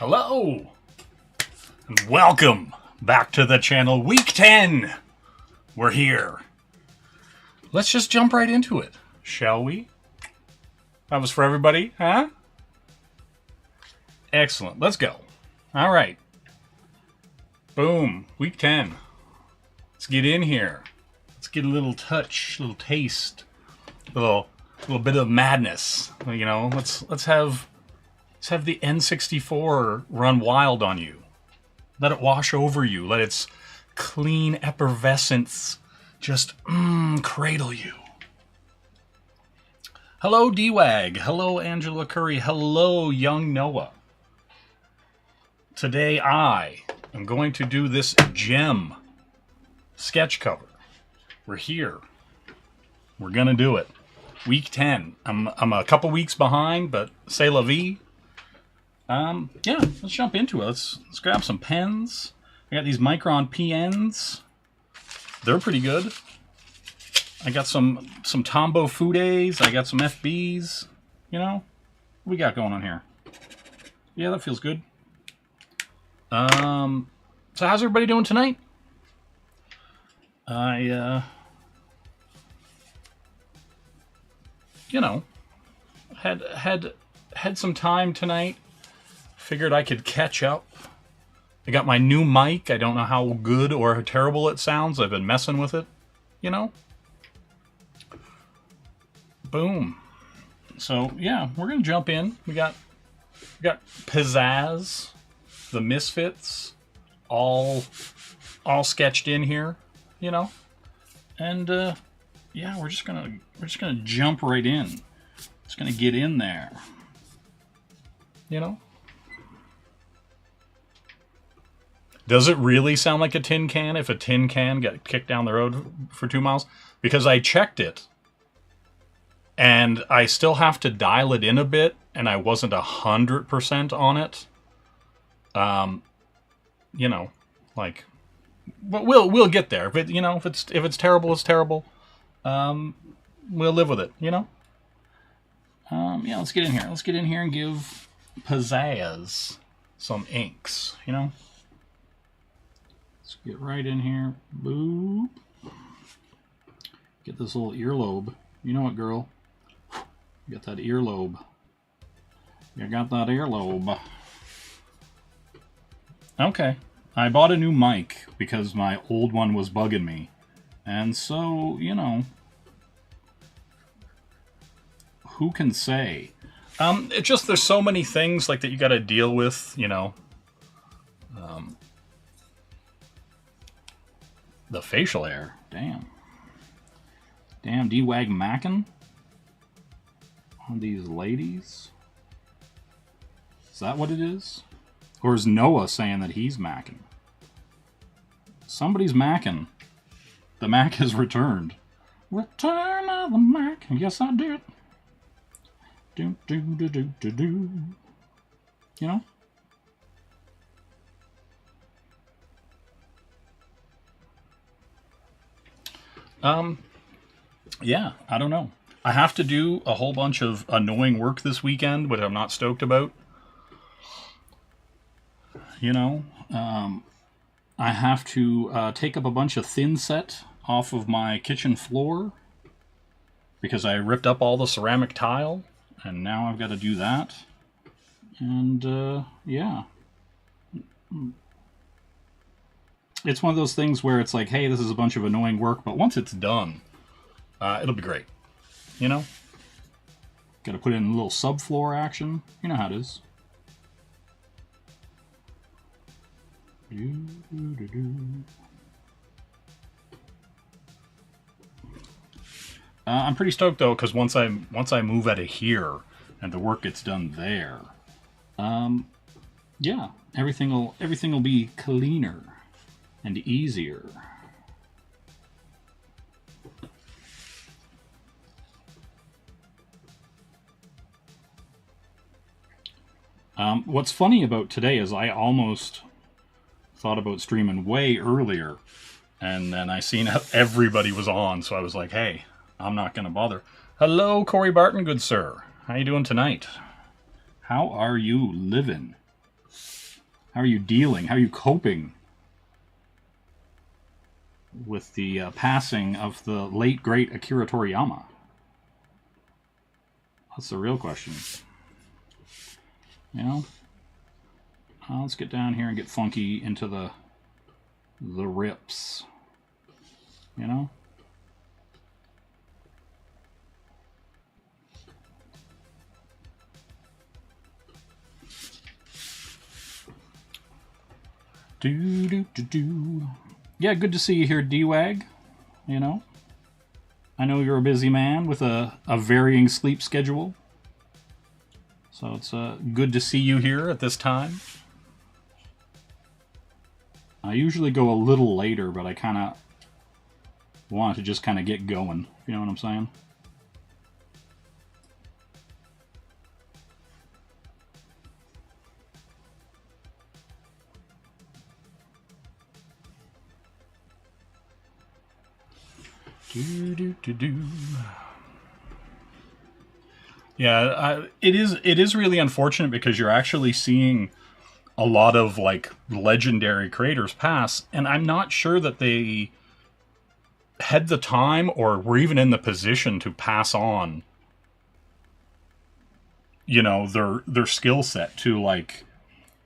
Hello, and welcome back to the channel. Week 10. We're here. Let's just jump right into it, shall we? That was for everybody, huh? Excellent. Let's go. All right. Boom. Week 10. Let's get in here. Let's get a little touch, a little taste, a little bit of madness. You know, let's have the N64 run wild on you. Let it wash over you. Let its clean effervescence just cradle you. Hello, D-Wag. Hello, Angela Curry. Hello, Young Noah. Today I am going to do this gem sketch cover. We're here. We're going to do it. Week 10. I'm a couple weeks behind, but c'est la vie. Yeah, let's jump into it. Let's grab some pens. I got these Micron PNs. They're pretty good. I got some Tombow Fudes. I got some FBs. You know, what we got going on here? Yeah, that feels good. So how's everybody doing tonight? I you know, had some time tonight. Figured I could catch up. I got my new mic. I don't know how good or terrible it sounds. I've been messing with it, you know? Boom. So, yeah, we're going to jump in. We got Pizzazz, the Misfits, all sketched in here, you know? And, yeah, we're just going to jump right in. Just going to get in there. You know? Does it really sound like a tin can if a tin can got kicked down the road for 2 miles? Because I checked it, and I still have to dial it in a bit, and I wasn't 100% on it. You know, like, but we'll get there. But you know, if it's terrible, it's terrible. We'll live with it. You know. Yeah, let's get in here. Let's get in here and give Pizzazz some inks. You know. Let's get right in here. Boop. Get this little earlobe. You know what, girl? You got that earlobe. You got that earlobe. Okay. I bought a new mic because my old one was bugging me. And so, you know, who can say? It's just there's so many things like that you got to deal with, you know. The facial hair. Damn. Damn, D-Wag mackin' on these ladies? Is that what it is? Or is Noah saying that he's mackin'? Somebody's mackin'. The Mac has returned. Return of the Mac. Yes, I did. Do, do, do, do, do, do. You know? Yeah, I don't know. I have to do a whole bunch of annoying work this weekend, which I'm not stoked about. You know, I have to take up a bunch of thin set off of my kitchen floor because I ripped up all the ceramic tile, and now I've got to do that. And, yeah. It's one of those things where it's like, hey, this is a bunch of annoying work, but once it's done, it'll be great. You know? Got to put in a little subfloor action. You know how it is. I'm pretty stoked though, because once I move out of here and the work gets done there, yeah, everything will be cleaner and easier. What's funny about today is I almost thought about streaming way earlier, and then I seen everybody was on, so I was like, hey, I'm not going to bother. Hello, Corey Barton, good sir. How you doing tonight? How are you living? How are you dealing? How are you coping with the passing of the late, great Akira Toriyama? That's the real question. You know? Let's get down here and get funky into the rips. You know? Do. Yeah, good to see you here, D-Wag. You know? I know you're a busy man with a varying sleep schedule. So it's good to see you here at this time. I usually go a little later, but I kind of want to just kind of get going. You know what I'm saying? Yeah, it is really unfortunate because you're actually seeing a lot of like legendary creators pass, and I'm not sure that they had the time or were even in the position to pass on, you know, their skill set to like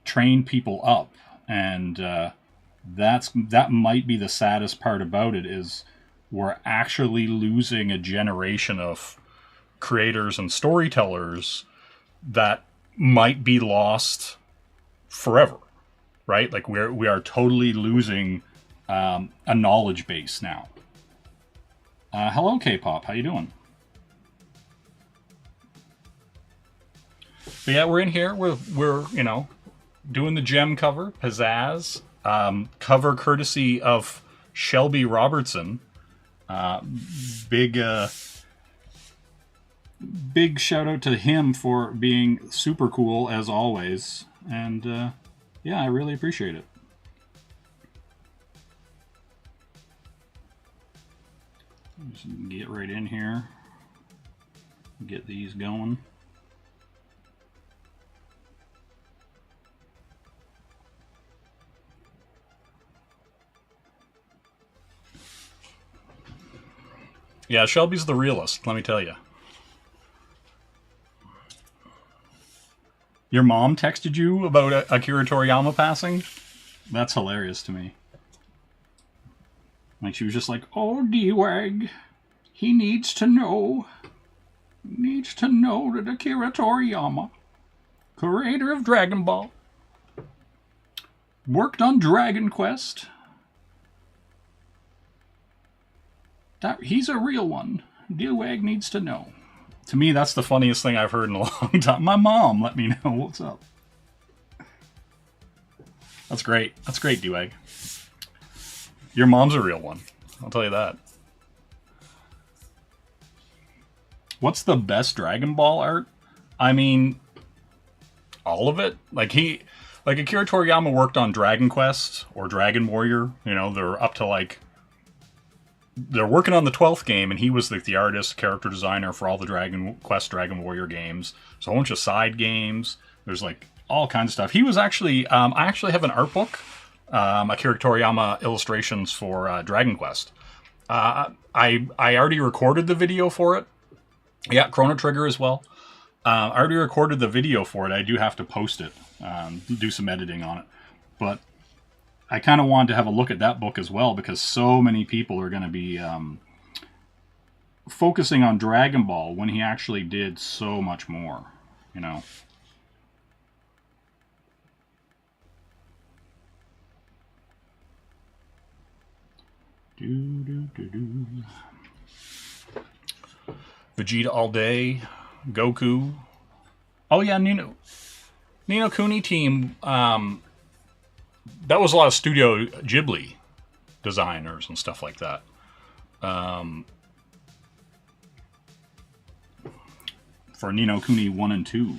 train people up, and that might be the saddest part about it is we're actually losing a generation of creators and storytellers that might be lost forever, right? Like we are totally losing a knowledge base now. Hello, K-pop. How you doing? But yeah, we're in here. We're you know doing the gem cover, Pizzazz cover courtesy of Shelby Robertson. Big shout out to him for being super cool as always, and yeah, I really appreciate it. Just get right in here, get these going. Yeah, Shelby's the realist, let me tell you. Your mom texted you about Akira Toriyama passing? That's hilarious to me. Like, she was just like, oh, D-Wag, he needs to know. Needs to know that Akira Toriyama, creator of Dragon Ball, worked on Dragon Quest. That he's a real one. D-Wag needs to know. To me, that's the funniest thing I've heard in a long time. My mom let me know what's up. That's great. That's great, D-Wag. Your mom's a real one. I'll tell you that. What's the best Dragon Ball art? I mean, all of it. Like Akira Toriyama worked on Dragon Quest or Dragon Warrior. You know, they're up to like... They're working on the 12th game, and he was the artist, character designer for all the Dragon Quest, Dragon Warrior games. There's a bunch of side games. There's like all kinds of stuff. He was actually... I actually have an art book. Akira Toriyama illustrations for Dragon Quest. I already recorded the video for it. Yeah, Chrono Trigger as well. I already recorded the video for it. I do have to post it, do some editing on it. But I kind of wanted to have a look at that book as well because so many people are going to be focusing on Dragon Ball when he actually did so much more, you know. Vegeta all day, Goku. Oh yeah, Ni no Kuni team. That was a lot of Studio Ghibli designers and stuff like that. For Ni no Kuni 1 and 2.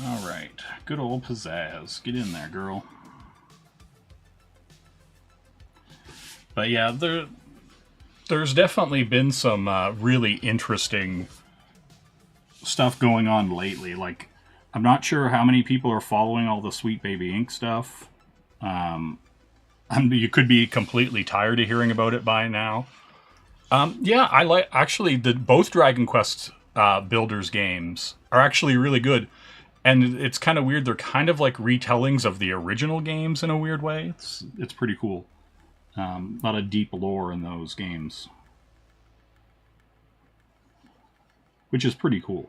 Alright, good old Pizzazz. Get in there, girl. But yeah, there's definitely been some really interesting stuff going on lately. Like, I'm not sure how many people are following all the Sweet Baby Inc. stuff. You could be completely tired of hearing about it by now. Yeah, I like actually both Dragon Quest Builders games are actually really good, and it's kind of weird. They're kind of like retellings of the original games in a weird way. It's pretty cool. A lot of deep lore in those games, which is pretty cool.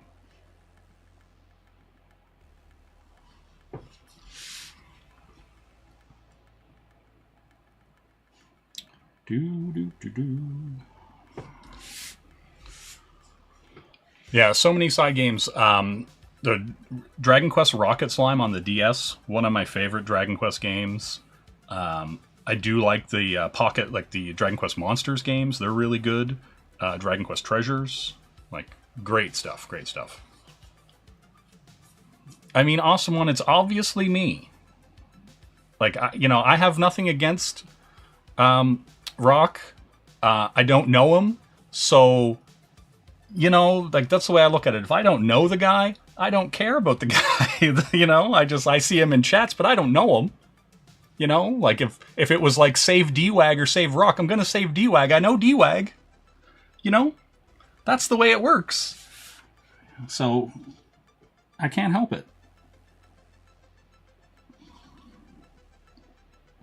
Yeah, so many side games. The Dragon Quest Rocket Slime on the DS, one of my favorite Dragon Quest games. I do like the Pocket, like the Dragon Quest Monsters games. They're really good. Dragon Quest Treasures, like great stuff, great stuff. I mean, awesome one. It's obviously me. Like, I have nothing against Rock. I don't know him, so like that's the way I look at it. If I don't know the guy, I don't care about the guy. I see him in chats, but I don't know him. Like if it was like save D-Wag or save Rock, I'm gonna save D-Wag. I know D-Wag. That's the way it works. So I can't help it.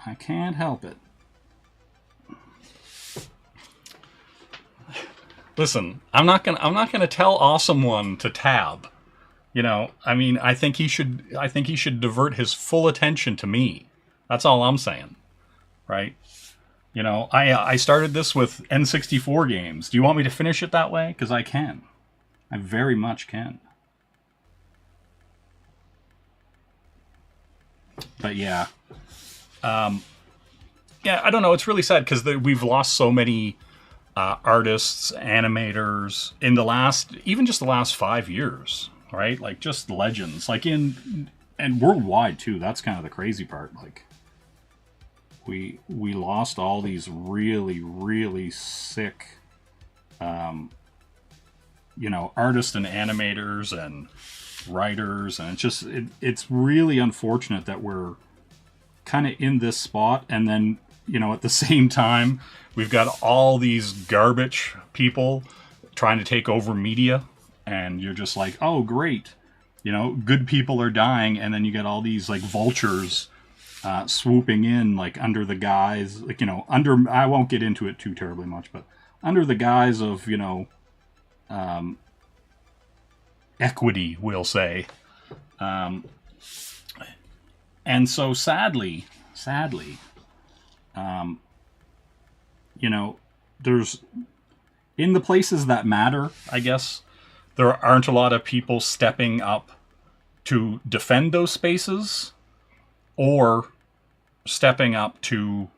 I can't help it. Listen, I'm not gonna tell Awesome One to tab. I think he should divert his full attention to me. That's all I'm saying, right? I started this with N64 games. Do you want me to finish it that way? Because I can. I very much can. But yeah. Yeah, I don't know. It's really sad because we've lost so many artists, animators in even just the last 5 years, right? Like just legends, like and worldwide too. That's kind of the crazy part. Like we lost all these really, really sick, artists and animators and writers, and it's really unfortunate that we're kind of in this spot, and then at the same time we've got all these garbage people trying to take over media, and you're just like, oh great, good people are dying, and then you get all these like vultures swooping in like under the guise, like I won't get into it too terribly much, but under the guise of equity, we'll say. And so sadly, there's in the places that matter, I guess, there aren't a lot of people stepping up to defend those spaces or stepping up to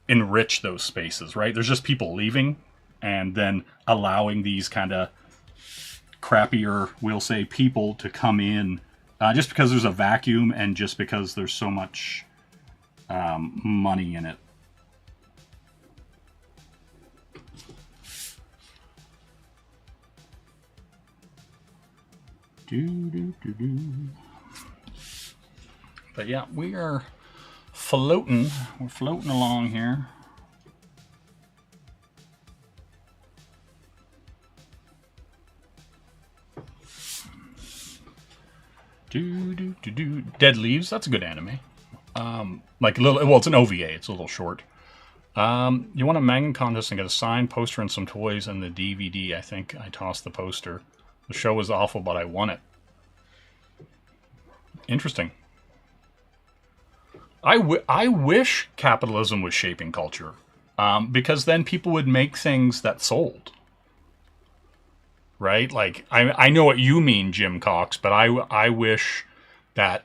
enrich those spaces, right? There's just people leaving and then allowing these kind of crappier, we'll say, people to come in just because there's a vacuum and just because there's so much money in it. But yeah, we're floating along here. Dead Leaves, that's a good anime. Like a little, well, it's an OVA, it's a little short. You want a manga contest and get a signed poster and some toys and the DVD. I think I tossed the poster. The show was awful, but I won it. Interesting. I wish capitalism was shaping culture, because then people would make things that sold. Right? Like, I know what you mean, Jim Cox, but I wish that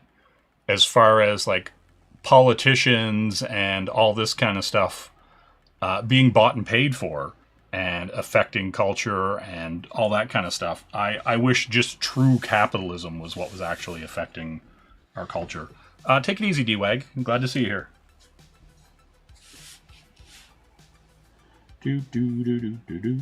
as far as like politicians and all this kind of stuff being bought and paid for and affecting culture and all that kind of stuff, I wish just true capitalism was what was actually affecting our culture. Take it easy, D-Wag. I'm glad to see you here. Do do do do do do.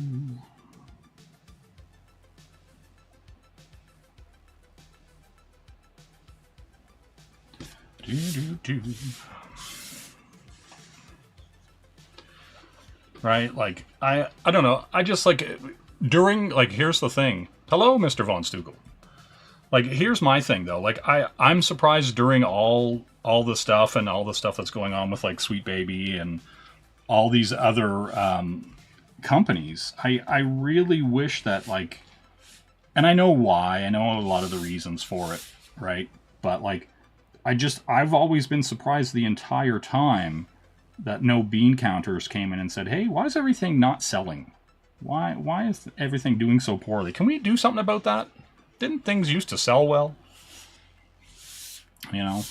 Do do do. Right? Like I don't know. I just like during like here's the thing. Hello, Mr. Von Stugel. Like here's my thing though. Like I'm surprised during all the stuff and all the stuff that's going on with like Sweet Baby and all these other companies. I really wish that like, and I know why. I know a lot of the reasons for it, right? But like, I've always been surprised the entire time that no bean counters came in and said, "Hey, why is everything not selling? Why is everything doing so poorly? Can we do something about that? Didn't things used to sell well?" You know.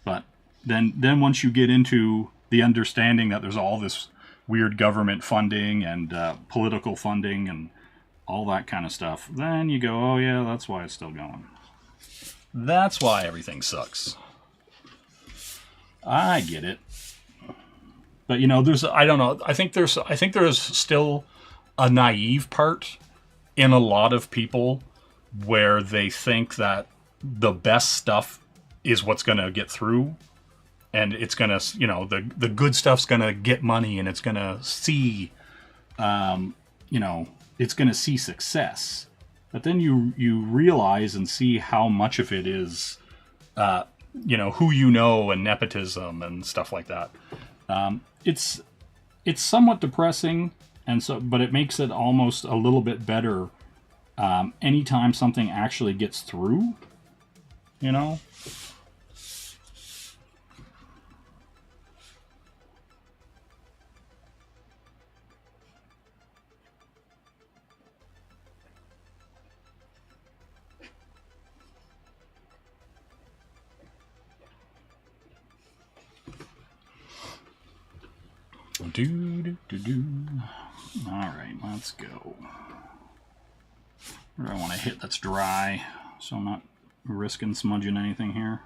But then once you get into the understanding that there's all this weird government funding and political funding and all that kind of stuff, then you go, oh yeah, that's why it's still going. That's why everything sucks. I get it. But you know, I don't know. I think there's still a naive part in a lot of people where they think that the best stuff is what's going to get through. And it's going to, you know, the good stuff's going to get money and it's going to see, you know, it's going to see success. But then you realize and see how much of it is, you know, who you know and nepotism and stuff like that. It's somewhat depressing, but it makes it almost a little bit better anytime something actually gets through, you know? Alright, let's go. Where do I want to hit that's dry, so I'm not risking smudging anything here.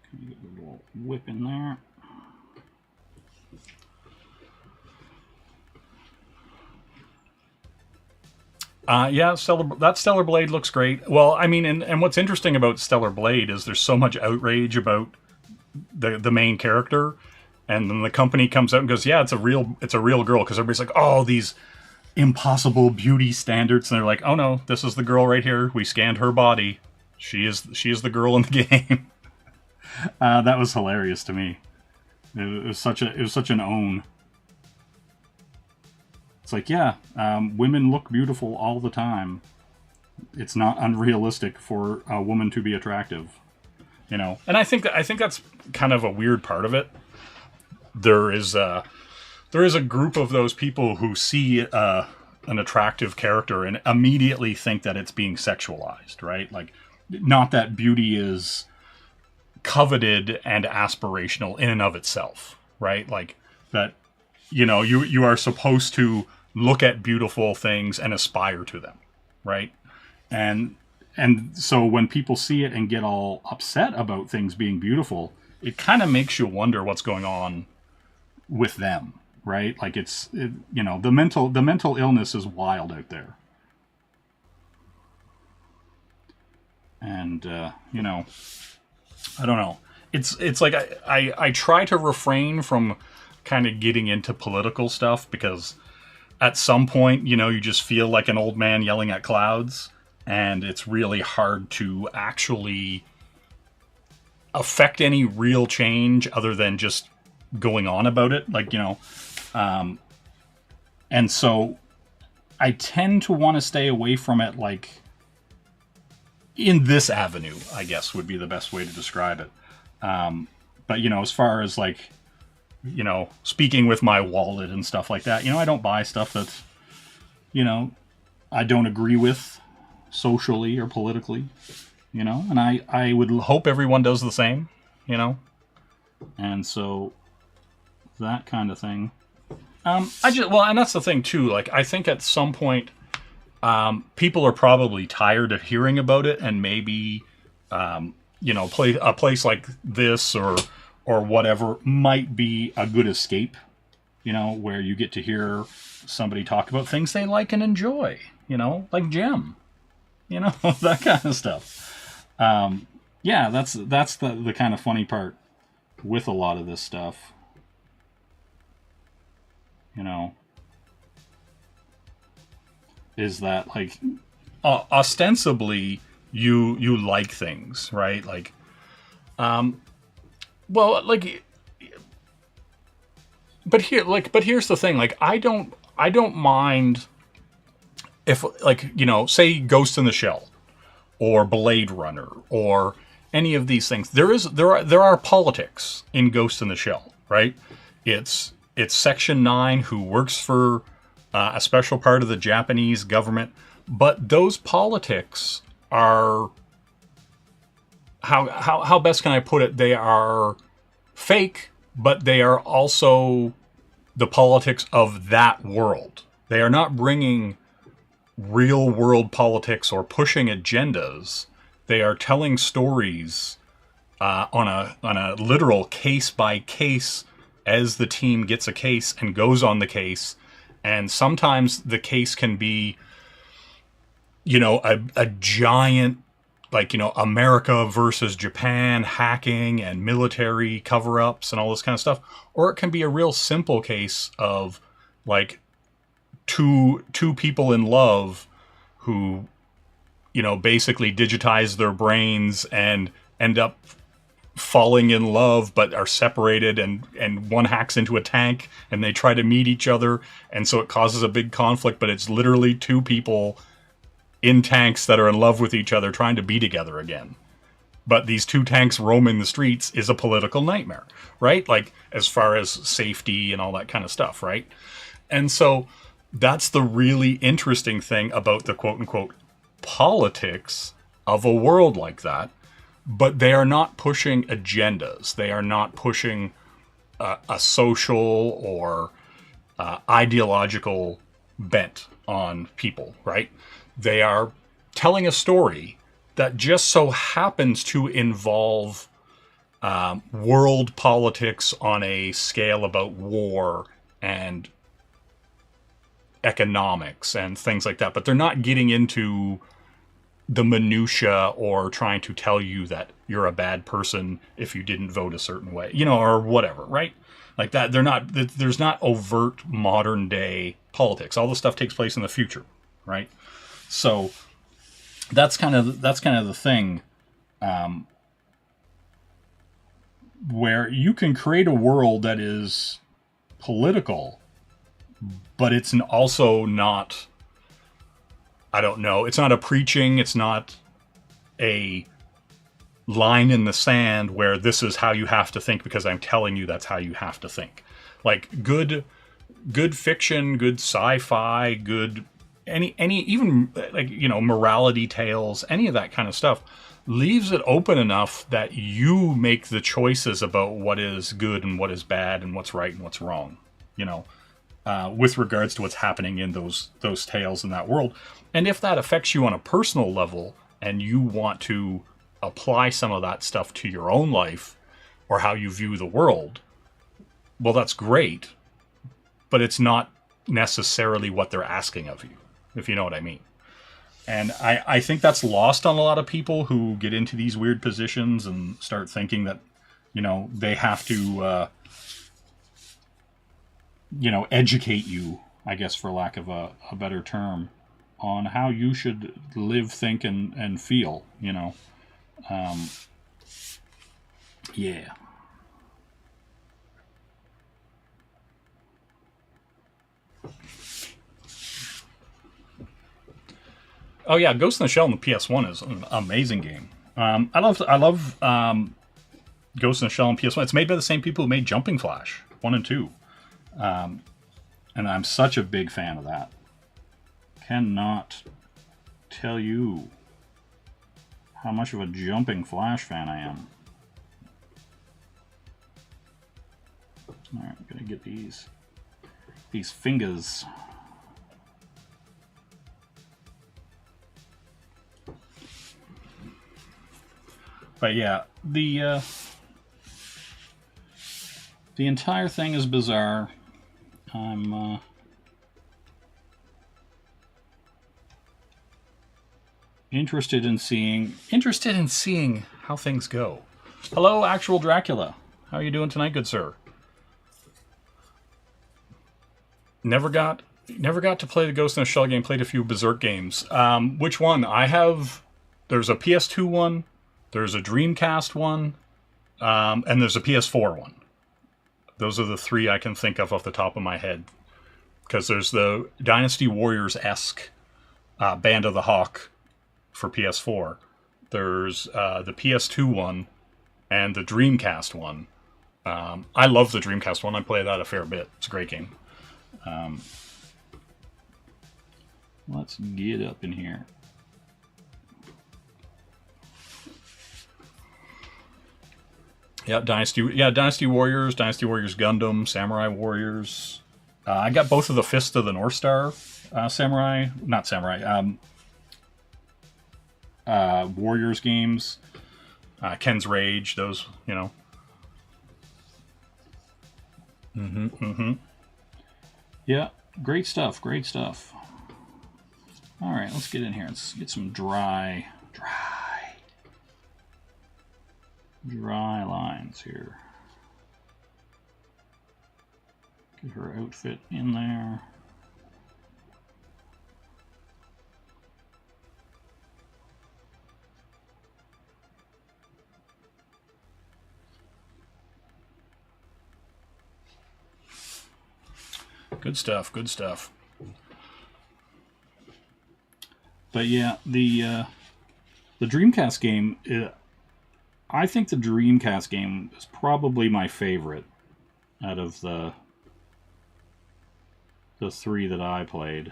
Can you get a little whip in there? Yeah, that Stellar Blade looks great. Well, I mean, and what's interesting about Stellar Blade is there's so much outrage about the main character, and then the company comes out and goes, "Yeah, it's a real girl," because everybody's like, "Oh, these impossible beauty standards," and they're like, "Oh no, this is the girl right here. We scanned her body. She is the girl in the game." That was hilarious to me. It was such an own. It's like, yeah, women look beautiful all the time. It's not unrealistic for a woman to be attractive, you know. And I think that's kind of a weird part of it. There is a group of those people who see an attractive character and immediately think that it's being sexualized, right? Like, not that beauty is coveted and aspirational in and of itself, right? Like that. You know, you are supposed to look at beautiful things and aspire to them, right? And so when people see it and get all upset about things being beautiful, it kind of makes you wonder what's going on with them, right? Like you know, the mental illness is wild out there. And you know, I don't know. It's like I try to refrain from kind of getting into political stuff because at some point, you know, you just feel like an old man yelling at clouds, and it's really hard to actually affect any real change other than just going on about it, like, you know. And so I tend to want to stay away from it, like, in this avenue, I guess would be the best way to describe it. But, you know, as far as like, you know, speaking with my wallet and stuff like that, you know, I don't buy stuff that, you know, I don't agree with socially or politically, you know, and I would hope everyone does the same, you know, and so that kind of thing. And that's the thing too, like, I think at some point, people are probably tired of hearing about it, and maybe, you know, a place like this or or whatever might be a good escape, where you get to hear somebody talk about things they like and enjoy, like Gem, that kind of stuff. Yeah, that's the kind of funny part with a lot of this stuff, is that, like, ostensibly you like things, right? Like, well, like, but here's the thing, like, I don't mind if, like, say Ghost in the Shell or Blade Runner or any of these things. There are politics in Ghost in the Shell, right? It's Section 9 who works for a special part of the Japanese government, but those politics are, how best can I put it? They are fake, but they are also the politics of that world. They are not bringing real world politics or pushing agendas. They are telling stories on a literal case by case, as the team gets a case and goes on the case. And sometimes the case can be, a giant, like, America versus Japan hacking and military cover-ups and all this kind of stuff. Or it can be a real simple case of, like, two people in love who, basically digitize their brains and end up falling in love but are separated, and one hacks into a tank and they try to meet each other, and so it causes a big conflict, but it's literally two people in tanks that are in love with each other trying to be together again. But these two tanks roaming the streets is a political nightmare, right? Like, as far as safety and all that kind of stuff, right? And so that's the really interesting thing about the quote-unquote politics of a world like that. But they are not pushing agendas. They are not pushing a social or ideological bent on people, right? They are telling a story that just so happens to involve world politics on a scale about war and economics and things like that. But they're not getting into the minutia or trying to tell you that you're a bad person if you didn't vote a certain way, or whatever, right? Like that. There's not overt modern day politics. All this stuff takes place in the future, right? So that's kind of the thing, where you can create a world that is political, but it's also not, I don't know, it's not a preaching, it's not a line in the sand where this is how you have to think because I'm telling you that's how you have to think. Like, good fiction, good sci-fi, good any even, like, morality tales, any of that kind of stuff leaves it open enough that you make the choices about what is good and what is bad and what's right and what's wrong, with regards to what's happening in those tales in that world. And if that affects you on a personal level and you want to apply some of that stuff to your own life or how you view the world, well, that's great, but it's not necessarily what they're asking of you, if you know what I mean. And I think that's lost on a lot of people who get into these weird positions and start thinking that, they have to, educate you, I guess, for lack of a better term, on how you should live, think, and feel, yeah. Oh yeah, Ghost in the Shell on the PS1 is an amazing game. I love Ghost in the Shell on PS1. It's made by the same people who made Jumping Flash 1 and 2. And I'm such a big fan of that. Cannot tell you how much of a Jumping Flash fan I am. Alright, I'm gonna get these fingers. But yeah, The entire thing is bizarre. I'm interested in seeing how things go. Hello, Actual Dracula. How are you doing tonight, good sir? Never got to play the Ghost in the Shell game. Played a few Berserk games. Which one? I have. There's a PS2 one. There's a Dreamcast one. And there's a PS4 one. Those are the three I can think of off the top of my head. Because there's the Dynasty Warriors-esque Band of the Hawk for PS4. There's the PS2 one and the Dreamcast one. I love the Dreamcast one. I play that a fair bit. It's a great game. Let's get up in here. Yeah, Dynasty Warriors, Dynasty Warriors Gundam, Samurai Warriors. I got both of the Fist of the North Star Warriors games. Ken's Rage, those, you know. Yeah, great stuff, great stuff. All right, let's get in here. Let's get some dry lines here. Get her outfit in there. Good stuff, good stuff. But yeah, the Dreamcast game, I think the Dreamcast game is probably my favorite out of the three that I played.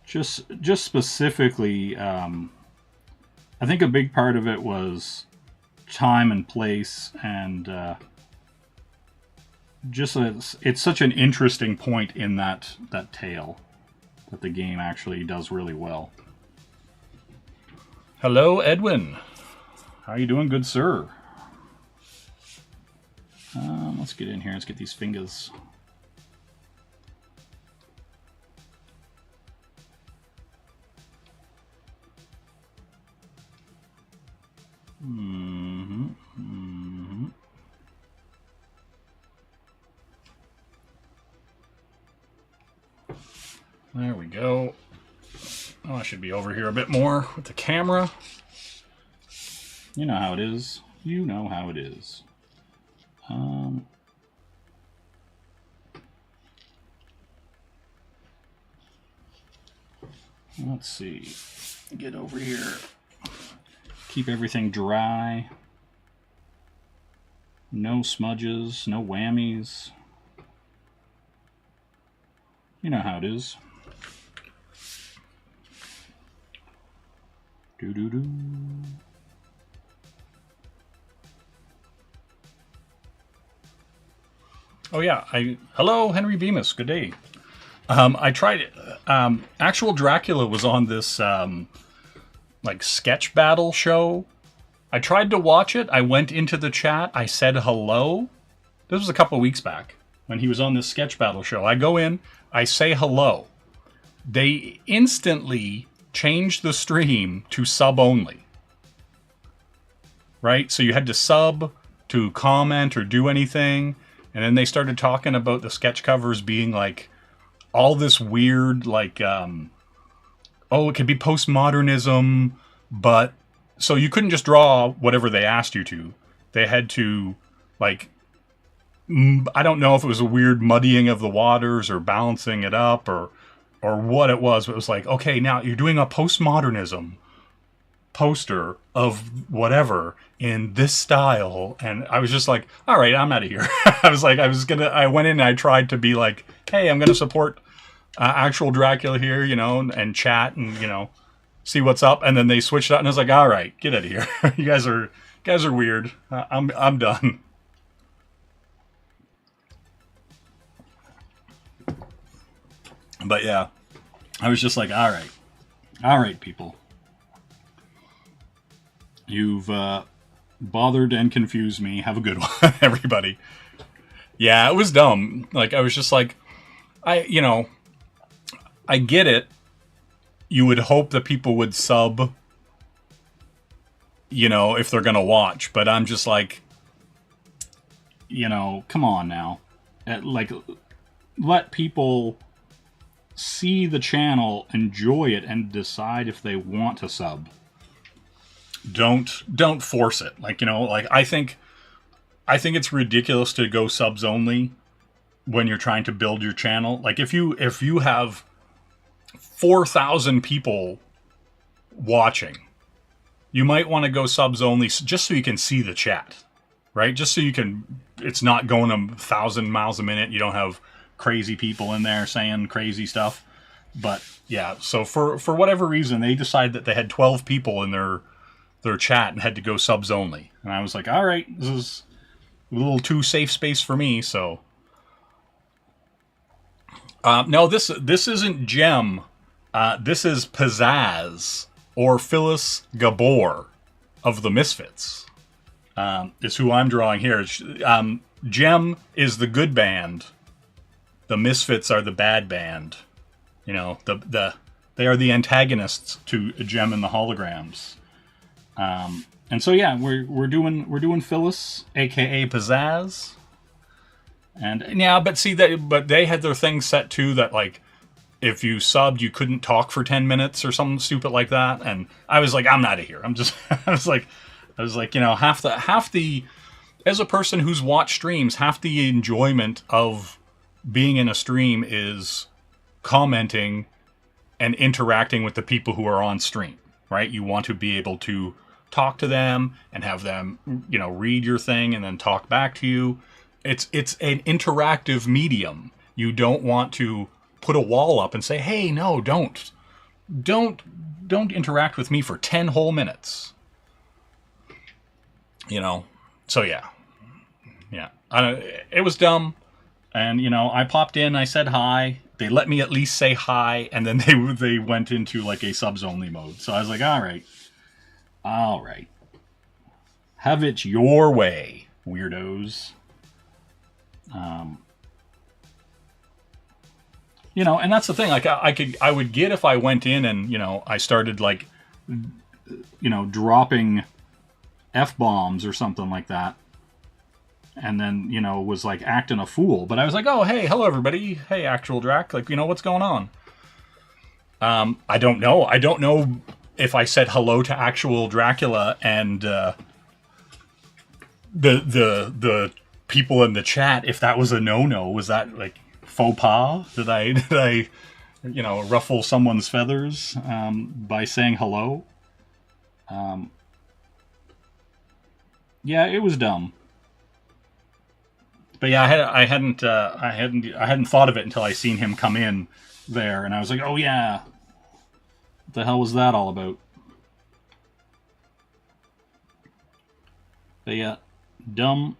Just specifically, I think a big part of it was time and place, and it's such an interesting point in that tale that the game actually does really well. Hello, Edwin. How are you doing, good sir? Let's get in here. Let's get these fingers. There we go. Oh, I should be over here a bit more with the camera. You know how it is. You know how it is. Let's see. Get over here. Keep everything dry. No smudges, no whammies. You know how it is. Doo-doo-doo. Oh yeah, hello Henry Bemis, good day. I tried it. Actual Dracula was on this like sketch battle show. I tried to watch it. I went into the chat. I said hello. This was a couple of weeks back when he was on this sketch battle show. I go in, I say hello. They instantly changed the stream to sub only. Right? So you had to sub to comment or do anything. And then they started talking about the sketch covers being like all this weird, like, oh, it could be postmodernism, but so you couldn't just draw whatever they asked you to. They had to, like, I don't know if it was a weird muddying of the waters or balancing it up or what it was, but it was like, okay, now you're doing a postmodernism poster of whatever in this style, and I was just like, all right, I'm out of here. I went in and I tried to be like, hey, I'm gonna support Actual Dracula here, you know, and chat and, you know, see what's up, and then they switched out and I was like, all right, get out of here. you guys are weird. I'm done. But yeah, I was just like, all right, people. You've bothered and confused me. Have a good one, everybody. Yeah, it was dumb. Like, I was just like, I get it. You would hope that people would sub, if they're going to watch. But I'm just like, come on now. Like, let people see the channel, enjoy it, and decide if they want to sub. Don't force it. Like, like I think it's ridiculous to go subs only when you're trying to build your channel. Like, if you have 4,000 people watching, you might want to go subs only just so you can see the chat, right? Just so it's not going 1,000 miles a minute. You don't have crazy people in there saying crazy stuff. But yeah, so for whatever reason, they decided that they had 12 people in their chat and had to go subs only. And I was like, all right, this is a little too safe space for me. So no, this isn't Gem. This is Pizzazz, or Phyllis Gabor of the Misfits. Is who I'm drawing here. Gem is the good band. The Misfits are the bad band. They are the antagonists to Gem and the Holograms. And so yeah, we're doing Phyllis, aka Pizzazz. And yeah, but they had their thing set too that, like, if you subbed, you couldn't talk for 10 minutes or something stupid like that. And I was like, I'm out of here. I was like, half the, as a person who's watched streams, half the enjoyment of being in a stream is commenting and interacting with the people who are on stream, right? You want to be able to talk to them and have them, read your thing and then talk back to you. It's an interactive medium. You don't want to put a wall up and say, hey, no, don't interact with me for 10 whole minutes. So yeah. It was dumb. And, I popped in, I said hi. They let me at least say hi, and then they went into like a subs only mode. So I was like, all right. Have it your way, weirdos. And that's the thing. Like, I would get if I went in and, I started like, dropping F-bombs or something like that. And then, was like acting a fool. But I was like, oh, hey, hello, everybody. Hey, Actual Drac. Like, what's going on? I don't know. I don't know if I said hello to Actual Dracula and the people in the chat, if that was a no-no. Was that like faux pas? Did I ruffle someone's feathers by saying hello? Yeah, it was dumb. But yeah, I hadn't thought of it until I seen him come in there, and I was like, oh yeah, what the hell was that all about? But yeah, dumb.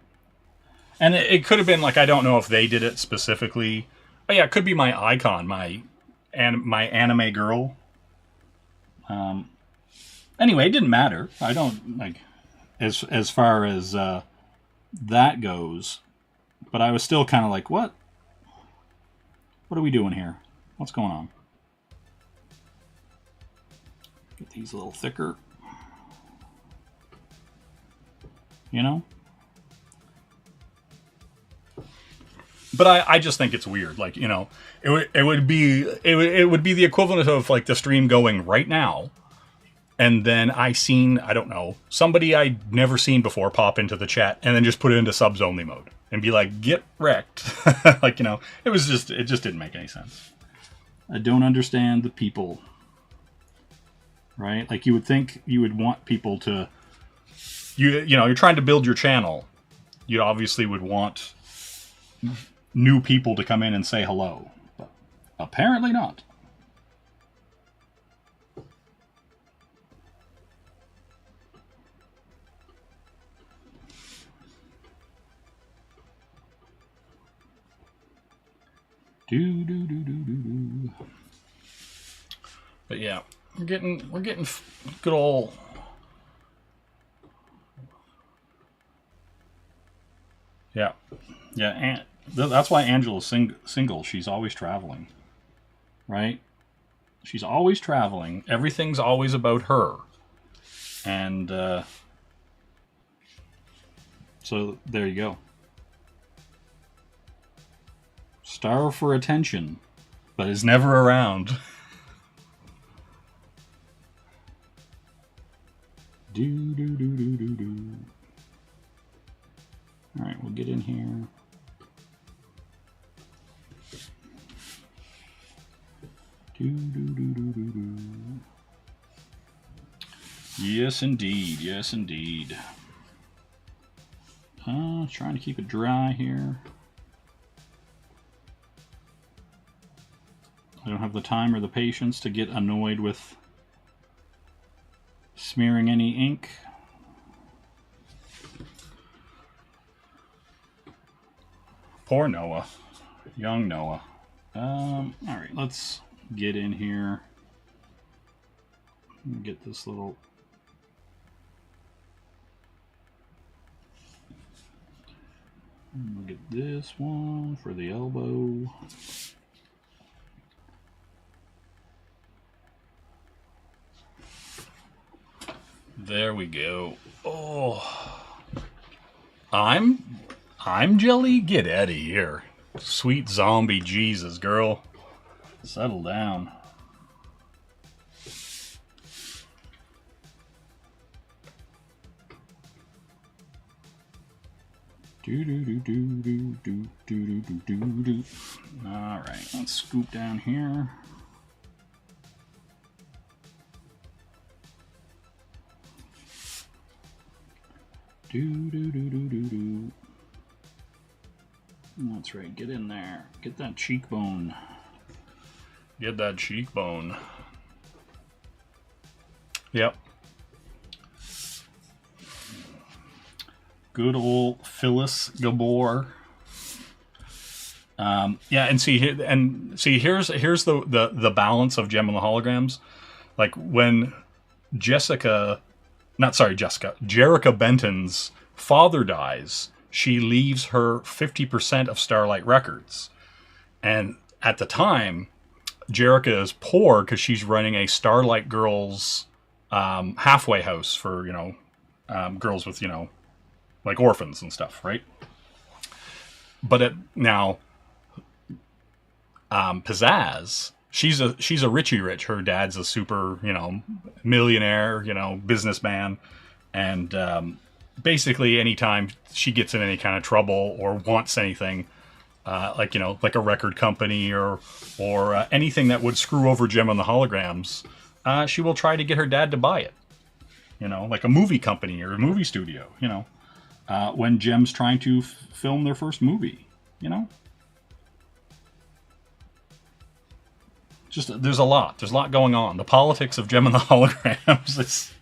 And it could have been like, I don't know if they did it specifically. But yeah, it could be my icon, my anime girl. Anyway, it didn't matter. I don't like as far as that goes. But I was still kind of like, what? What are we doing here? What's going on? Get these a little thicker. But I just think it's weird. Like, it would be the equivalent of like the stream going right now, and then I don't know, somebody I'd never seen before pop into the chat and then just put it into subs only mode and be like, get wrecked. Like, it just didn't make any sense. I don't understand the people, right? Like, you would think you would want people to, you're trying to build your channel. You obviously would want new people to come in and say hello, but apparently not. But yeah, we're getting good old Yeah. Yeah, and that's why Angela's single. She's always traveling, right? She's always traveling. Everything's always about her. And so there you go. Starve for attention, but is never around. Do do do do do do. All right, we'll get in here. Do do do do do do. Yes, indeed. Yes, indeed. Trying to keep it dry here. I don't have the time or the patience to get annoyed with smearing any ink. Poor Noah. Young Noah. Alright, let's get in here. Get this little... We'll get this one for the elbow. There we go. Oh, I'm jelly. Get out of here, sweet zombie Jesus, girl. Settle down. Do do do do do do do do do do. All right, let's scoop down here. Do do do do do do. That's right. Get in there. Get that cheekbone. Get that cheekbone. Yep. Good old Phyllis Gabor. Yeah, and see here, here's the balance of Gem and the Holograms. Like when Jerica Benton's father dies, she leaves her 50% of Starlight Records. And at the time, Jerica is poor because she's running a Starlight Girls halfway house for, girls with, like orphans and stuff, right? But now, Pizzazz, she's a Richie Rich. Her dad's a super, millionaire, businessman. And basically anytime she gets in any kind of trouble or wants anything, like a record company or anything that would screw over Gem and the Holograms, she will try to get her dad to buy it. Like a movie company or a movie studio. When Gem's trying to film their first movie. Just there's a lot going on. The politics of Gem and the Holograms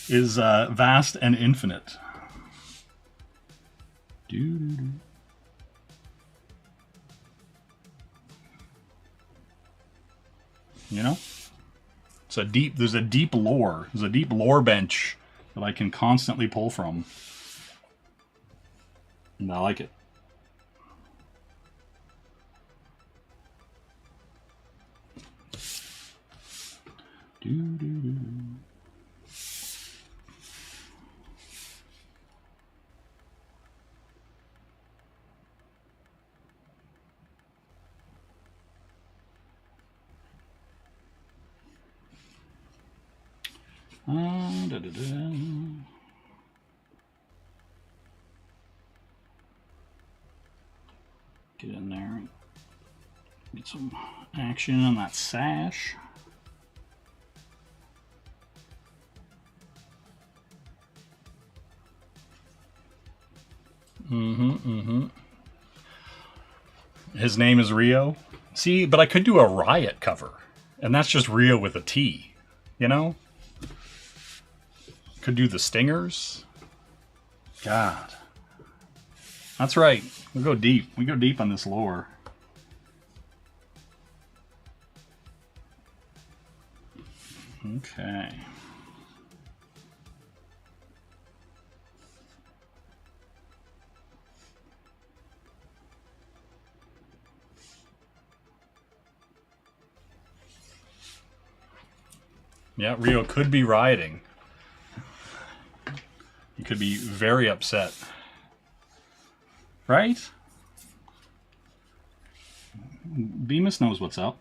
is vast and infinite. Doo-doo-doo. There's a deep lore. There's a deep lore bench that I can constantly pull from. And I like it. Doo-doo-doo. Da-da-da. Get in there and get some action on that sash. His name is Rio. See, but I could do a Riot cover, and that's just Rio with a T. Could do the Stingers. God. That's right. We go deep. We go deep on this lore. Okay. Yeah, Rio could be rioting. He could be very upset. Right? Bemis knows what's up.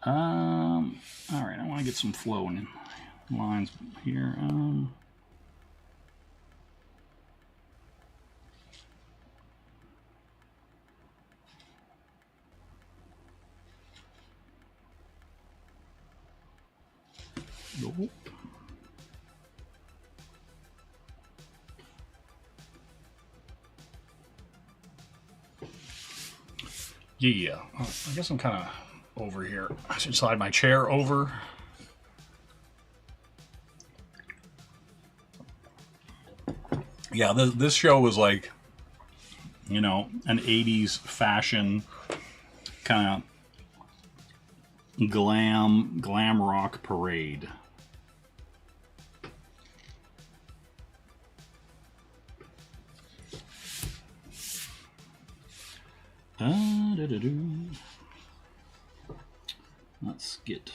Alright, I want to get some flow in lines here. Nope. Yeah, I guess I'm kind of over here. I should slide my chair over. Yeah, this show was like, you know, an 80s fashion kind of glam rock parade. Let's get...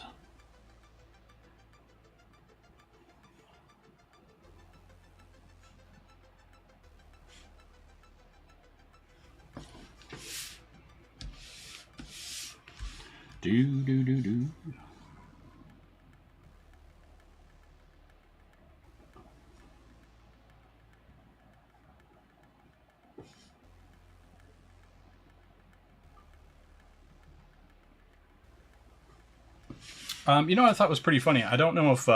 Do. You know what I thought was pretty funny? I don't know if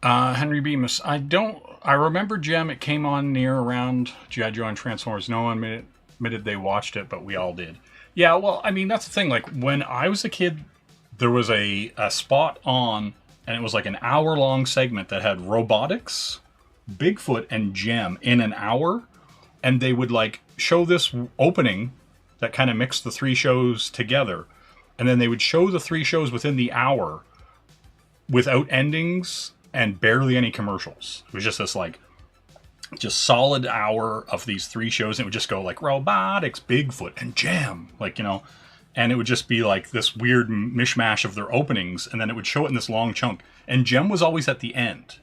Henry Bemis. I remember Gem. It came on near around G.I. Joe and Transformers. No one admitted they watched it, but we all did. Yeah, well, I mean, that's the thing. Like, when I was a kid, there was a spot on, and it was like an hour-long segment that had robotics, Bigfoot, and Gem in an hour. And they would, like, show this opening that kind of mixed the three shows together. And then they would show the three shows within the hour without endings and barely any commercials. It was just this, like, just solid hour of these three shows. And it would just go, like, robotics, Bigfoot, and Gem. Like, you know, and it would just be, like, this weird mishmash of their openings. And then it would show it in this long chunk. And Gem was always at the end,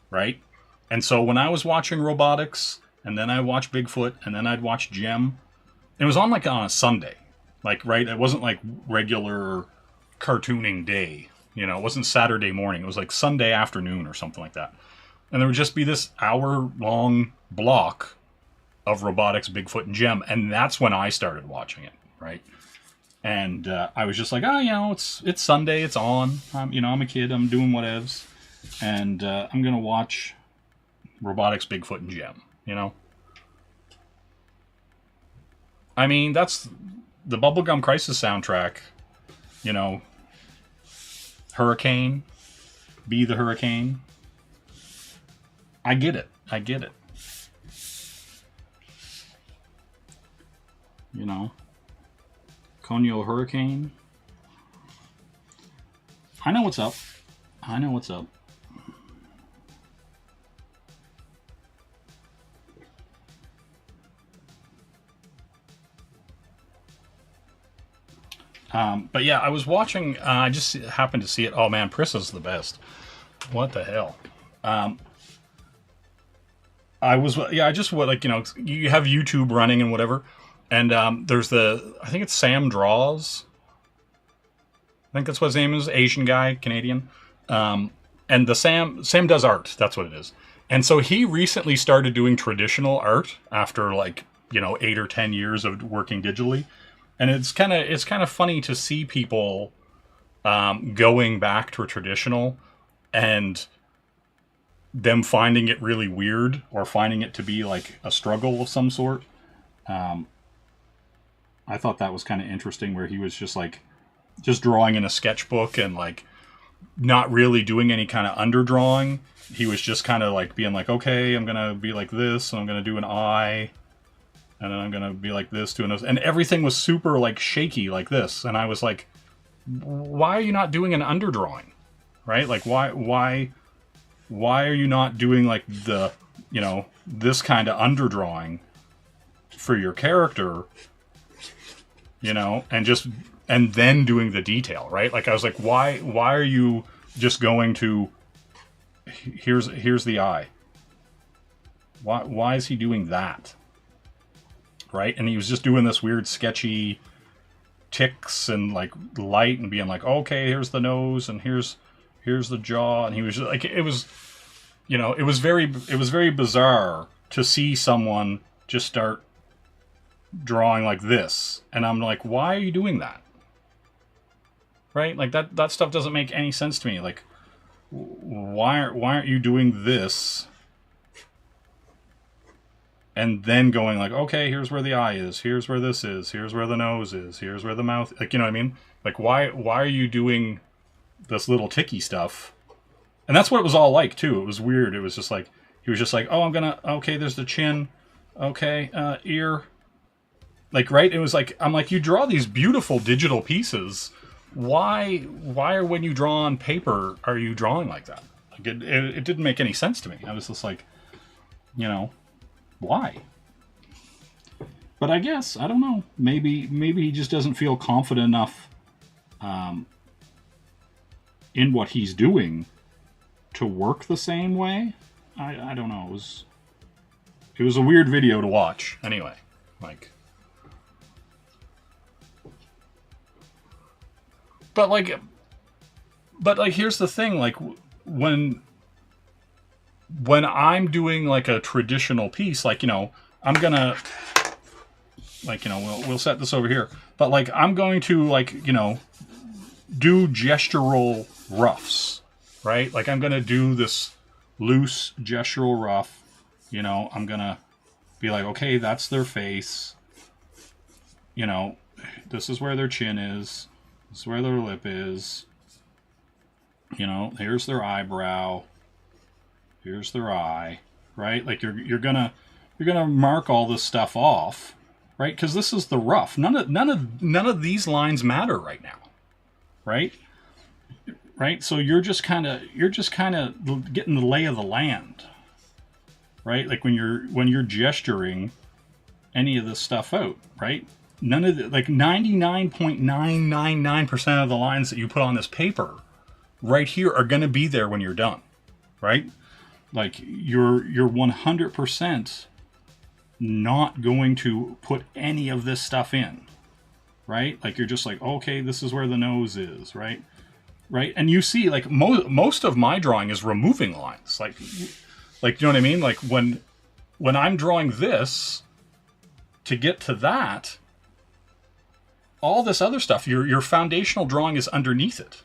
right? And so when I was watching robotics, and then I watched Bigfoot, and then I'd watch Gem, it was on, like, on a Sunday. Like, right? It wasn't, like, regular cartooning day. You know, it wasn't Saturday morning. It was, like, Sunday afternoon or something like that. And there would just be this hour-long block of robotics, Bigfoot, and Gem. And that's when I started watching it, right? And I was just like, oh, you know, it's Sunday. It's on. You know, I'm a kid. I'm doing whatevs. And I'm going to watch robotics, Bigfoot, and Gem, you know? I mean, that's the Bubblegum Crisis soundtrack. You know, Hurricane, Be the Hurricane. I get it. You know, Conyo Hurricane. I know what's up. But yeah, I was watching, I just happened to see it. Oh man, Prissa's the best. What the hell? I just, like, you know, you have YouTube running and whatever. And there's I think it's Sam Draws. I think that's what his name is. Asian guy, Canadian. And the Sam does art. That's what it is. And so he recently started doing traditional art after, like, you know, 8 or 10 years of working digitally. And it's kind of funny to see people going back to a traditional and them finding it really weird or finding it to be like a struggle of some sort. I thought that was kind of interesting, where he was just drawing in a sketchbook and, like, not really doing any kind of underdrawing. He was just kind of like being like, okay, I'm gonna be like this, and I'm gonna do an eye. And then I'm going to be like this, doing those. And everything was super, like, shaky like this. And I was like, why are you not doing an underdrawing? Right? Like, why are you not doing, like, the, you know, this kind of underdrawing for your character, you know, and just and then doing the detail, right? Like I was like, why are you just going to, here's the eye. Why is he doing that? Right? And he was just doing this weird sketchy ticks and like light and being like, okay, here's the nose and here's the jaw, and he was just like, it was, you know, it was very bizarre to see someone just start drawing like this, and I'm like, why are you doing that? Right? Like that stuff doesn't make any sense to me. Like, why aren't you doing this and then going like, okay, here's where the eye is, here's where this is, here's where the nose is, here's where the mouth, like, you know what I mean? Like, why are you doing this little ticky stuff? And that's what it was all like too. It was weird. It was just like, he was just like, oh, okay, there's the chin, okay, ear, like, right? It was like, I'm like, you draw these beautiful digital pieces, why when you draw on paper are you drawing like that? Like, it didn't make any sense to me. I was just like, you know, why? But I guess, I don't know, maybe he just doesn't feel confident enough in what he's doing to work the same way. I don't know. It was a weird video to watch anyway. Like, but here's the thing, like, when I'm doing like a traditional piece, like, you know, I'm gonna, like, you know, we'll set this over here, but like, I'm going to, like, you know, do gestural roughs, right? Like, I'm gonna do this loose gestural rough, you know, I'm gonna be like, okay, that's their face, you know, this is where their chin is, this is where their lip is, you know, here's their eyebrow, here's their eye, right? Like, you're gonna mark all this stuff off, right? Because this is the rough. None of these lines matter right now, right? Right. So you're just kind of getting the lay of the land, right? Like when you're gesturing any of this stuff out, right? None of the, like 99.999% of the lines that you put on this paper right here are going to be there when you're done, right? Like, you're 100% not going to put any of this stuff in, right? Like, you're just like, okay, this is where the nose is, right? Right? And you see, like, most of my drawing is removing lines. Like, you know what I mean? Like, when I'm drawing this to get to that, all this other stuff, your foundational drawing is underneath it,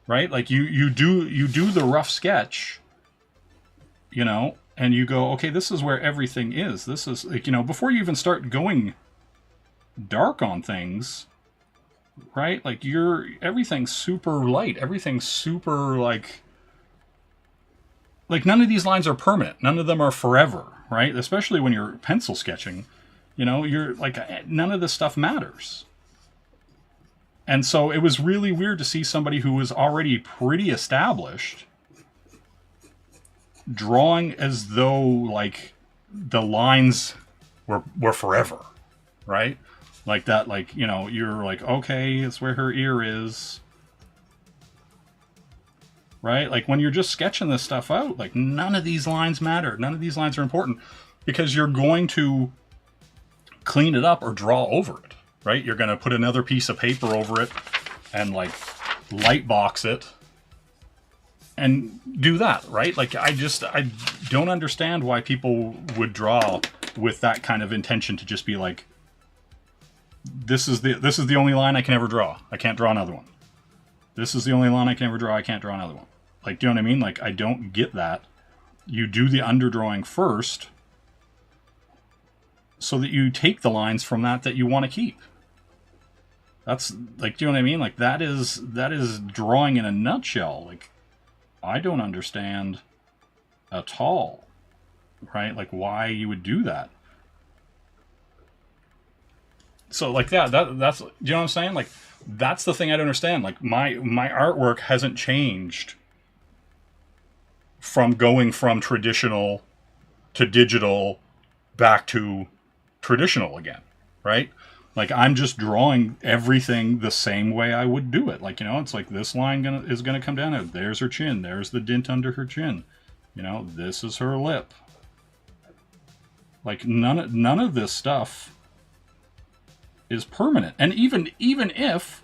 right? Like, you do the rough sketch, you know, and you go, okay, this is where everything is. This is, like, you know, before you even start going dark on things, right? Like, everything's super light. Everything's super, like, none of these lines are permanent. None of them are forever, right? Especially when you're pencil sketching, you know, you're like, none of this stuff matters. And so it was really weird to see somebody who was already pretty established drawing as though, like, the lines were forever, right? Like that, like, you know, you're like, okay, it's where her ear is, right? Like, when you're just sketching this stuff out, like, none of these lines matter. None of these lines are important because you're going to clean it up or draw over it, right? You're going to put another piece of paper over it and, like, light box it and do that, right? Like, I don't understand why people would draw with that kind of intention to just be like, this is the only line I can ever draw. I can't draw another one. This is the only line I can ever draw. I can't draw another one. Like, do you know what I mean? Like, I don't get that. You do the underdrawing first so that you take the lines from that you want to keep. That's, like, do you know what I mean? Like, that is drawing in a nutshell. Like, I don't understand at all, right? Like, why you would do that. So, like, that's, do you know what I'm saying? Like, that's the thing I don't understand. Like, my artwork hasn't changed from going from traditional to digital back to traditional again, right? Like, I'm just drawing everything the same way I would do it. Like, you know, it's like this line is gonna come down. There's her chin. There's the dint under her chin. You know, this is her lip. Like, none of this stuff is permanent. And even if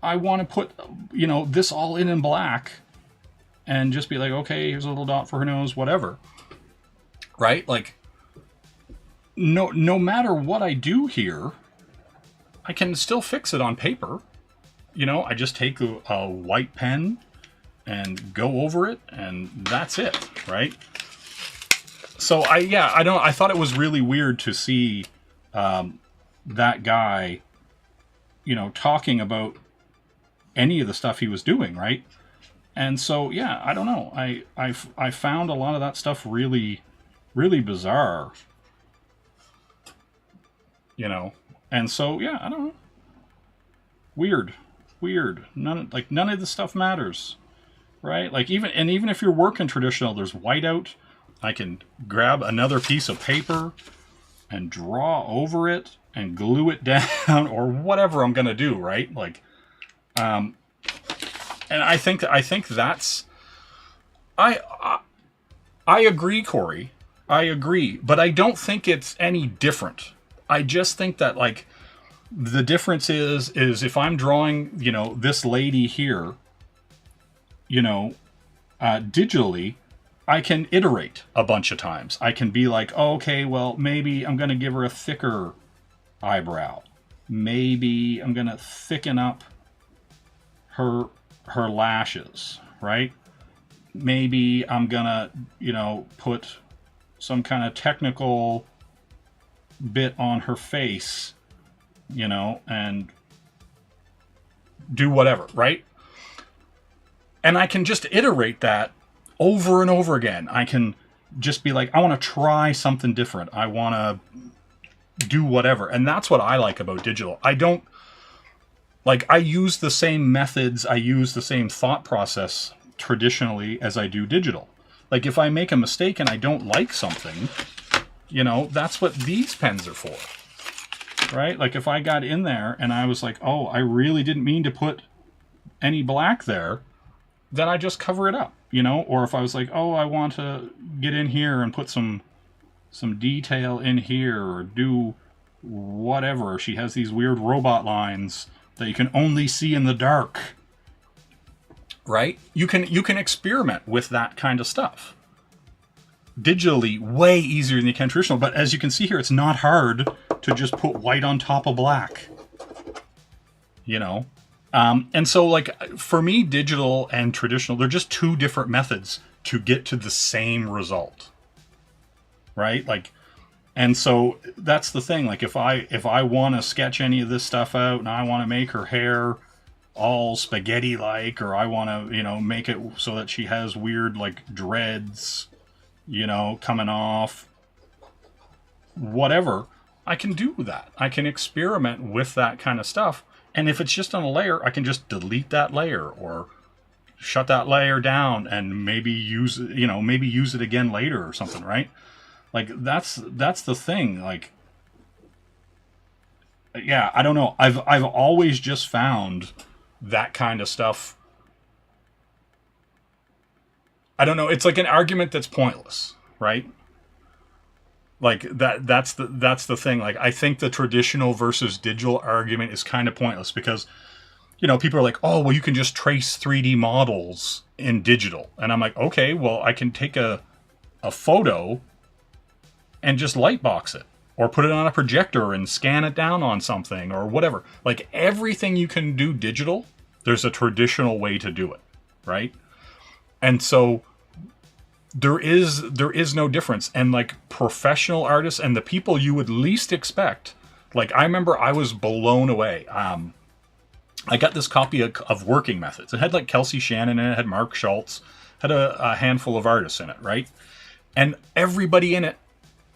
I want to put, you know, this all in black and just be like, okay, here's a little dot for her nose, whatever. Right? Like, no matter what I do here, I can still fix it on paper. You know, I just take a white pen and go over it, and that's it, right? So I thought it was really weird to see that guy, you know, talking about any of the stuff he was doing, right? And so, yeah, I don't know. I found a lot of that stuff really, really bizarre. You know, and so, yeah, I don't know. Weird. None of this stuff matters, right? Like, even if you're working traditional, there's whiteout. I can grab another piece of paper and draw over it and glue it down or whatever I'm gonna do, right? Like, and I think that's I agree, Corey. I agree, but I don't think it's any different. I just think that, like, the difference is if I'm drawing, you know, this lady here, you know, digitally, I can iterate a bunch of times. I can be like, oh, okay, well, maybe I'm going to give her a thicker eyebrow. Maybe I'm going to thicken up her lashes, right? Maybe I'm going to, you know, put some kind of technical bit on her face, you know, and do whatever, right? And I can just iterate that over and over again. I can just be like, I want to try something different. I want to do whatever. And that's what I like about digital. I don't, like, I use the same methods, I use the same thought process traditionally as I do digital. Like, if I make a mistake and I don't like something, you know, that's what these pens are for, right? Like, if I got in there and I was like, oh, I really didn't mean to put any black there, then I just cover it up, you know? Or if I was like, oh, I want to get in here and put some detail in here, or do whatever. She has these weird robot lines that you can only see in the dark, right? You can experiment with that kind of stuff. Digitally, way easier than you can traditional, but as you can see here, it's not hard to just put white on top of black, you know? And so, like, for me, digital and traditional, they're just two different methods to get to the same result, right? Like, and so that's the thing. Like, if I want to sketch any of this stuff out and I want to make her hair all spaghetti-like, or I want to, you know, make it so that she has weird, like, dreads, you know, coming off, whatever, I can do that. I can experiment with that kind of stuff. And if it's just on a layer, I can just delete that layer or shut that layer down and maybe use it again later or something, right? Like, that's the thing. Like, yeah, I don't know. I've always just found that kind of stuff, I don't know, it's like an argument that's pointless, right? Like, that's the thing. Like, I think the traditional versus digital argument is kind of pointless because, you know, people are like, oh, well, you can just trace 3D models in digital. And I'm like, okay, well, I can take a photo and just lightbox it, or put it on a projector and scan it down on something, or whatever. Like, everything you can do digital, there's a traditional way to do it, right? And so there is no difference. And, like, professional artists and the people you would least expect, like, I remember I was blown away. I got this copy of Working Methods. It had, like, Kelsey Shannon in it, had Mark Schultz, had a handful of artists in it, right? And everybody in it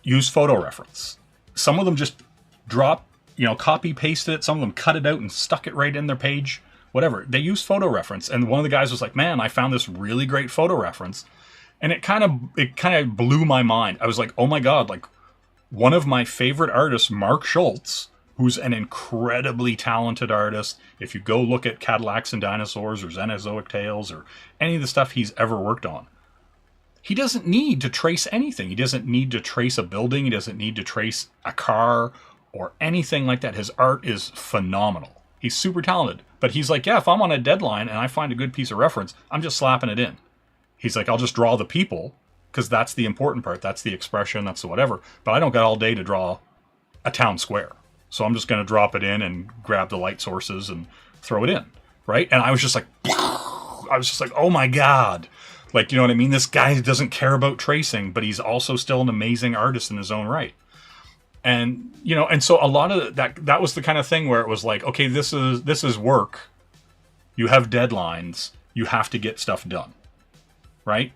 used photo reference. Some of them just copy pasted it. Some of them cut it out and stuck it right in their page, whatever. They used photo reference. And one of the guys was like, man, I found this really great photo reference. And it kind of blew my mind. I was like, oh my God, like, one of my favorite artists, Mark Schultz, who's an incredibly talented artist. If you go look at Cadillacs and Dinosaurs or Xenozoic Tales or any of the stuff he's ever worked on, he doesn't need to trace anything. He doesn't need to trace a building. He doesn't need to trace a car or anything like that. His art is phenomenal. He's super talented. But he's like, yeah, if I'm on a deadline and I find a good piece of reference, I'm just slapping it in. He's like, I'll just draw the people because that's the important part. That's the expression. That's the whatever. But I don't got all day to draw a town square. So I'm just going to drop it in and grab the light sources and throw it in. Right? And I was just like, oh my God. Like, you know what I mean? This guy doesn't care about tracing, but he's also still an amazing artist in his own right. And, you know, and so a lot of that was the kind of thing where it was like, okay, this is work. You have deadlines. You have to get stuff done. Right?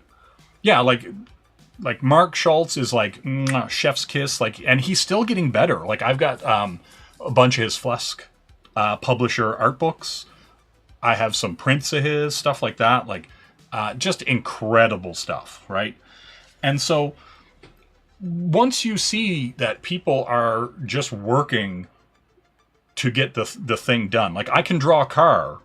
Yeah, like Mark Schultz is like chef's kiss, like, and he's still getting better. Like I've got a bunch of his Flesk publisher art books. I have some prints of his, stuff like that, like just incredible stuff, right? And so once you see that people are just working to get the thing done, like I can draw a car,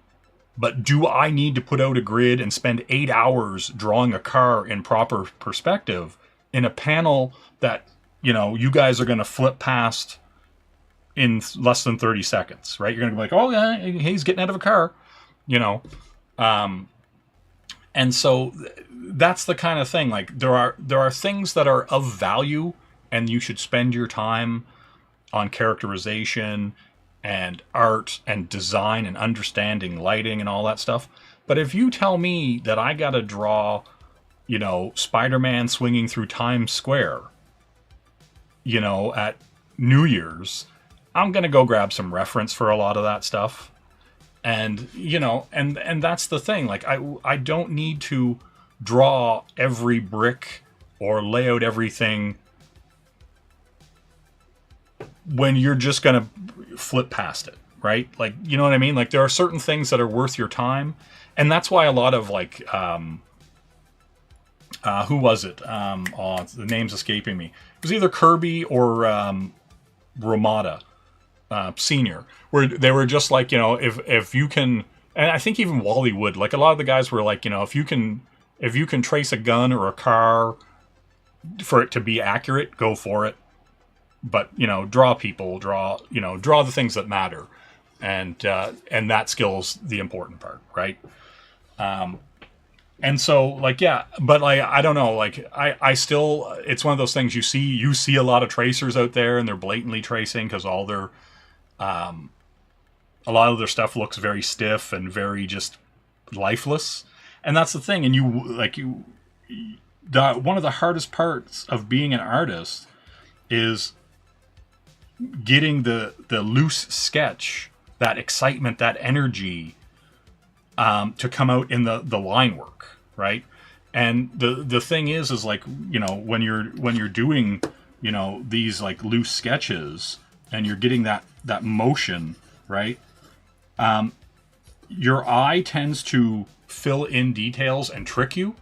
but do I need to put out a grid and spend 8 hours drawing a car in proper perspective in a panel that, you know, you guys are going to flip past in less than 30 seconds, right? You're going to be like, oh yeah, he's getting out of a car, you know? And so that's the kind of thing, like there are things that are of value and you should spend your time on characterization and art and design and understanding lighting and all that stuff. But if you tell me that I got to draw, you know, Spider-Man swinging through Times Square, you know, at New Year's, I'm going to go grab some reference for a lot of that stuff. And, you know, and that's the thing. Like, I don't need to draw every brick or lay out everything when you're just going to flip past it, right? Like, you know what I mean? Like, there are certain things that are worth your time. And that's why a lot of, like, who was it? Oh, the name's escaping me. It was either Kirby or Ramada. Senior, where they were just like, you know, if you can, and I think even Wally Wood, like a lot of the guys were like, you know, if you can trace a gun or a car for it to be accurate, go for it. But, you know, draw the things that matter, and that skill's the important part, right? And so, like, yeah, but like, I don't know, like, I still, it's one of those things you see a lot of tracers out there, and they're blatantly tracing because all their a lot of their stuff looks very stiff and very just lifeless. And that's the thing. And one of the hardest parts of being an artist is getting the loose sketch, that excitement, that energy, to come out in the line work, right? And the thing is like, you know, when you're doing, you know, these like loose sketches and you're getting that motion, right? Your eye tends to fill in details and trick you,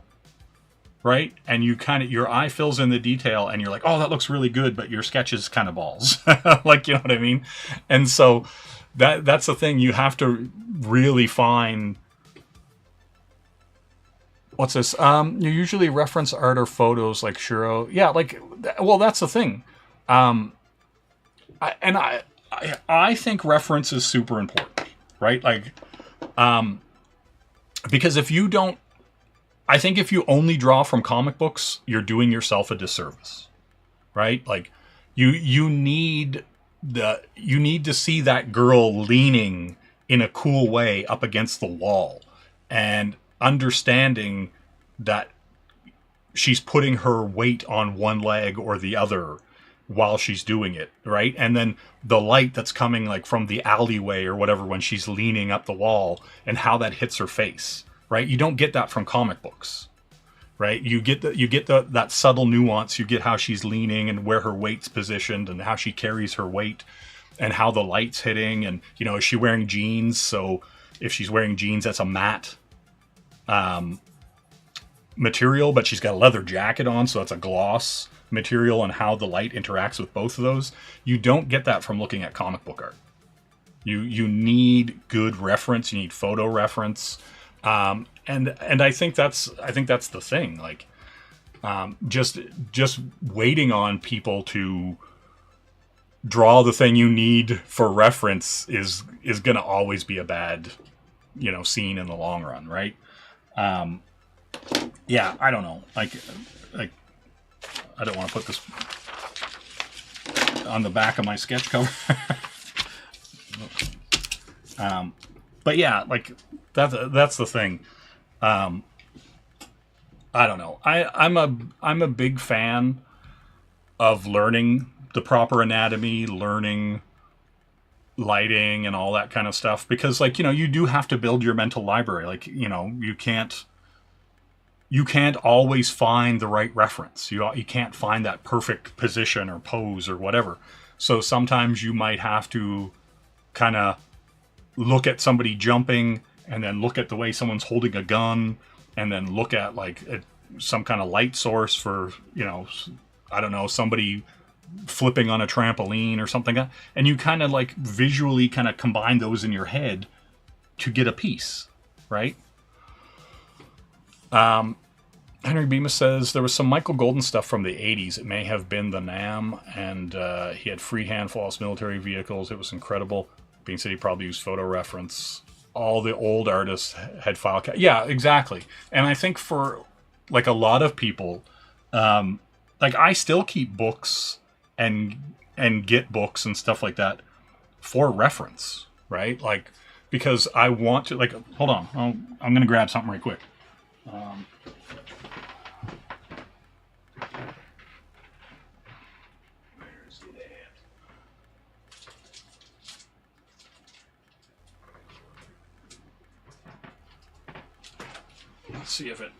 right? And your eye fills in the detail and you're like, oh, that looks really good, but your sketch is kind of balls. Like, you know what I mean? And so that's the thing. You have to really find, what's this? You usually reference art or photos like Shiro. Yeah, like, well, that's the thing. I think reference is super important, right? Like, because if you don't, I think if you only draw from comic books, you're doing yourself a disservice, right? Like, you need to see that girl leaning in a cool way up against the wall and understanding that she's putting her weight on one leg or the other while she's doing it, right? And then the light that's coming like from the alleyway or whatever when she's leaning up the wall and how that hits her face, right? You don't get that from comic books, right? You get that subtle nuance. You get how she's leaning and where her weight's positioned and how she carries her weight and how the light's hitting. And, you know, is she wearing jeans? So if she's wearing jeans, that's a matte. material, but she's got a leather jacket on, so it's a gloss material, and how the light interacts with both of those. You don't get that from looking at comic book art. You need good reference. You need photo reference, and I think that's the thing. Like, just waiting on people to draw the thing you need for reference is going to always be a bad, scene in the long run, right? Yeah, I don't know. Like I don't want to put this on the back of my sketch cover. But yeah, like that's the thing. I don't know. I'm a big fan of learning the proper anatomy, learning lighting and all that kind of stuff, because like, you do have to build your mental library. Like, you can't always find the right reference. You can't find that perfect position or pose or whatever. So sometimes you might have to kind of look at somebody jumping, and then look at the way someone's holding a gun, and then look at like some kind of light source for, I don't know, somebody flipping on a trampoline or something. And you kind of like visually kind of combine those in your head to get a piece, right? Henry Bemis says there was some Michael Golden stuff from the 80s. It may have been the NAM, and he had freehand flawless military vehicles. It was incredible. Being said, he probably used photo reference. All the old artists had file yeah, exactly. And I think for like a lot of people, like I still keep books and get books and stuff like that for reference, right? Like, because I want to, like, hold on, I'm gonna grab something right quick. Let's see if it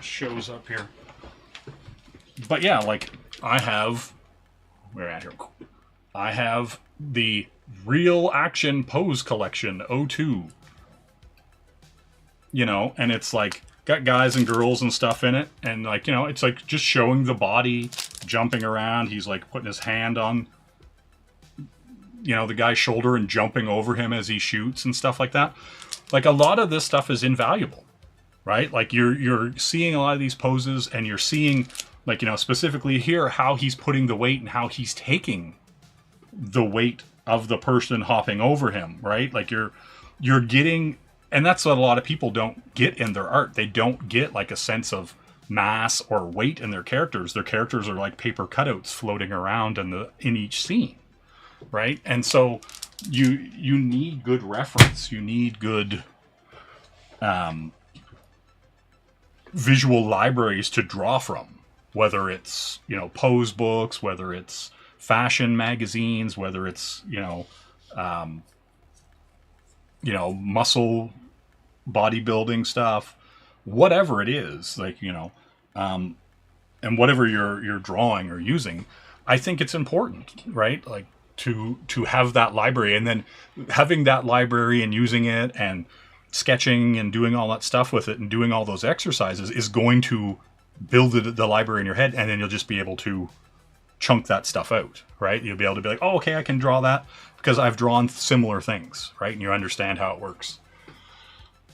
shows up here. But yeah, like I have the Real Action Pose Collection 02. And it's like got guys and girls and stuff in it, and like, it's like just showing the body jumping around. He's like putting his hand on the guy's shoulder and jumping over him as he shoots and stuff like that. Like a lot of this stuff is invaluable. Right? Like you're seeing a lot of these poses, and you're seeing, like, specifically here, how he's putting the weight and how he's taking the weight of the person hopping over him, right? Like you're getting, and that's what a lot of people don't get in their art. They don't get like a sense of mass or weight in their characters. Their characters are like paper cutouts floating around in each scene, right? And so you need good reference. You need good visual libraries to draw from, whether it's pose books, whether it's fashion magazines, whether it's muscle bodybuilding stuff, whatever it is, like and whatever you're drawing or using. I think it's important, right? Like to have that library, and then having that library and using it and sketching and doing all that stuff with it and doing all those exercises is going to build the library in your head, and then you'll just be able to chunk that stuff out, right? You'll be able to be like, oh, okay, I can draw that because I've drawn similar things, right? And you understand how it works.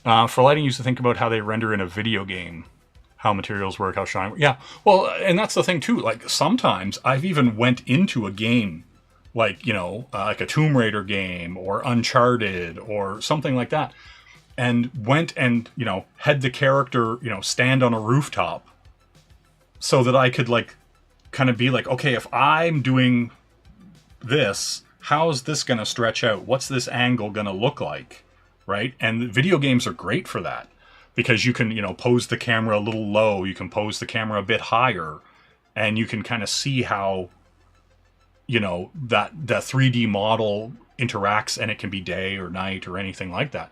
For lighting, you used to think about how they render in a video game, how materials work, how shine. Yeah, well, and that's the thing too. Like sometimes I've even went into a game, like like a Tomb Raider game or Uncharted or something like that, and went and had the character stand on a rooftop, so that I could like kind of be like, okay, if I'm doing this, how's this going to stretch out? What's this angle going to look like? Right? And video games are great for that, because you can, pose the camera a little low. You can pose the camera a bit higher, and you can kind of see how, that the 3D model interacts, and it can be day or night or anything like that.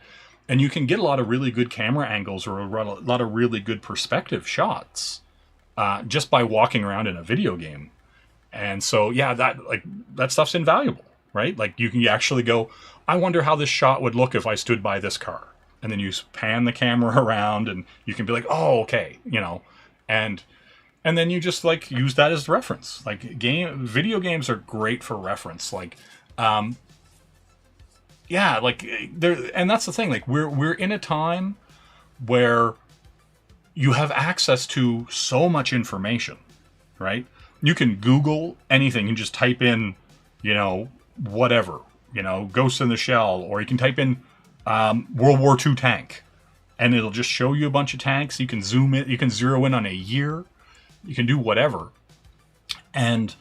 And you can get a lot of really good camera angles or a lot of really good perspective shots just by walking around in a video game. And so, yeah, that stuff's invaluable, right? Like you can actually go, I wonder how this shot would look if I stood by this car. and then you pan the camera around, and you can be like, oh, okay, and then you just like use that as reference. Like video games are great for reference. Like, yeah, like and that's the thing. Like we're in a time where you have access to so much information, right? You can Google anything and just type in, whatever, Ghost in the Shell, or you can type in World War II tank, and it'll just show you a bunch of tanks. You can zoom in, you can zero in on a year, you can do whatever. And,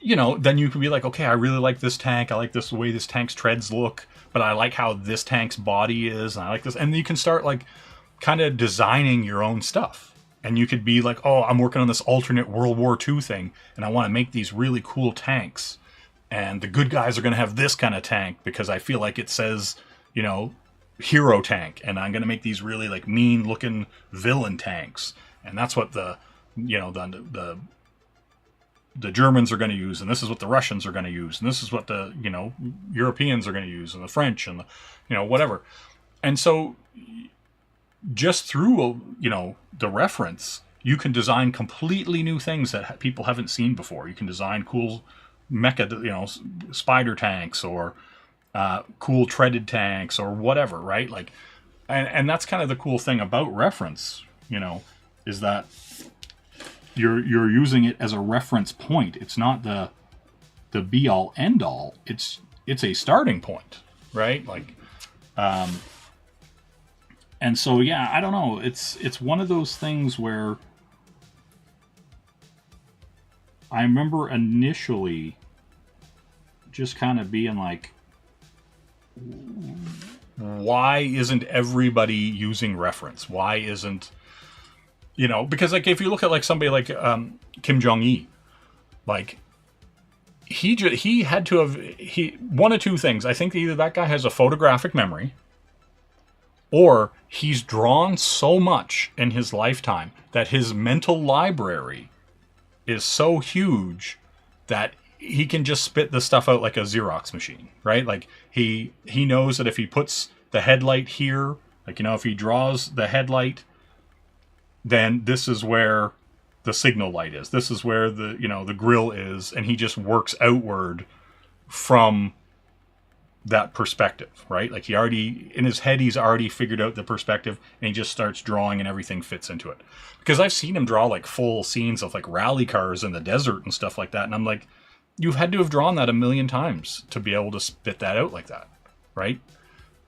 then you can be like, okay, I really like this tank. I like the way this tank's treads look, but I like how this tank's body is. And I like this. And you can start like kind of designing your own stuff. And you could be like, oh, I'm working on this alternate World War II thing, and I want to make these really cool tanks. And the good guys are going to have this kind of tank because I feel like it says, hero tank. And I'm going to make these really like mean looking villain tanks. And that's what the Germans are going to use. And this is what the Russians are going to use. And this is what the, Europeans are going to use, and the French, and the, whatever. And so just through, the reference, you can design completely new things that people haven't seen before. You can design cool mecha, spider tanks, or cool treaded tanks, or whatever, right? Like, and that's kind of the cool thing about reference, is that you're using it as a reference point. It's not the be all end all. It's a starting point, right? Like, and so, yeah, I don't know. It's one of those things where I remember initially just kind of being like, why isn't everybody using reference? Why isn't, because like if you look at like somebody like Kim Jong-il, like he had to have one of two things. I think either that guy has a photographic memory, or he's drawn so much in his lifetime that his mental library is so huge that he can just spit the stuff out like a Xerox machine, right? Like he knows that if he puts the headlight here, like, if he draws the headlight, then this is where the signal light is. This is where the, the grill is. And he just works outward from that perspective, right? Like in his head, he's already figured out the perspective, and he just starts drawing and everything fits into it. Because I've seen him draw like full scenes of like rally cars in the desert and stuff like that. And I'm like, you've had to have drawn that 1,000,000 times to be able to spit that out like that. Right.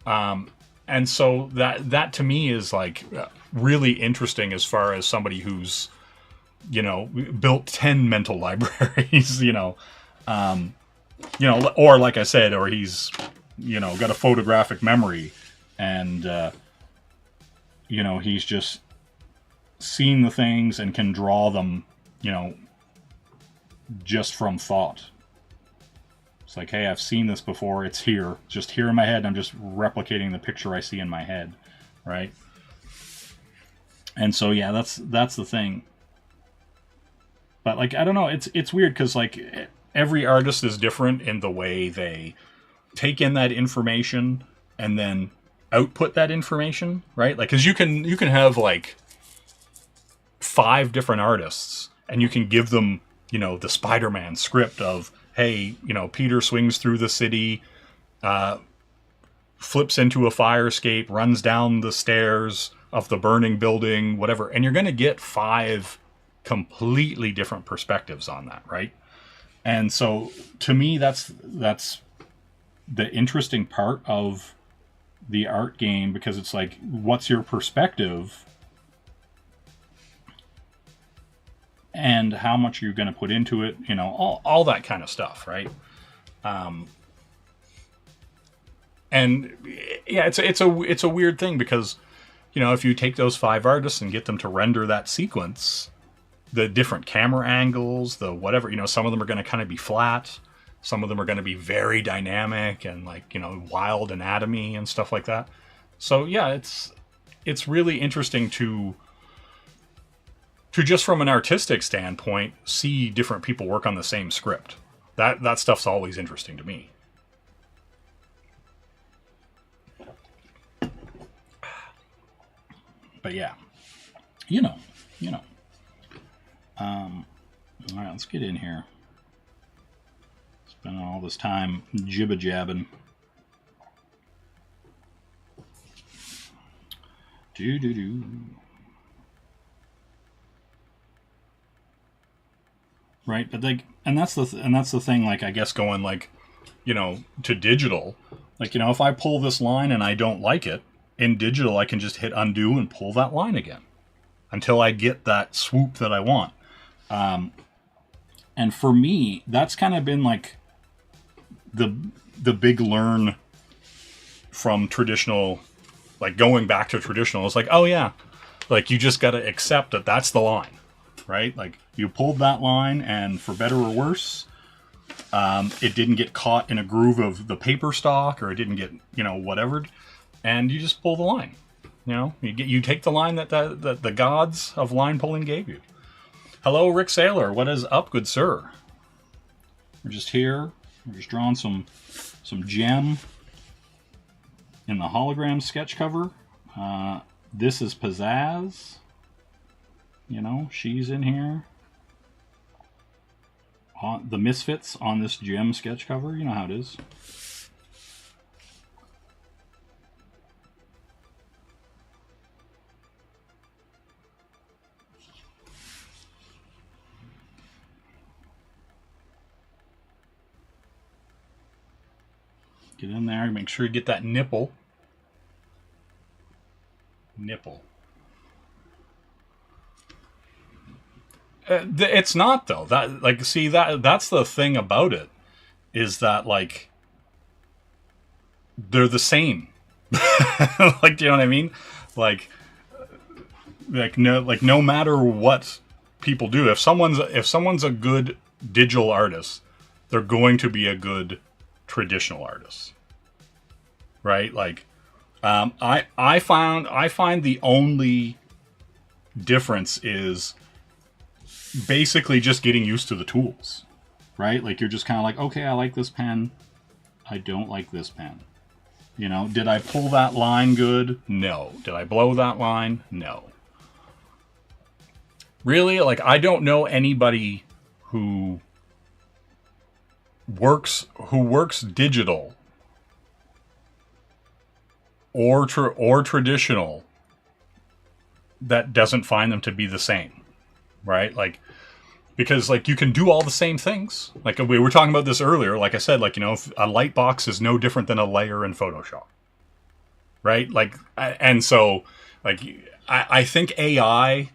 And so that to me is like really interesting as far as somebody who's, built 10 mental libraries, or like I said, or he's, got a photographic memory, and, he's just seen the things and can draw them, just from thought. It's like, hey, I've seen this before. It's here, just here in my head. I'm just replicating the picture I see in my head, right? And so, yeah, that's the thing. But like, I don't know. It's weird because like every artist is different in the way they take in that information and then output that information, right? Like, because you can have like 5 different artists, and you can give them, the Spider-Man script of, hey, Peter swings through the city, flips into a fire escape, runs down the stairs of the burning building, whatever. And you're going to get 5 completely different perspectives on that, right? And so to me, that's the interesting part of the art game, because it's like, what's your perspective? And how much you're going to put into it, all that kind of stuff, right? And yeah, it's a weird thing because, if you take those 5 artists and get them to render that sequence, the different camera angles, the whatever, some of them are going to kind of be flat, some of them are going to be very dynamic and like, wild anatomy and stuff like that. So yeah, it's really interesting to just from an artistic standpoint, see different people work on the same script. That stuff's always interesting to me. But yeah, you know. All right, let's get in here. Spending all this time jibba-jabbing. Do-do-do. Right, but like, and that's the thing. Like, I guess going like, to digital, like, if I pull this line and I don't like it in digital, I can just hit undo and pull that line again until I get that swoop that I want. And for me, that's kind of been like the big learn from traditional, like going back to traditional. It's like, oh yeah, like you just got to accept that that's the line, right? Like you pulled that line, and for better or worse, it didn't get caught in a groove of the paper stock, or it didn't get, whatever, and you just pull the line. You take the line that the gods of line pulling gave you. Hello, Rick Saylor. What is up, good sir? We're just here. We're just drawing some gem in the hologram sketch cover. This is Pizzazz. She's in here. The Misfits on this gem sketch cover. You know how it is. Get in there, make sure you get that nipple. It's not though. That's the thing about it, is that like they're the same. Like, do you know what I mean? Like no matter what people do, if someone's a good digital artist, they're going to be a good traditional artists, right? Like, I find the only difference is basically just getting used to the tools, right? Like, you're just kind of like, okay, I like this pen, I don't like this pen. Did I pull that line good? No. Did I blow that line? No. Really, like, I don't know anybody who works digital or traditional that doesn't find them to be the same, right? Like, because like you can do all the same things. Like we were talking about this earlier. Like I said, like, if a light box is no different than a layer in Photoshop, right? Like, and so like I think AI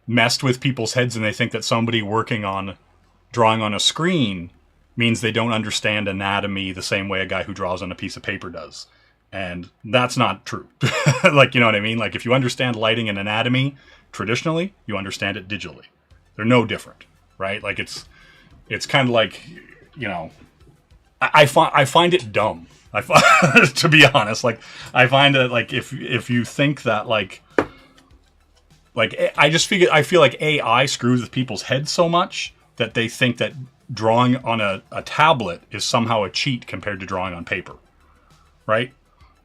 messed with people's heads, and they think that somebody drawing on a screen means they don't understand anatomy the same way a guy who draws on a piece of paper does. And that's not true. Like, you know what I mean? Like, if you understand lighting and anatomy traditionally, you understand it digitally. They're no different, right? Like, it's kind of like, I find it dumb. To be honest, like, I find that, like, if you think that, like I feel like AI screws with people's heads so much that they think that drawing on a tablet is somehow a cheat compared to drawing on paper, right?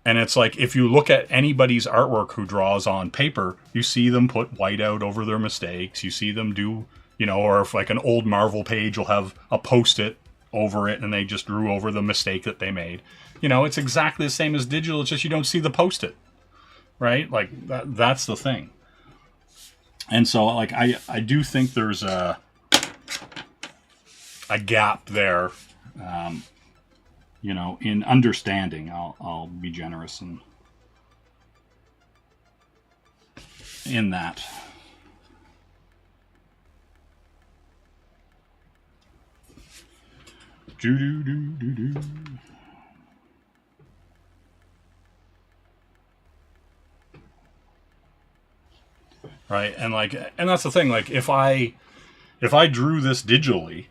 And it's like, if you look at anybody's artwork who draws on paper, you see them put whiteout over their mistakes. You see them do, or if like an old Marvel page will have a post-it over it and they just drew over the mistake that they made. It's exactly the same as digital. It's just you don't see the post-it, right? Like that's the thing. And so, like, I do think there's a gap there, in understanding. I'll be generous in that. Do. Right, and that's the thing. Like, if I drew this digitally,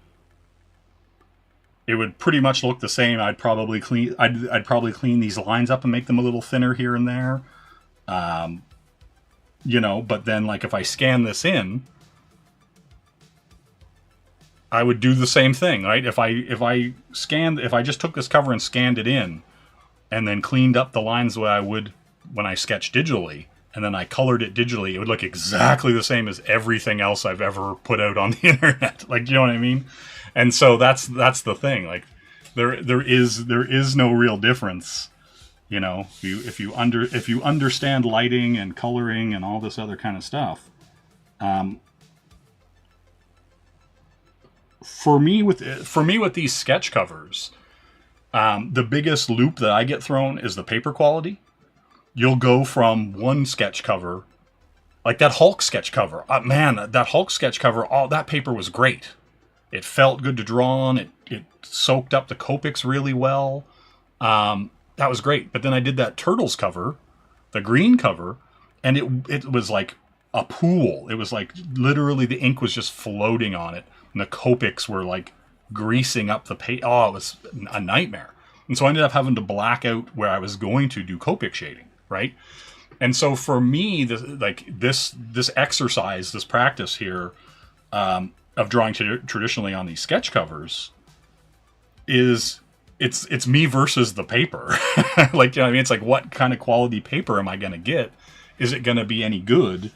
it would pretty much look the same. I'd probably clean these lines up and make them a little thinner here and there. But then, like, if I scan this in, I would do the same thing, right? If I just took this cover and scanned it in, and then cleaned up the lines the way I would when I sketch digitally, and then I colored it digitally, it would look exactly the same as everything else I've ever put out on the internet. Like, you know what I mean? And so that's the thing. Like, there is no real difference. You know, if you understand lighting and coloring and all this other kind of stuff. For me with these sketch covers, the biggest loop that I get thrown is the paper quality. You'll go from one sketch cover, like that Hulk sketch cover. Man, that Hulk sketch cover, all that paper was great. It felt good to draw on. It soaked up the Copics really well. That was great. But then I did that Turtles cover, the green cover, and it was like a pool. It was like literally the ink was just floating on it, and the Copics were like greasing up the paint. Oh, it was a nightmare. And so I ended up having to black out where I was going to do Copic shading, right? And so for me, this exercise, this practice here of drawing traditionally on these sketch covers is it's me versus the paper. Like, you know what I mean? It's like, what kind of quality paper am I going to get? Is it going to be any good?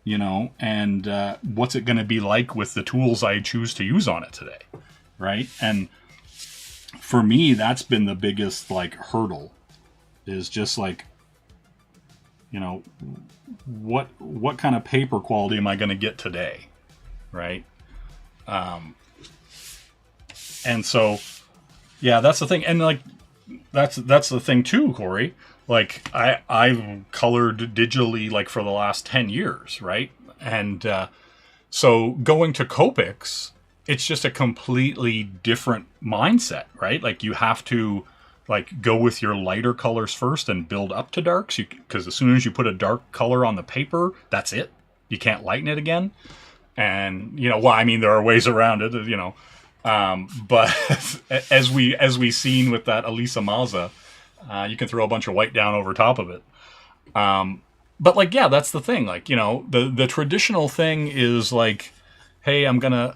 You know, and what's it going to be like with the tools I choose to use on it today, right? And for me, that's been the biggest like hurdle, is just like, you know, what kind of paper quality am I going to get today, right? And so, yeah, that's the thing. And like, that's the thing too, Corey. Like, I colored digitally like for the last 10 years, right? And so going to Copics, it's just a completely different mindset, right? Like, you have to like go with your lighter colors first and build up to darks, because as soon as you put a dark color on the paper, that's it. You can't lighten it again. And, you know, well, I mean, there are ways around it, you know. But as we seen with that Elisa Maza, you can throw a bunch of white down over top of it. But like, yeah, that's the thing. Like, you know, the traditional thing is like, hey, I'm gonna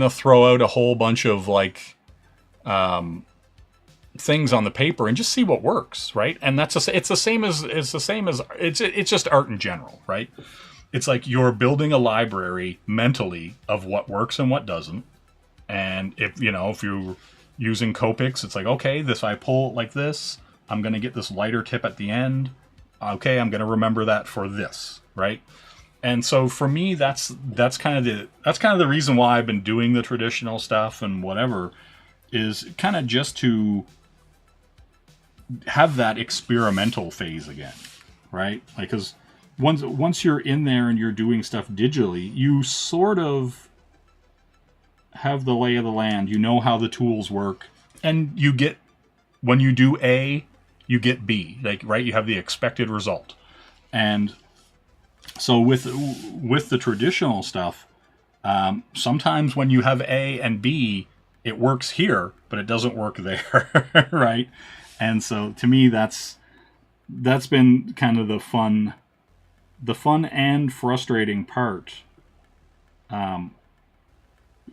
throw out a whole bunch of like things on the paper and just see what works, right? And it's the same as it's just art in general, right? It's like you're building a library mentally of what works and what doesn't. And if you're using Copics, it's like, okay, this, I pull it like this, I'm going to get this lighter tip at the end. Okay, I'm going to remember that for this, right? And so for me, that's kind of the reason why I've been doing the traditional stuff and whatever, is kind of just to have that experimental phase again, right? Like, because once you're in there and you're doing stuff digitally, you sort of have the lay of the land. You know how the tools work, and you get, when you do A, you get B, like, right? You have the expected result. And so with the traditional stuff, sometimes when you have A and B, it works here, but it doesn't work there, right? And so to me, that's been kind of the fun and frustrating part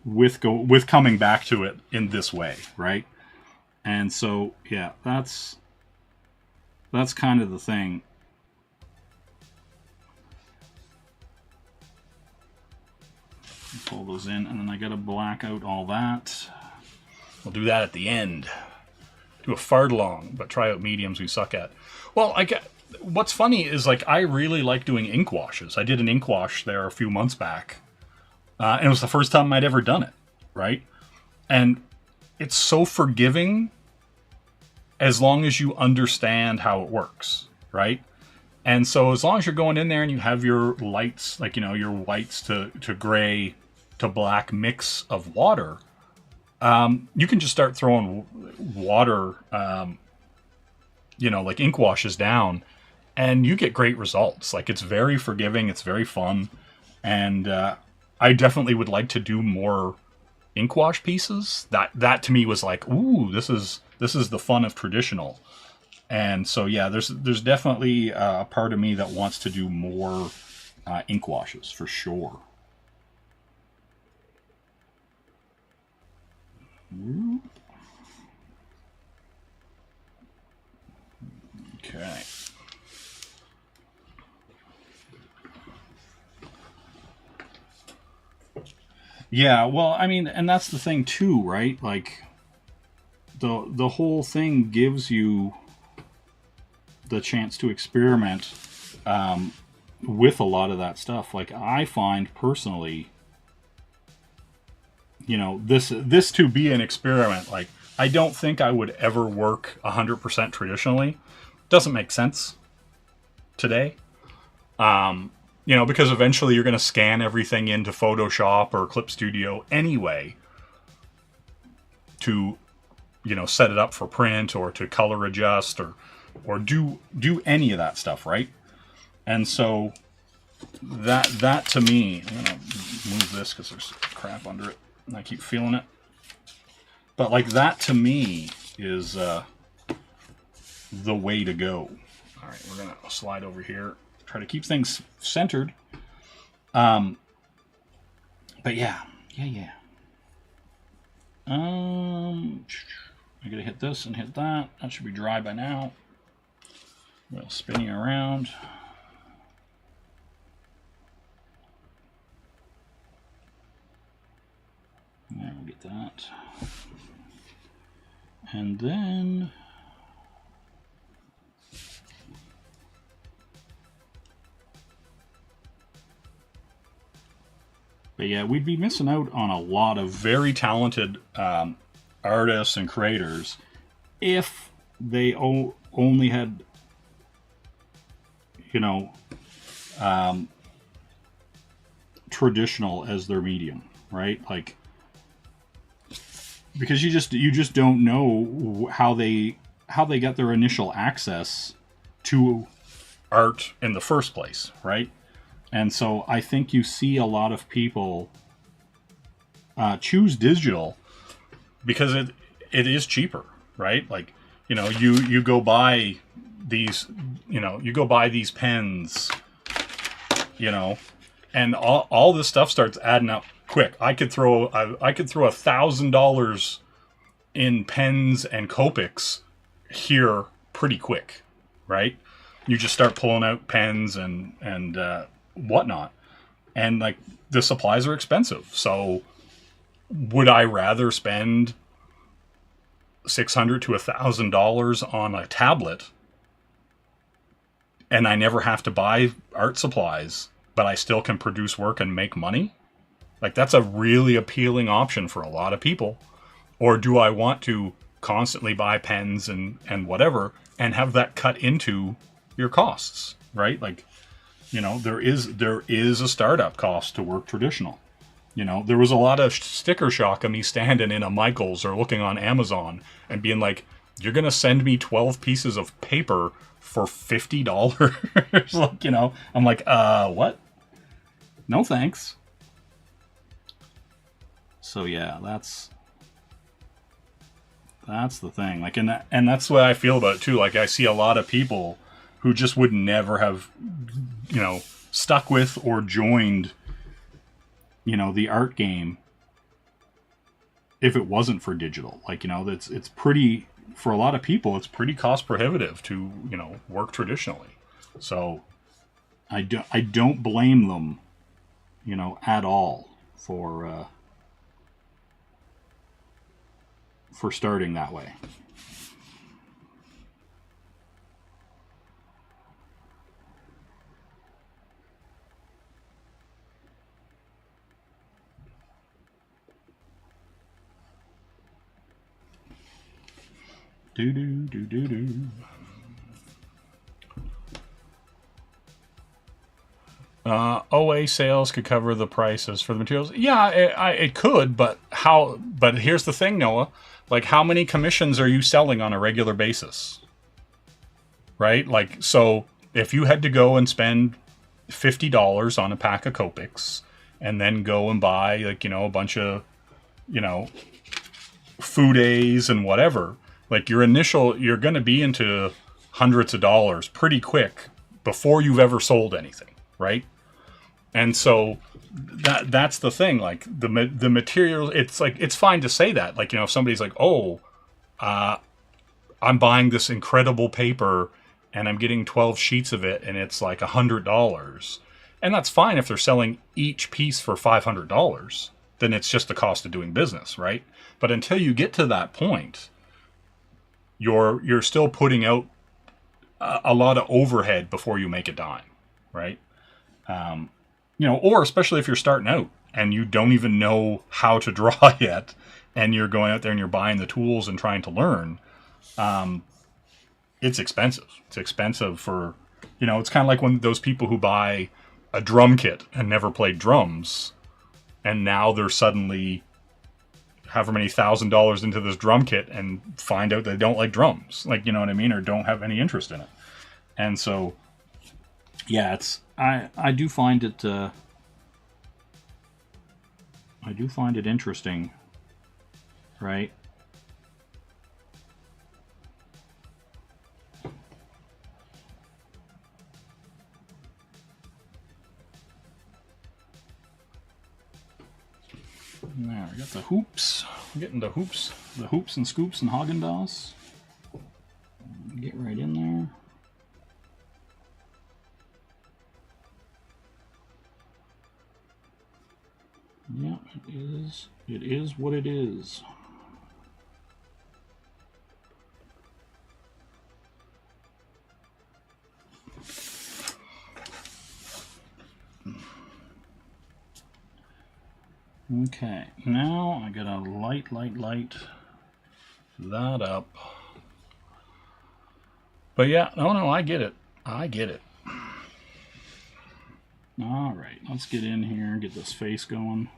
with coming back to it in this way, right? And so, yeah, that's kind of the thing. Pull those in, and then I gotta black out all that. We'll do that at the end. Do a fart along, but try out mediums we suck at. Well, what's funny is, like, I really like doing ink washes. I did an ink wash there a few months back, and it was the first time I'd ever done it, right? And it's so forgiving as long as you understand how it works, right? And so as long as you're going in there and you have your lights, like, you know, your whites to gray to black mix of water, you can just start throwing water, like ink washes down, and you get great results. Like, it's very forgiving, it's very fun, and I definitely would like to do more ink wash pieces. That to me was like, ooh, this is the fun of traditional. And so, yeah, there's definitely a part of me that wants to do more ink washes, for sure. Okay. Yeah, well, I mean, and that's the thing too, right? Like the whole thing gives you the chance to experiment with a lot of that stuff. Like I find personally, this to be an experiment. Like I don't think I would ever work 100% traditionally. Doesn't make sense today. Because eventually you're going to scan everything into Photoshop or Clip Studio anyway to, set it up for print or to color adjust or do any of that stuff, right? And so that to me, I'm gonna move this because there's crap under it and I keep feeling it. But like that to me is the way to go. All right, we're gonna slide over here, try to keep things centered. But yeah. I gotta hit this and hit that. That should be dry by now. Well, spinning around. There, we'll get that. And then but yeah, we'd be missing out on a lot of very talented artists and creators if they only had, traditional as their medium, right? Like, because you just don't know how they got their initial access to art in the first place, right? And so I think you see a lot of people choose digital because it is cheaper, right? Like, you go buy these, you go buy these pens, and all this stuff starts adding up quick. I could throw $1,000 in pens and Copics here pretty quick, right? You just start pulling out pens and whatnot, and like the supplies are expensive. So would I rather spend $600 to $1,000 on a tablet and I never have to buy art supplies, but I still can produce work and make money? Like, that's a really appealing option for a lot of people. Or do I want to constantly buy pens and whatever and have that cut into your costs, right? Like, there is a startup cost to work traditional. There was a lot of sticker shock of me standing in a Michaels or looking on Amazon and being like, you're going to send me 12 pieces of paper for $50? Like, I'm like, what? No thanks. So yeah, that's the thing. Like, and that's what I feel about it too. Like, I see a lot of people who just would never have, stuck with or joined, the art game if it wasn't for digital. Like, it's pretty, for a lot of people, it's pretty cost prohibitive to, work traditionally. So I don't blame them, at all for starting that way. Do. OA sales could cover the prices for the materials. Yeah, it could, but how? But here's the thing, Noah. Like, how many commissions are you selling on a regular basis? Right? Like, so if you had to go and spend $50 on a pack of Copics and then go and buy, like, a bunch of, Fudes and whatever, like, you're going to be into hundreds of dollars pretty quick before you've ever sold anything, right? And so that's the thing. Like, the material, it's like, it's fine to say that. Like, if somebody's like, oh, I'm buying this incredible paper and I'm getting 12 sheets of it and it's like $100. And that's fine if they're selling each piece for $500. then it's just the cost of doing business, right? But until you get to that point, you're still putting out a lot of overhead before you make a dime, right? Or especially if you're starting out and you don't even know how to draw yet, and you're going out there and you're buying the tools and trying to learn, it's expensive. It's expensive for, it's kind of like when those people who buy a drum kit and never played drums, and now they're suddenly however many $1,000 into this drum kit and find out they don't like drums, like, you know what I mean, or don't have any interest in it. And so, yeah, I do find it interesting, right? There, we got the hoops. We're getting the hoops and scoops and Haagen-Dazs. Get right in there. Yeah, it is. It is what it is. Okay, now I gotta light that up. But yeah, no, I get it. All right, let's get in here and get this face going.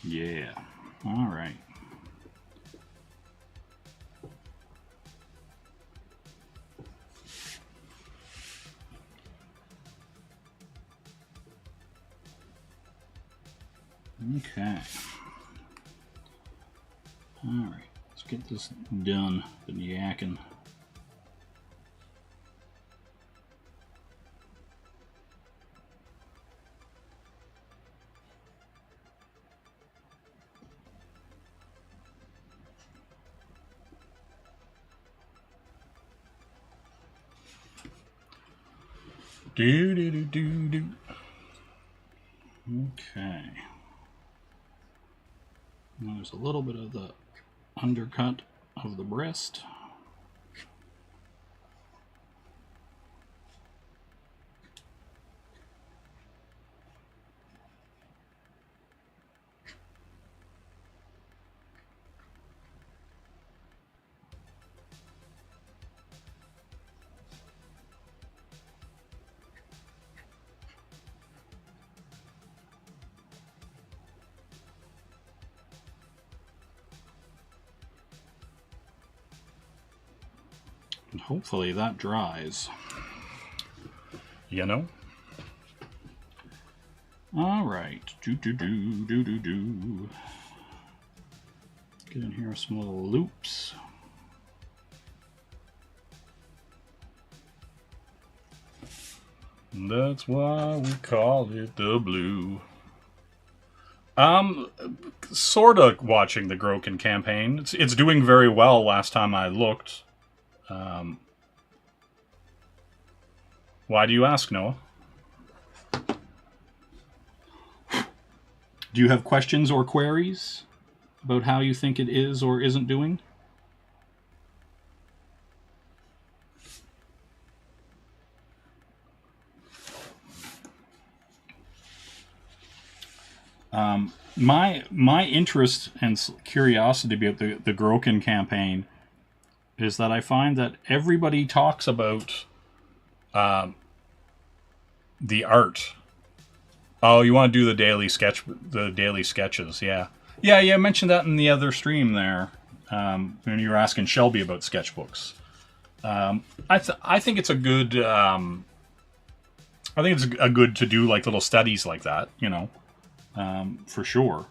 Yeah, all right. Okay. All right, let's get this done. Been yakking. Do. Okay. Now there's a little bit of the undercut of the breast. And hopefully that dries. All right. Do. Get in here with some little loops. That's why we call it the blue. Sort of watching the Groken campaign. It's doing very well last time I looked. Why do you ask, Noah? Do you have questions or queries about how you think it is or isn't doing? My interest and curiosity about the Groken campaign is that I find that everybody talks about the art. Oh, you want to do the daily sketches? Yeah. I mentioned that in the other stream there when you were asking Shelby about sketchbooks. I think it's a good. I think it's a good to do like little studies like that, for sure.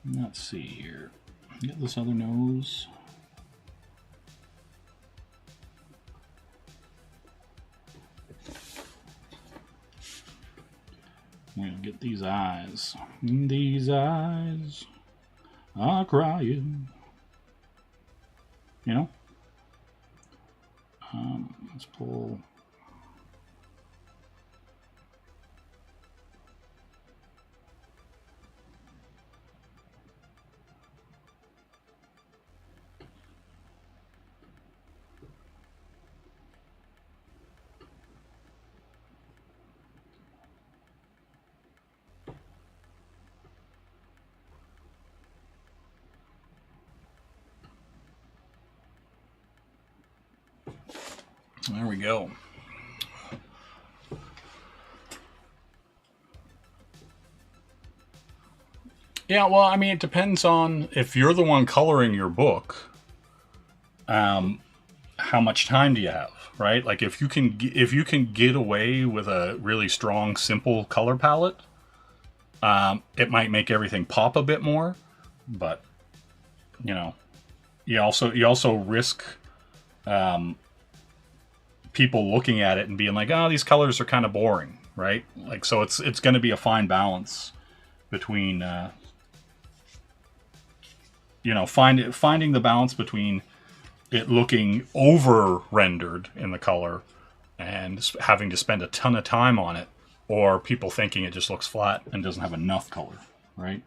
Let's see here. Get this other nose. We're gonna get these eyes. These eyes are crying. You know? Let's pull. There we go. Yeah, well, I mean, it depends on if you're the one coloring your book. How much time do you have, right? Like if you can get away with a really strong, simple color palette, it might make everything pop a bit more. But you know, you also risk people looking at it and being like, "Oh, these colors are kind of boring," right? Like, so it's going to be a fine balance between finding the balance between it looking over rendered in the color and having to spend a ton of time on it, or people thinking it just looks flat and doesn't have enough color, right?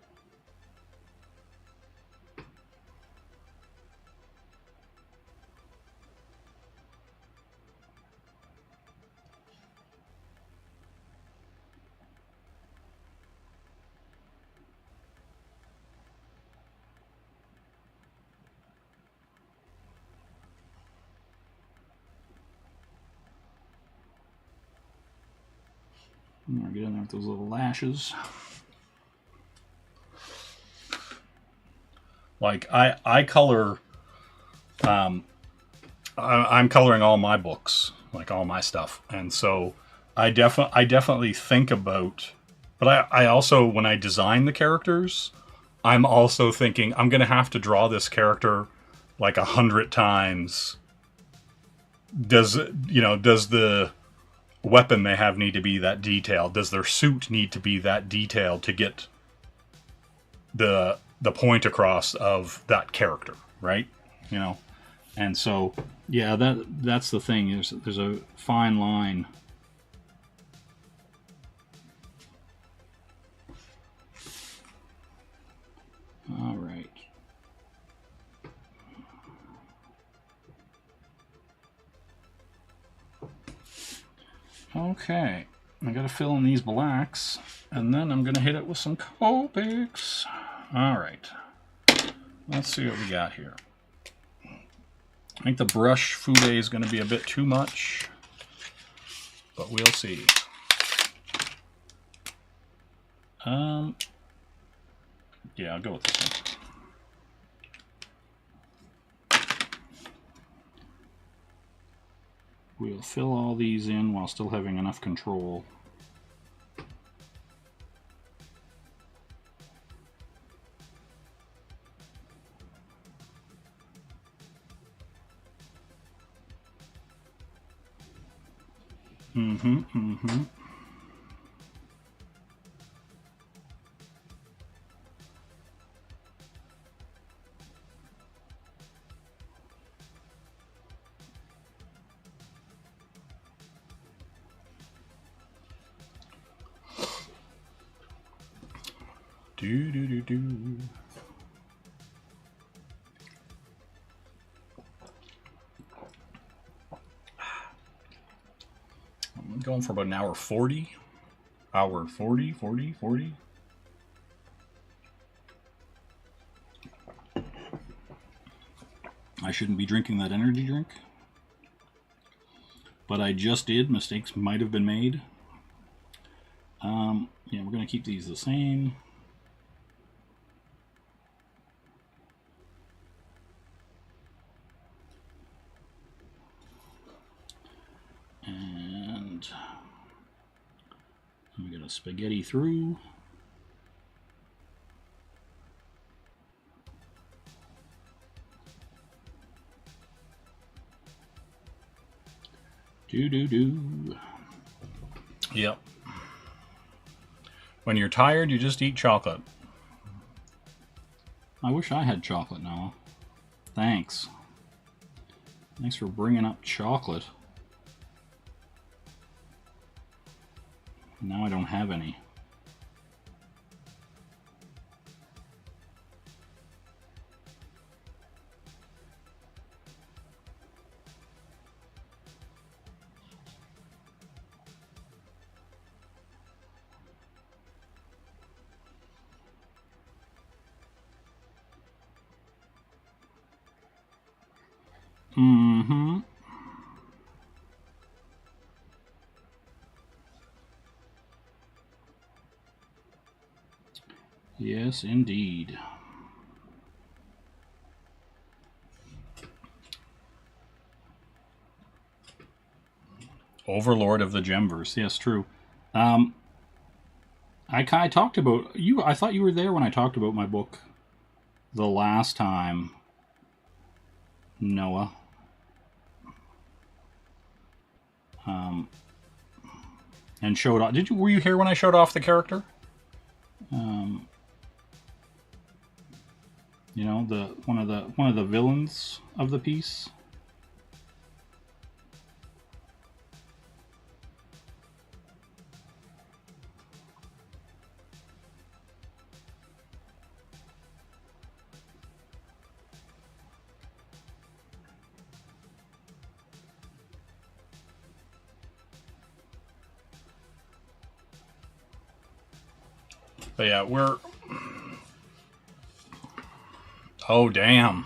We're getting there with those little lashes. Like I color, I'm coloring all my books, like all my stuff, and so I definitely think about. But I also, when I design the characters, I'm also thinking I'm gonna have to draw this character like 100 times. Does the weapon they have need to be that detailed? Does their suit need to be that detailed to get the point across of that character, right? You know, and so yeah, that's the thing. There's a fine line. All right. Okay, I gotta fill in these blacks, and then I'm gonna hit it with some Copics. All right, let's see what we got here. I think the brush fude is gonna be a bit too much, but we'll see. Yeah, I'll go with this one. We'll fill all these in while still having enough control. Do. I'm going for about an hour 40. Hour 40. I shouldn't be drinking that energy drink, but I just did. Mistakes might have been made. Yeah, we're going to keep these the same. And I'm going to spaghetti through. Do. Yep. When you're tired, you just eat chocolate. I wish I had chocolate, Noah. Thanks. Thanks for bringing up chocolate. Now I don't have any. Mm-hmm. Yes, indeed. Overlord of the Gemverse. Yes, true. I talked about you. I thought you were there when I talked about my book the last time, Noah. And showed off. Were you here when I showed off the character? You know, one of the villains of the piece. But yeah, we're... Oh, damn.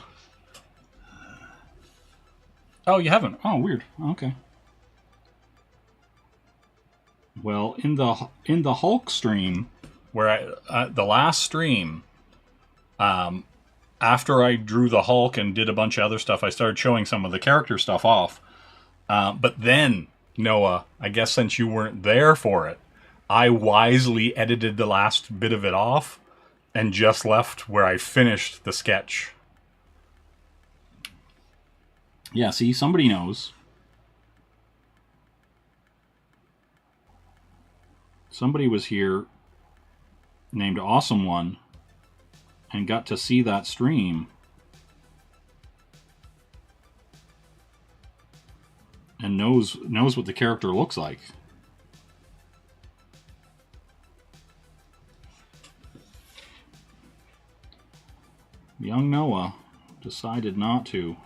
Oh, you haven't? Oh, weird. Okay. Well, in the Hulk stream, where the last stream, after I drew the Hulk and did a bunch of other stuff, I started showing some of the character stuff off. But then, Noah, I guess since you weren't there for it, I wisely edited the last bit of it off and just left where I finished the sketch. Yeah, see, somebody knows. Somebody was here named Awesome One and got to see that stream. And knows what the character looks like. Young Noah decided not to.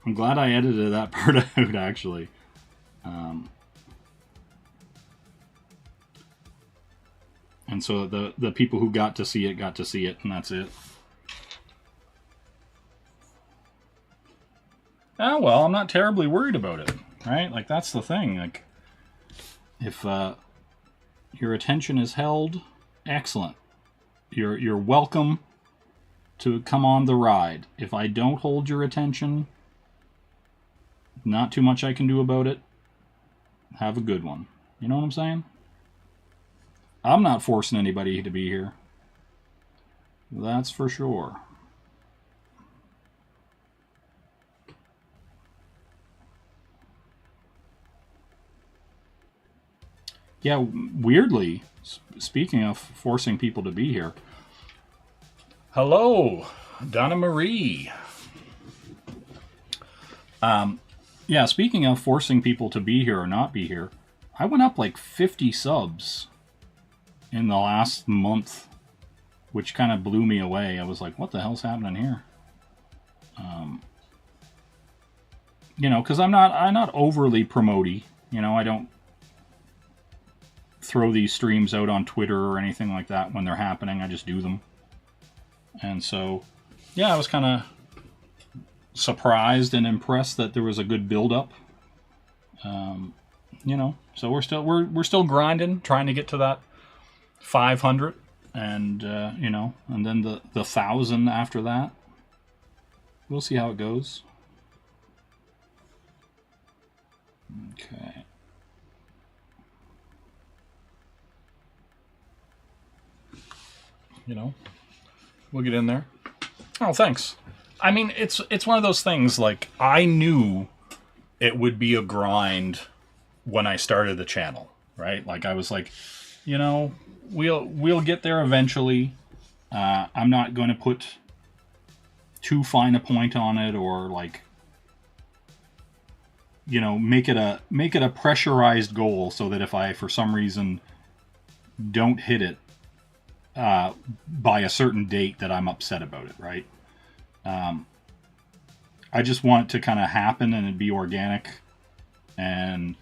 I'm glad I edited that part out, actually. And so the people who got to see it, and that's it. Oh, well, I'm not terribly worried about it, right? Like, that's the thing. Like, if your attention is held, excellent. You're welcome to come on the ride. If I don't hold your attention, not too much I can do about it. Have a good one. You know what I'm saying? I'm not forcing anybody to be here. That's for sure. Yeah, weirdly, speaking of forcing people to be here. Hello, Donna Marie. Yeah, speaking of forcing people to be here or not be here, I went up like 50 subs in the last month, which kind of blew me away. I was like, what the hell's happening here? You know, because I'm not overly promoty. You know, I don't throw these streams out on Twitter or anything like that when they're happening. I just do them. And so, yeah, I was kind of surprised and impressed that there was a good build-up. You know, so we're still grinding, trying to get to that 500, and you know, and then the 1,000 after that. We'll see how it goes. Okay. You know, we'll get in there. Oh, thanks. I mean, it's one of those things, like, I knew it would be a grind when I started the channel, right? Like, I was like, you know, we'll get there eventually. I'm not going to put too fine a point on it, or like, you know, make it a pressurized goal, so that if I for some reason don't hit it by a certain date, that I'm upset about it, right? I just want it to kind of happen and it be organic, and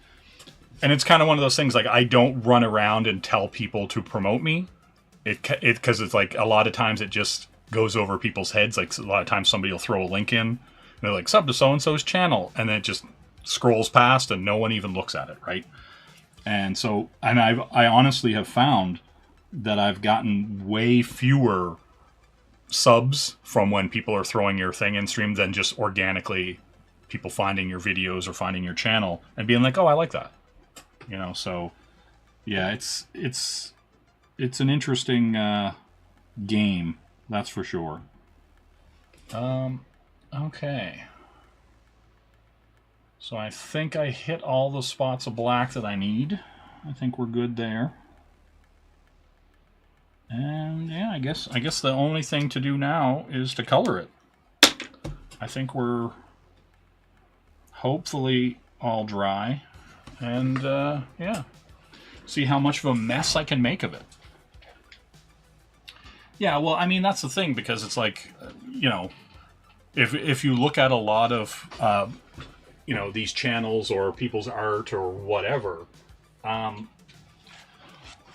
it's kind of one of those things, like, I don't run around and tell people to promote me. Because it's like, a lot of times it just goes over people's heads. Like, a lot of times somebody will throw a link in and they're like, sub to so and so's channel, and then it just scrolls past and no one even looks at it, right? And so, and I honestly have found that I've gotten way fewer subs from when people are throwing your thing in stream than just organically people finding your videos or finding your channel and being like, oh, I like that, you know. So yeah, it's an interesting game, that's for sure. Okay, so I think I hit all the spots of black that I need. I think we're good there. And yeah, I guess the only thing to do now is to color it. I think we're hopefully all dry, and yeah, see how much of a mess I can make of it. Yeah, well, I mean, that's the thing, because it's like, you know, if you look at a lot of you know, these channels or people's art or whatever,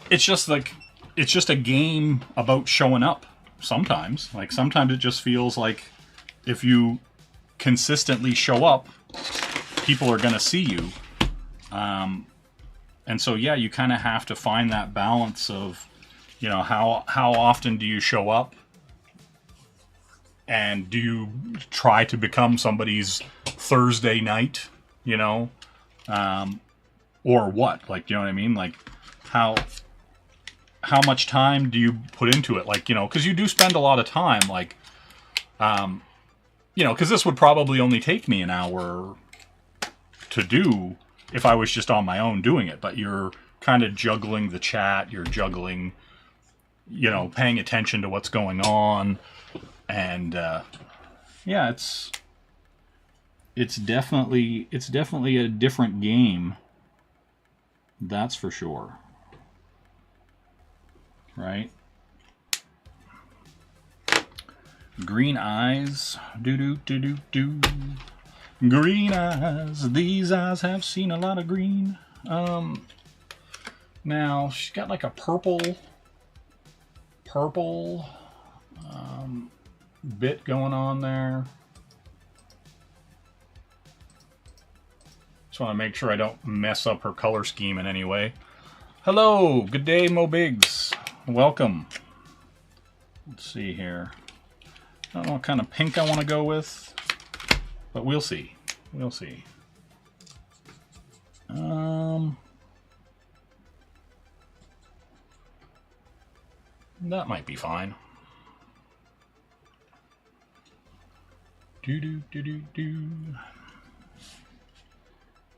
it's just like, it's just a game about showing up sometimes. Like, sometimes it just feels like if you consistently show up, people are going to see you. And so, yeah, you kind of have to find that balance of, you know, how often do you show up? And do you try to become somebody's Thursday night, you know? Or what? Like, you know what I mean? Like, how much time do you put into it? Like, you know, because you do spend a lot of time, like, you know, because this would probably only take me an hour to do if I was just on my own doing it. But you're kind of juggling the chat, you're juggling, you know, paying attention to what's going on. And yeah, it's definitely a different game, that's for sure. Right? Green eyes, do do do do do. Green eyes, these eyes have seen a lot of green. Now she's got like a purple bit going on there. Just want to make sure I don't mess up her color scheme in any way. Hello, good day, Mo Biggs. Welcome. Let's see here. I don't know what kind of pink I want to go with, but we'll see. We'll see. That might be fine. Do do do do do.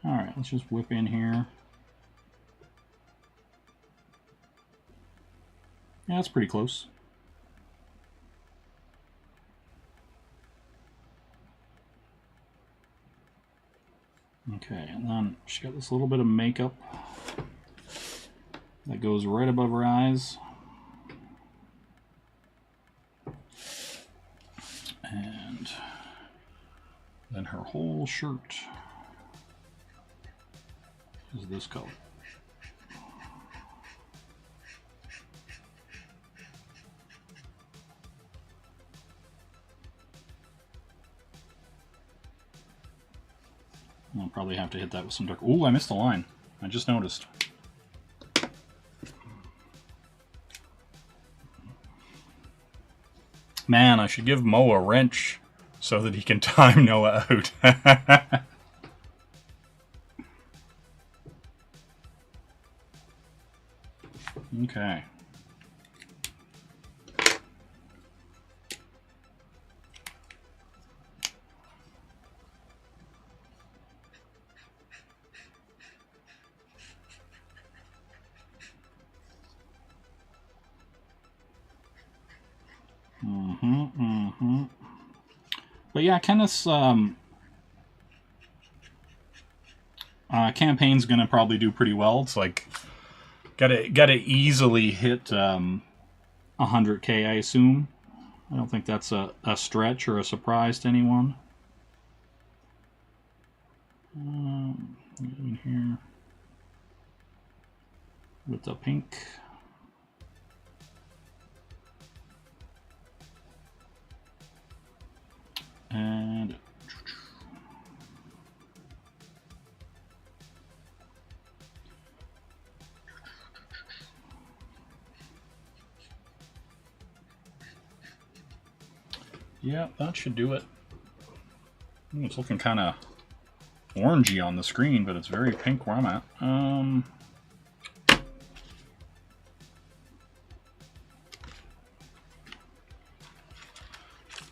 All right, let's just whip in here. Yeah, that's pretty close. Okay, and then she's got this little bit of makeup that goes right above her eyes. And then her whole shirt is this color. I'll probably have to hit that with some dark. Ooh, I missed the line. I just noticed. Man, I should give Mo a wrench so that he can time Noah out. Okay. But yeah, Kenneth's campaign's gonna probably do pretty well. It's like gotta easily hit 100K, I assume. I don't think that's a stretch or a surprise to anyone. In here with the pink. And yeah, that should do it. It's looking kind of orangey on the screen, but it's very pink where I'm at.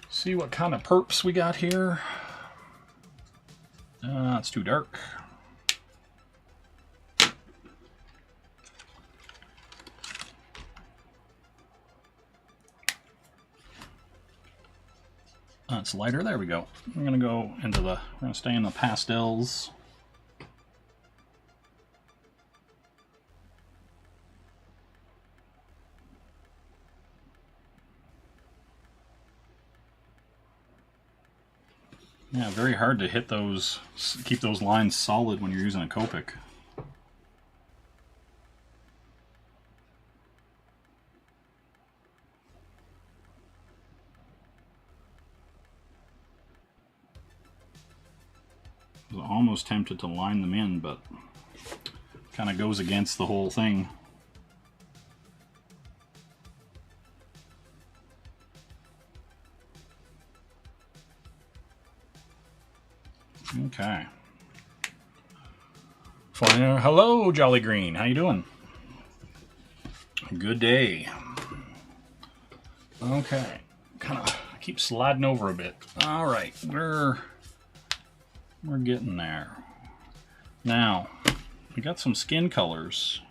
See what kind of perps we got here. It's too dark. It's lighter. There we go. We're gonna stay in the pastels. Yeah, very hard to hit those, keep those lines solid when you're using a Copic. I was almost tempted to line them in, but kind of goes against the whole thing. Okay. Fine. Hello, Jolly Green. How you doing? Good day. Okay. Kind of keep sliding over a bit. All right, we're getting there. Now, we got some skin colors.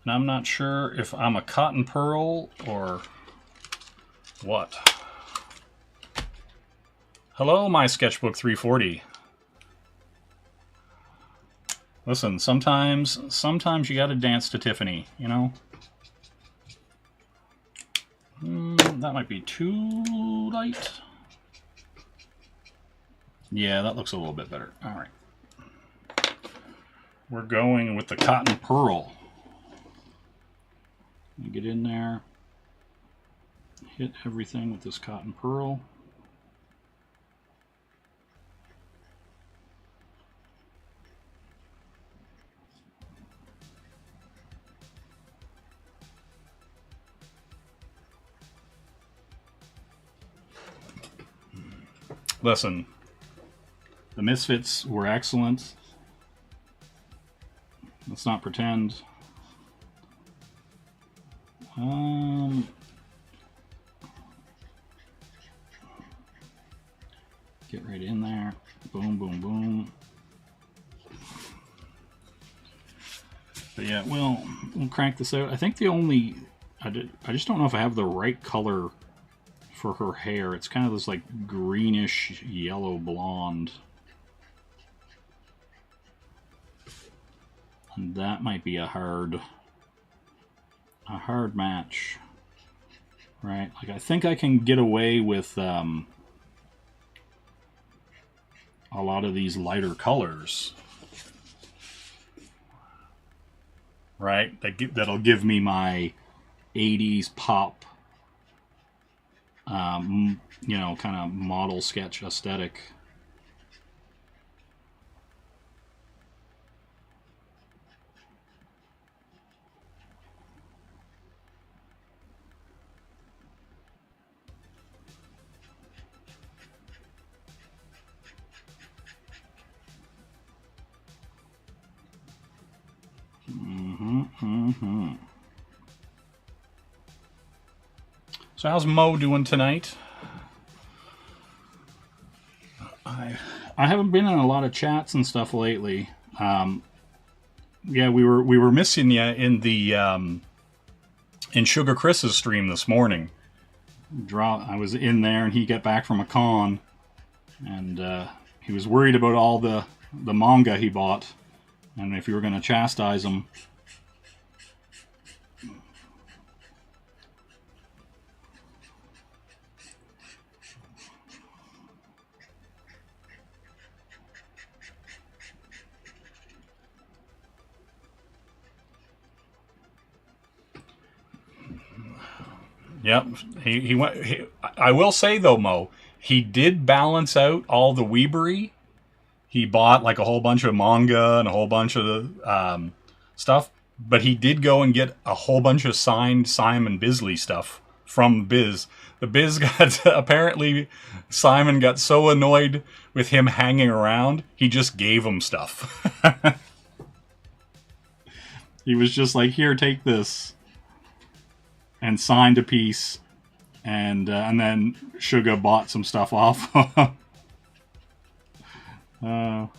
And I'm not sure if I'm a cotton pearl or what. Hello, my Sketchbook 340. Listen, sometimes you gotta dance to Tiffany, you know? That might be too light. Yeah, that looks a little bit better. All right. We're going with the cotton pearl. Get in there. Hit everything with this cotton pearl. Listen, the Misfits were excellent. Let's not pretend. Get right in there. Boom, boom, boom. But yeah, we'll crank this out. I think the only... I just don't know if I have the right color for her hair. It's kind of this like greenish yellow blonde. And that might be a hard match. Right? Like I think I can get away with a lot of these lighter colors. Right? That'll give me my 80s pop you know, kind of model sketch aesthetic. So how's Mo doing tonight? I haven't been in a lot of chats and stuff lately. Yeah, we were missing you in in Sugar Chris's stream this morning. I was in there, and he got back from a con, and he was worried about all the manga he bought, and if you were going to chastise him. Yep, he went. I will say though, Mo, he did balance out all the weebery. He bought like a whole bunch of manga and a whole bunch of stuff, but he did go and get a whole bunch of signed Simon Bisley stuff from Biz. The Biz got apparently Simon got so annoyed with him hanging around, he just gave him stuff. He was just like, "Here, take this." And signed a piece, and then Suga bought some stuff off. That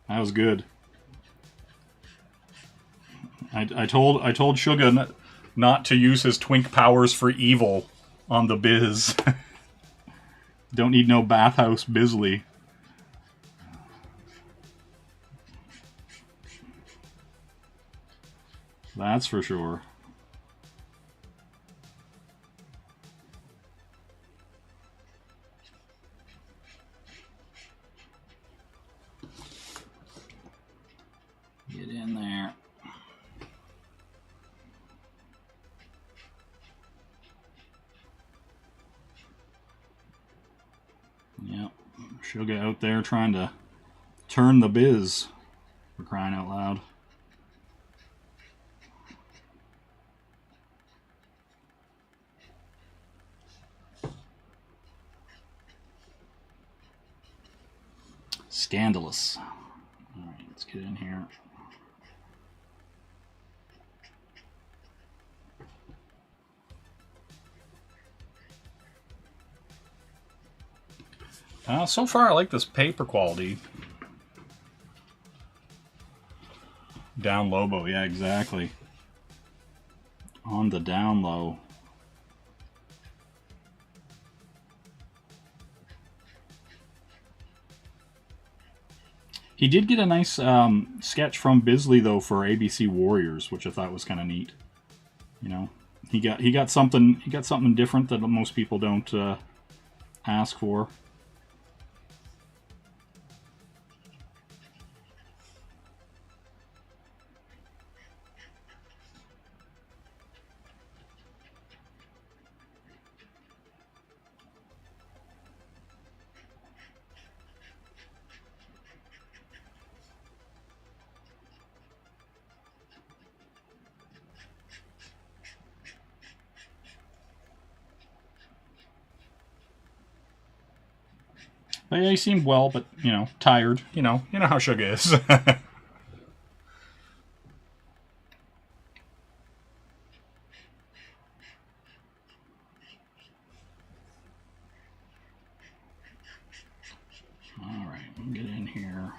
was good. I told Suga not to use his twink powers for evil on the Biz. Don't need no bathhouse Bisley. That's for sure. Get in there. Yep. Suga out there trying to turn the Biz, for crying out loud. Scandalous. Alright, let's get in here. So far, I like this paper quality. Down Lobo, yeah, exactly. On the down low. He did get a nice sketch from Bisley though for ABC Warriors, which I thought was kind of neat. You know, he got something different that most people don't ask for. But yeah, he seemed well, but, you know, tired. You know how Suga is. Alright, we'll get in here.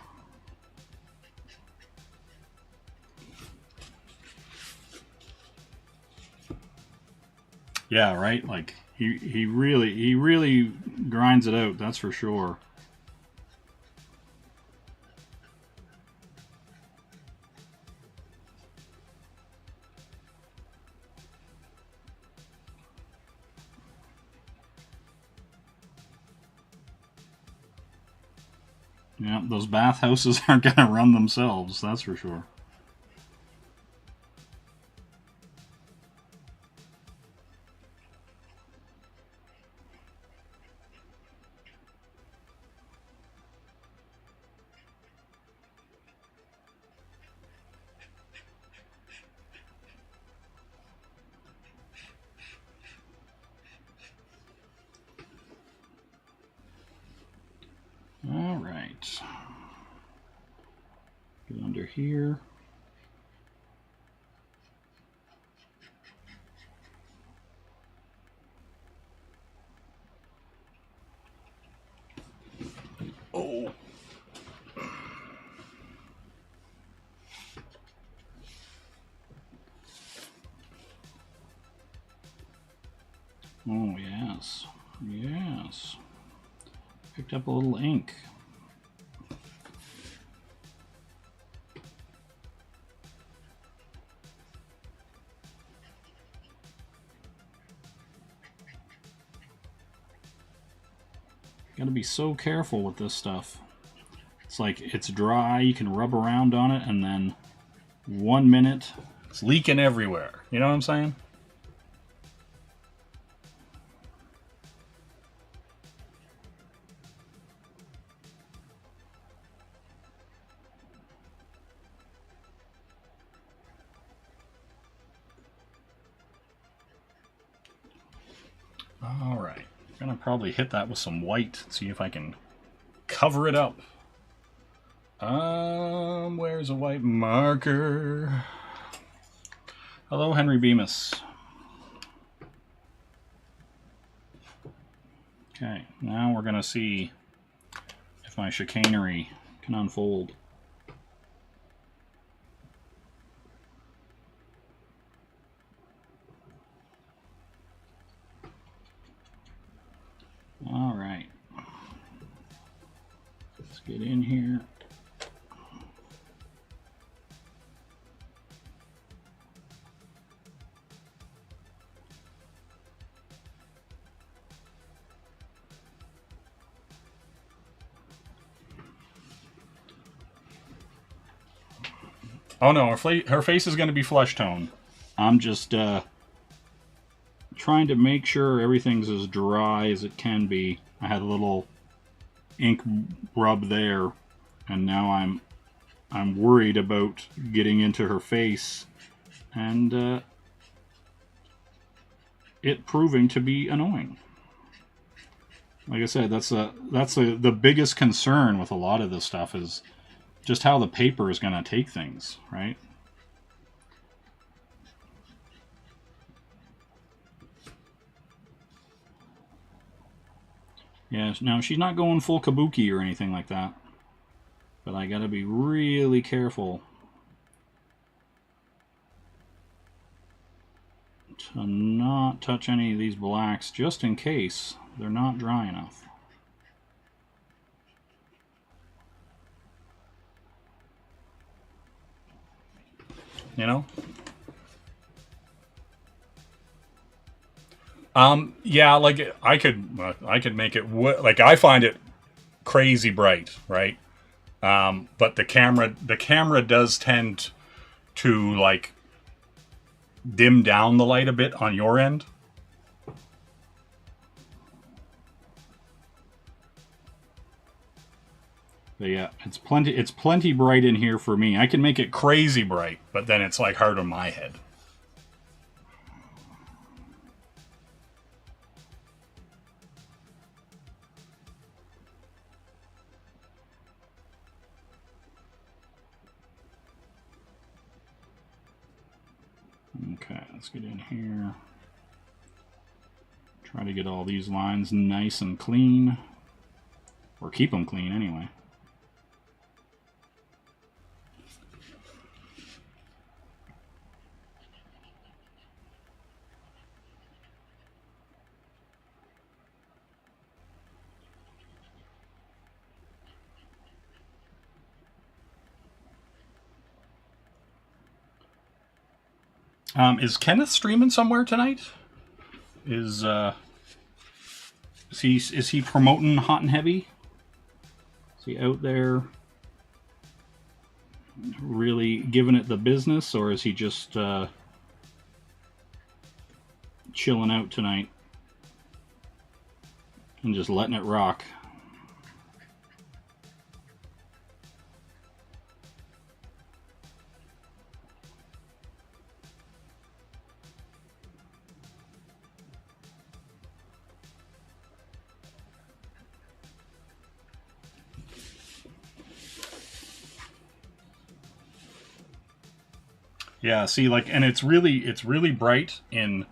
Yeah, right? Like, he really grinds it out, that's for sure. Yeah, those bathhouses aren't going to run themselves, that's for sure. All right. Get under here. Oh. Yes. Yes. Picked up a little ink. Gotta be so careful with this stuff. It's like it's dry, you can rub around on it, and then 1 minute it's leaking everywhere. You know what I'm saying? All right, I'm gonna probably hit that with some white, see if I can cover it up. Where's a white marker? Hello, Henry Bemis. Okay, now we're gonna see if my chicanery can unfold. All right, let's get in here. Oh no, her face is going to be flesh tone. I'm just trying to make sure everything's as dry as it can be. I had a little ink rub there, and now I'm worried about getting into her face and it proving to be annoying. Like I said, that's the biggest concern with a lot of this stuff is just how the paper is going to take things, right? Yeah, now she's not going full kabuki or anything like that, but I got to be really careful to not touch any of these blacks just in case they're not dry enough. You know? Yeah, like I could make it like I find it crazy bright, right? But the camera does tend to like dim down the light a bit on your end. But yeah, it's plenty bright in here for me. I can make it crazy bright, but then it's like hard on my head. Okay, let's get in here. Try to get all these lines nice and clean. Or keep them clean anyway. Is Kenneth streaming somewhere tonight? Is he promoting Hot and Heavy? Is he out there really giving it the business, or is he just chilling out tonight and just letting it rock? Yeah, see, like, and it's really bright in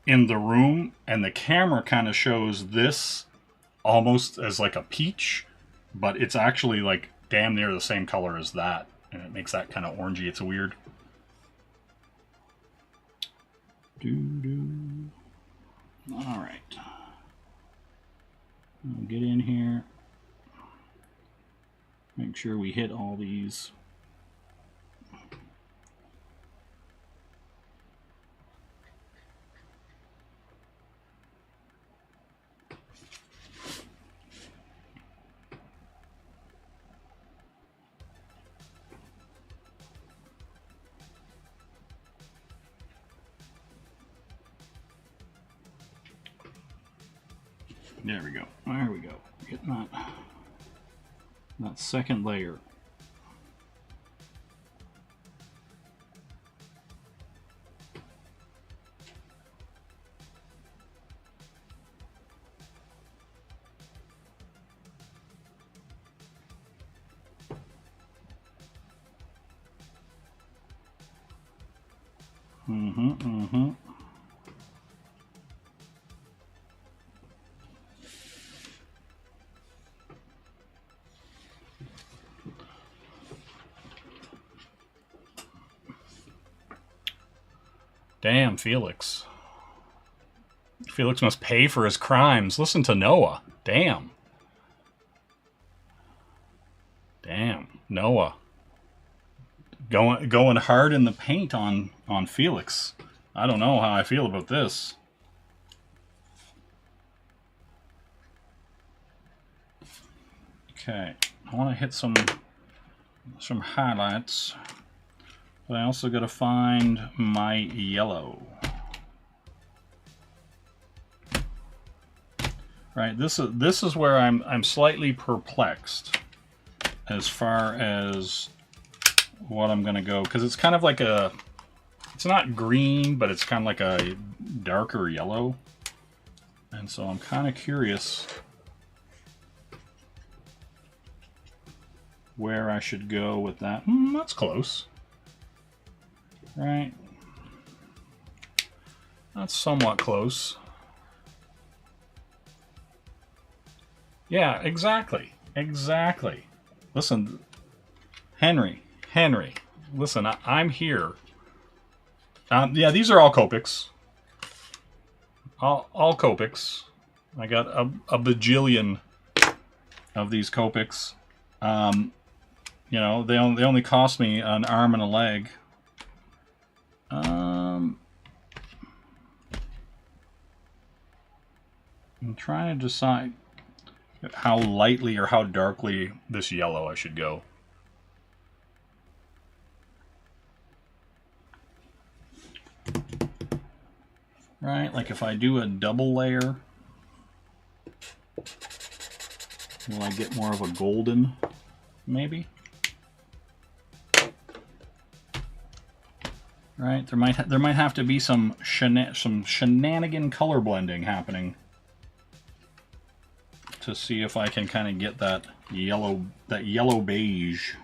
the room, and the camera kind of shows this almost as like a peach, but it's actually like damn near the same color as that, and it makes that kind of orangey. It's weird. Doo-doo. I'll get in here. Make sure we hit all these. There we go. There we go. Getting that second layer. Damn, Felix. Felix must pay for his crimes. Listen to Noah. Damn. Damn, Noah. Going hard in the paint on Felix. I don't know how I feel about this. Okay, I want to hit some highlights, but I also got to find my yellow. Right, this is where I'm slightly perplexed as far as what I'm gonna go, because it's kind of like it's not green, but it's kind of like a darker yellow, and so I'm kind of curious where I should go with that. That's close, right? That's somewhat close. Yeah, exactly. Listen, Henry, listen, I'm here. Yeah, these are all Copics. All Copics. I got a bajillion of these Copics. You know, they only cost me an arm and a leg. I'm trying to decide how lightly or how darkly this yellow I should go. Right, like if I do a double layer, will I get more of a golden, maybe? Right, there might have to be some shenanigan color blending happening to see if I can kind of get that yellow beige.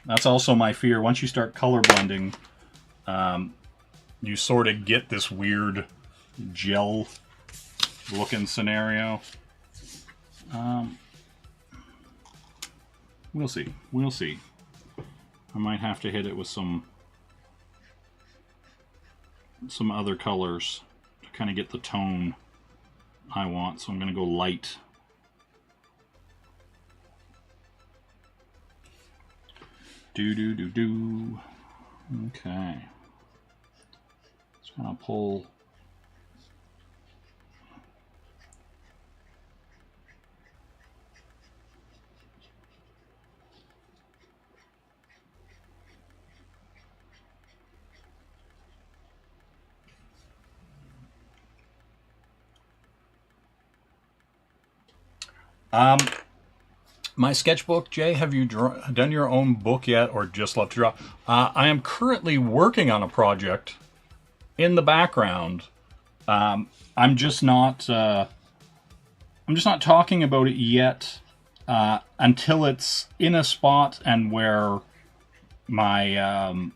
That's also my fear. Once you start color blending, you sort of get this weird gel looking scenario. We'll see. I might have to hit it with some other colors to kind of get the tone I want. So I'm going to go light. Do. Okay. Just gonna pull. My sketchbook, Jay, have you done your own book yet, or just love to draw? I am currently working on a project in the background. I'm just not talking about it yet until it's in a spot and where my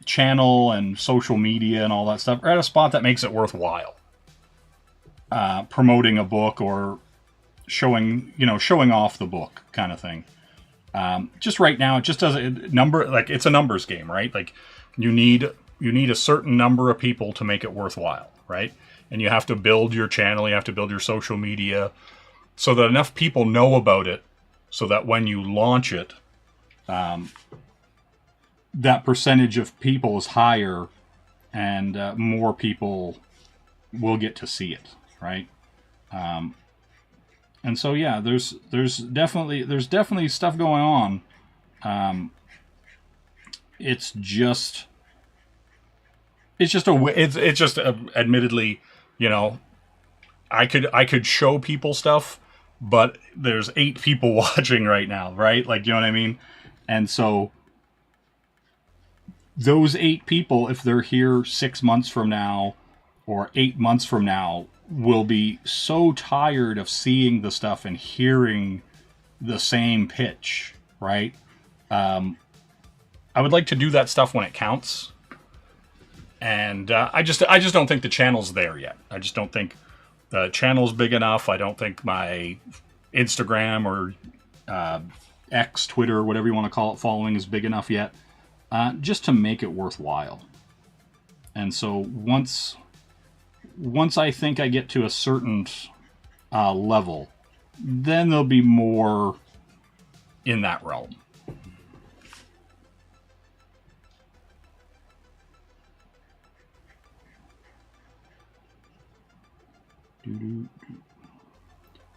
channel and social media and all that stuff are at a spot that makes it worthwhile. Promoting a book or showing off the book kind of thing. Just right now, it just doesn't it's a numbers game, right? Like you need a certain number of people to make it worthwhile. right? And you have to build your channel, you have to build your social media so that enough people know about it so that when you launch it, that percentage of people is higher and more people will get to see it, right? And so yeah, there's definitely stuff going on. It's just admittedly, you know, I could show people stuff, but there's 8 people watching right now, right? Like, you know what I mean? And so those 8 people, if they're here 6 months from now or 8 months from now, will be so tired of seeing the stuff and hearing the same pitch, right? I would like to do that stuff when it counts. And I just don't think the channel's there yet. I just don't think the channel's big enough. I don't think my Instagram or X, Twitter, whatever you want to call it, following is big enough yet, just to make it worthwhile. And so once I think I get to a certain level, then there'll be more in that realm.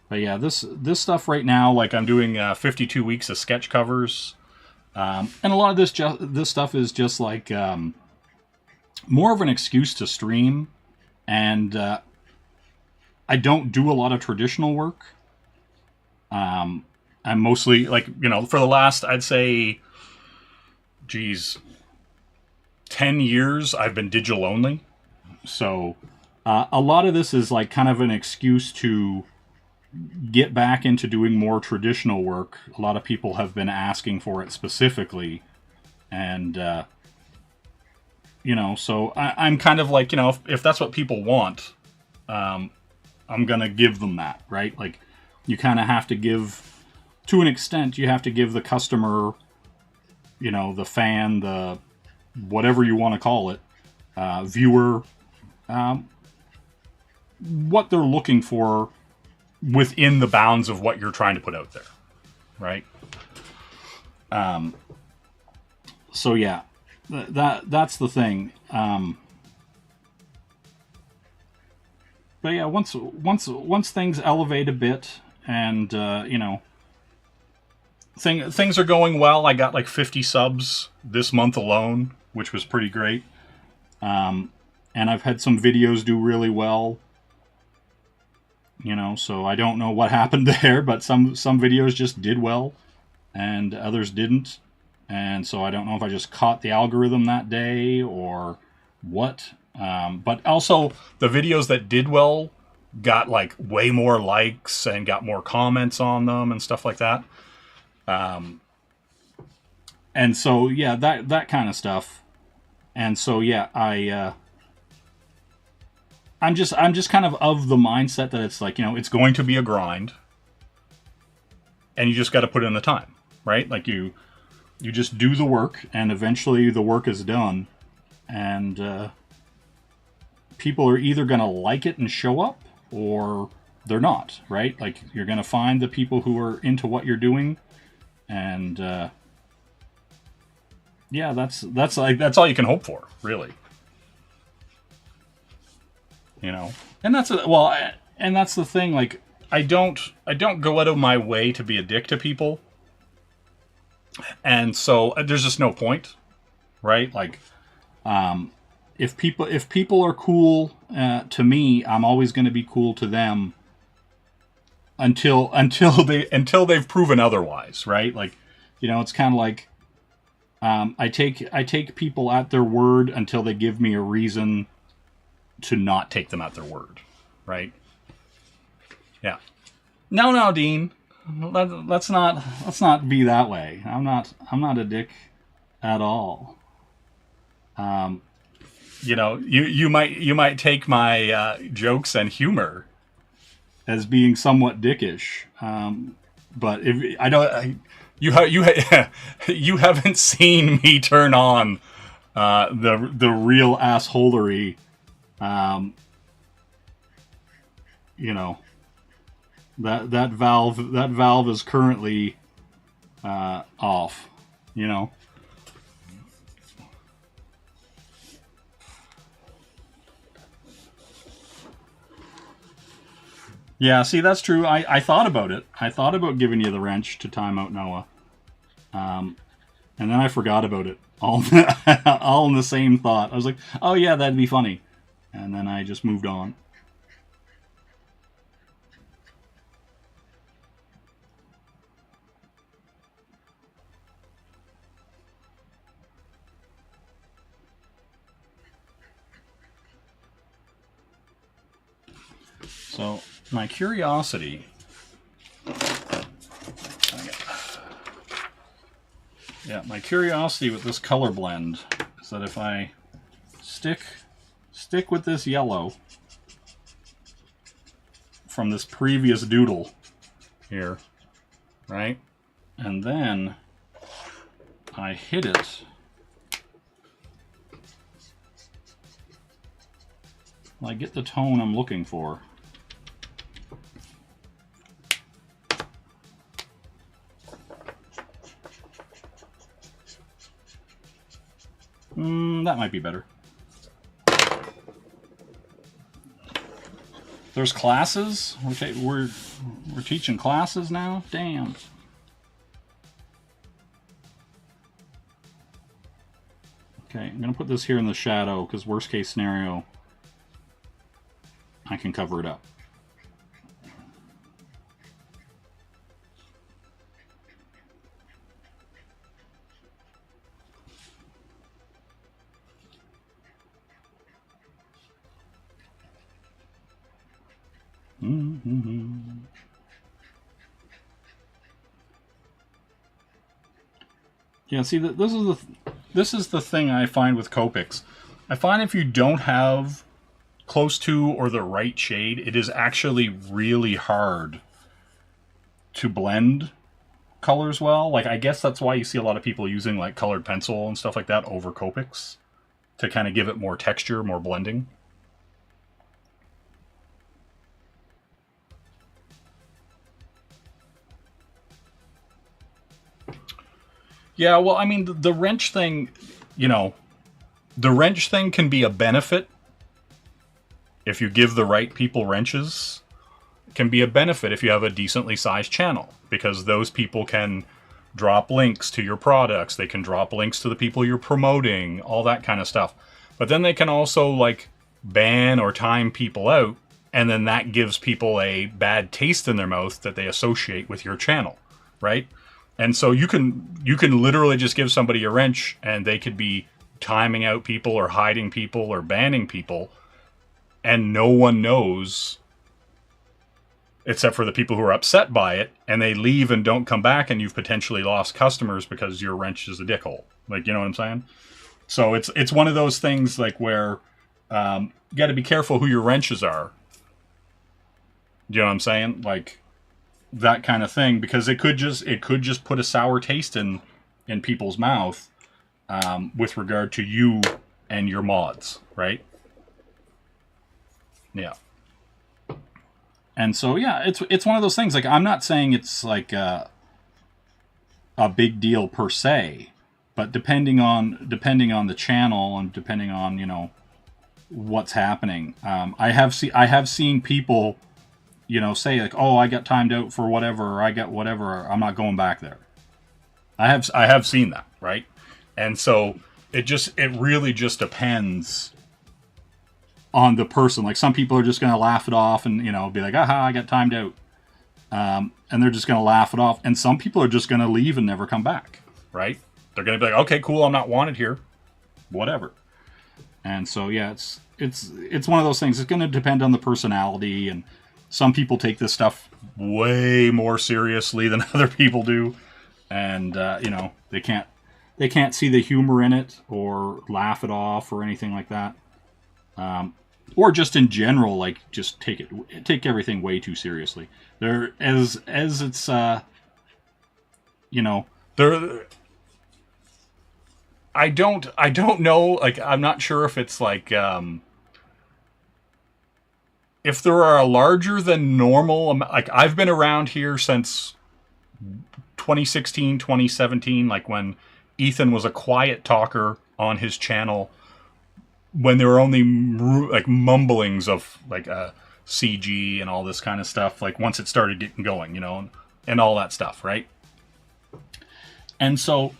But yeah, this stuff right now, like I'm doing 52 weeks of sketch covers, and a lot of this stuff is just like more of an excuse to stream, and I don't do a lot of traditional work. I'm mostly like, you know, for the last, I'd say, 10 years I've been digital only, so. A lot of this is like kind of an excuse to get back into doing more traditional work. A lot of people have been asking for it specifically. And, you know, so I'm kind of like, you know, if that's what people want, I'm going to give them that, right? Like, you kind of have to give, to an extent, you have to give the customer, you know, the fan, the whatever you want to call it, viewer, what they're looking for within the bounds of what you're trying to put out there, right? So yeah, that's the thing. But yeah, once things elevate a bit, and you know, things are going well. I got like 50 subs this month alone, which was pretty great. And I've had some videos do really well. You know, so I don't know what happened there, but some videos just did well and others didn't. And so I don't know if I just caught the algorithm that day or what. But also the videos that did well got like way more likes and got more comments on them and stuff like that. And so, yeah, that kind of stuff. And so, yeah, I'm just kind of the mindset that it's like, you know, it's going to be a grind, and you just got to put in the time, right? Like you just do the work, and eventually the work is done, and people are either going to like it and show up, or they're not, right? Like, you're going to find the people who are into what you're doing, and yeah, that's all you can hope for, really. You know, and that's the thing. Like, I don't go out of my way to be a dick to people, and so there's just no point, right? Like, if people are cool to me, I'm always going to be cool to them until they've proven otherwise, right? Like, you know, it's kind of like I take people at their word until they give me a reason to not take them at their word, right? Yeah. No, Dean. Let's not be that way. I'm not a dick at all. You know, you might take my jokes and humor as being somewhat dickish, but if I don't, you haven't seen me turn on the real assholery you know, that valve is currently off, you know. Yeah, see, that's true. I thought about it. I thought about giving you the wrench to time out Noah. And then I forgot about it. All, all in the same thought. I was like, oh yeah, that'd be funny. And then I just moved on. So, my curiosity... Yeah, my curiosity with this color blend is that if I stick with this yellow from this previous doodle here, right? And then I hit it I get the tone I'm looking for. That might be better. There's classes? Okay, we're teaching classes now? Damn. Okay, I'm going to put this here in the shadow because worst case scenario, I can cover it up. Yeah, see, this is the thing I find with Copics. I find if you don't have close to or the right shade, it is actually really hard to blend colors well. Like, I guess that's why you see a lot of people using like colored pencil and stuff like that over Copics to kind of give it more texture, more blending. Yeah, well, I mean, the wrench thing, you know, the wrench thing can be a benefit if you give the right people wrenches. It can be a benefit if you have a decently sized channel, because those people can drop links to your products, they can drop links to the people you're promoting, all that kind of stuff. But then they can also, like, ban or time people out, and then that gives people a bad taste in their mouth that they associate with your channel, right? And so you can literally just give somebody a wrench and they could be timing out people or hiding people or banning people, and no one knows except for the people who are upset by it, and they leave and don't come back, and you've potentially lost customers because your wrench is a dickhole. Like, you know what I'm saying? So it's one of those things like where you got to be careful who your wrenches are. You know what I'm saying? Like, that kind of thing, because it could just put a sour taste in people's mouth with regard to you and your mods, right? Yeah. And so yeah, it's one of those things. Like, I'm not saying it's like a big deal per se, but depending on the channel and depending on, you know, what's happening, I have seen people, you know, say like, oh, I got timed out for whatever, or I got whatever, I'm not going back there. I have seen that, right? And so it really just depends on the person. Like, some people are just going to laugh it off and, you know, be like, aha, I got timed out. And they're just going to laugh it off. And some people are just going to leave and never come back, right? They're going to be like, okay, cool, I'm not wanted here. Whatever. And so, yeah, it's one of those things. It's going to depend on the personality, and some people take this stuff way more seriously than other people do, and you know, they can't see the humor in it or laugh it off or anything like that, or just in general, like, just take everything way too seriously. There, as it's you know, there. I don't know. Like, I'm not sure if it's like if there are a larger than normal, like I've been around here since 2016, 2017, like when Ethan was a quiet talker on his channel, when there were only like mumblings of like CG and all this kind of stuff, like once it started getting going, you know, and all that stuff, right? And so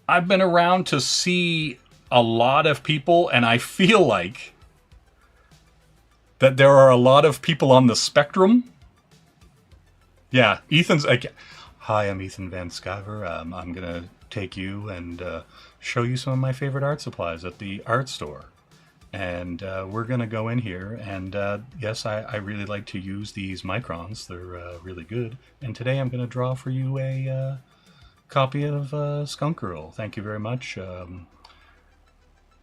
I've been around to see a lot of people, and I feel like that there are a lot of people on the spectrum. Yeah, Ethan's like, hi, I'm Ethan Van Sciver. I'm going to take you and show you some of my favorite art supplies at the art store. And we're going to go in here. And yes, I really like to use these microns. They're really good. And today I'm going to draw for you a copy of Skunk Girl. Thank you very much.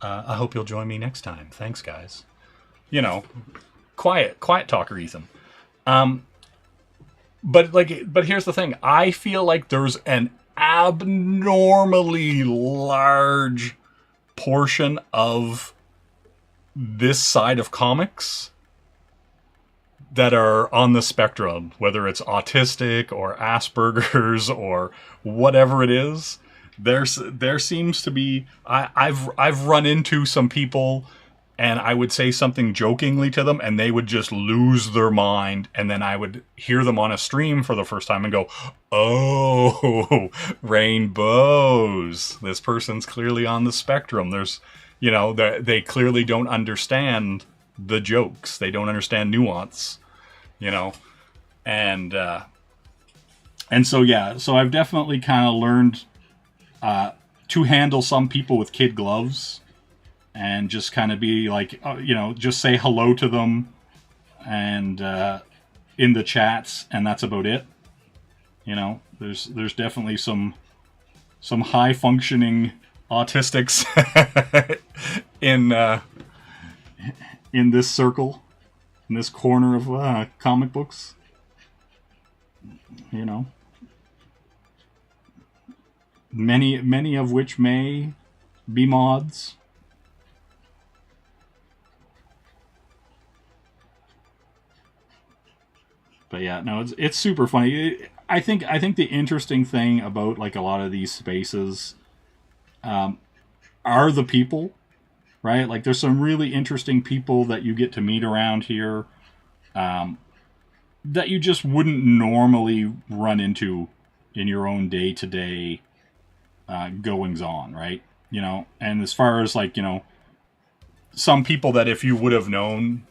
I hope you'll join me next time. Thanks, guys. You know, quiet talker Ethan. But here's the thing. I feel like there's an abnormally large portion of this side of comics that are on the spectrum, whether it's autistic or Asperger's or whatever it is. There seems to be, I've run into some people, and I would say something jokingly to them, and they would just lose their mind. And then I would hear them on a stream for the first time and go, oh, rainbows. This person's clearly on the spectrum. There's, you know, they clearly don't understand the jokes. They don't understand nuance, you know. And so, yeah, so I've definitely kind of learned to handle some people with kid gloves. And just kind of be like, you know, just say hello to them and in the chats, and that's about it. You know, there's definitely some high functioning autistics in this circle, in this corner of comic books. You know, many of which may be mods. But yeah, no, it's super funny. I think the interesting thing about like a lot of these spaces are the people, right? Like there's some really interesting people that you get to meet around here that you just wouldn't normally run into in your own day-to-day goings on, right? You know, and as far as like, you know, some people that if you would have known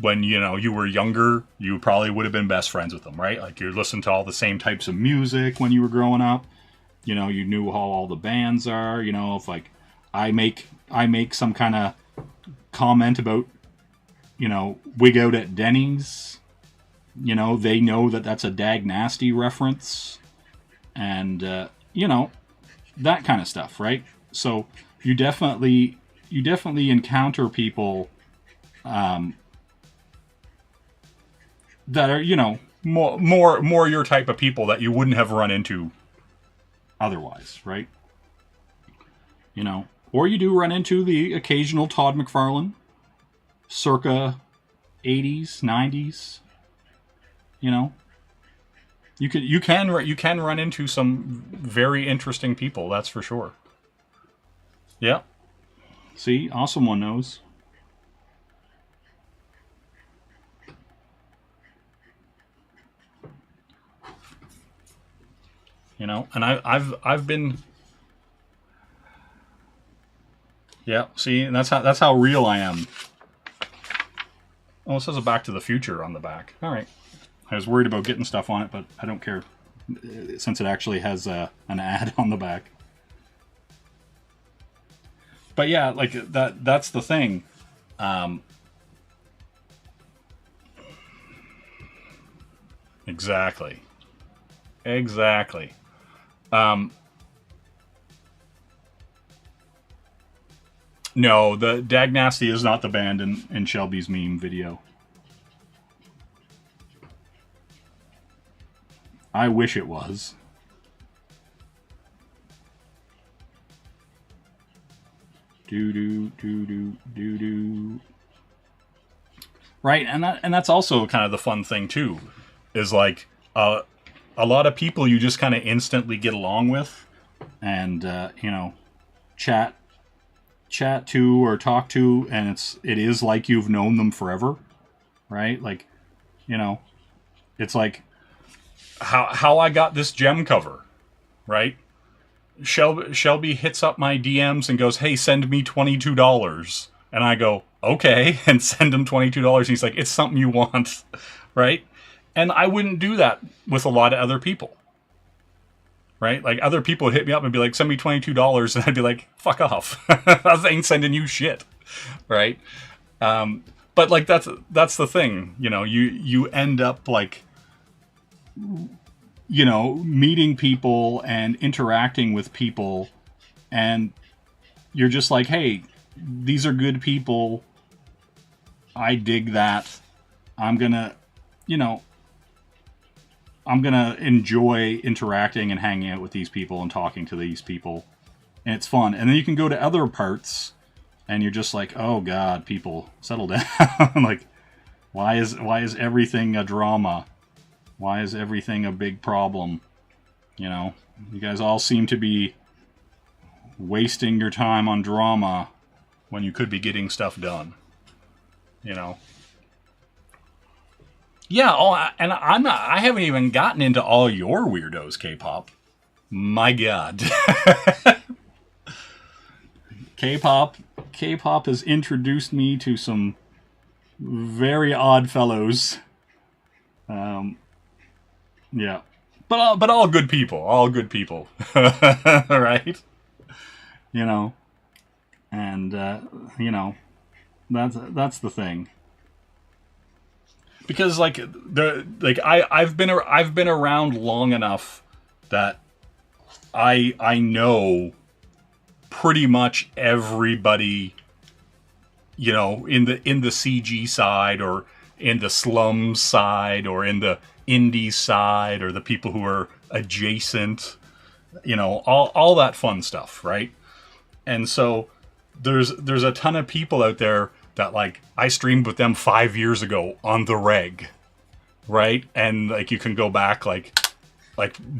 when, you know, you were younger, you probably would have been best friends with them, right? Like you listened to all the same types of music when you were growing up. You know, you knew how all the bands are. You know, if like I make some kind of comment about, you know, Wig Out at Denny's, you know, they know that that's a Dag Nasty reference, and you know, that kind of stuff, right? So you definitely encounter people that are, you know, more your type of people that you wouldn't have run into otherwise, right? You know, or you do run into the occasional Todd McFarlane, circa 80s, 90s. You know, you can run into some very interesting people, that's for sure. Yeah. See, awesome one knows. You know, and I've been, yeah. See, and that's how real I am. Oh, it says a Back to the Future on the back. All right, I was worried about getting stuff on it, but I don't care since it actually has an ad on the back. But yeah, like that's the thing. Exactly. No, the Dag Nasty is not the band in Shelby's meme video. I wish it was. Do. right? And that's also kind of the fun thing too, is like a lot of people you just kind of instantly get along with, and you know, chat to or talk to, and it is like you've known them forever, right? Like, you know, it's like how I got this gem cover, right? Shelby hits up my DMs and goes, "Hey, send me $22." And I go, "Okay," and send him $22. He's like, "It's something you want," right? And I wouldn't do that with a lot of other people, right? Like, other people would hit me up and be like, "Send me $22," and I'd be like, "Fuck off! I ain't sending you shit," right? But like that's the thing, you know. You end up like, you know, meeting people and interacting with people, and you're just like, hey, these are good people. I dig that. I'm gonna, you know, I'm gonna enjoy interacting and hanging out with these people and talking to these people, and it's fun. And then you can go to other parts, and you're just like, oh god, people, settle down. Like, why is everything a drama? Why is everything a big problem? You know, you guys all seem to be wasting your time on drama when you could be getting stuff done. You know. Yeah, and I haven't even gotten into all your weirdos, K-pop. My god. K-pop has introduced me to some very odd fellows. Yeah. But all good people. All good people. Right? You know. And, you know, that's the thing. Because, like, I've been around long enough that I know pretty much everybody, you know, in the CG side, or in the slums side, or in the indie side, or the people who are adjacent, you know, all that fun stuff, right? And so there's a ton of people out there that, like, I streamed with them 5 years ago on the reg, right? And, like, you can go back, like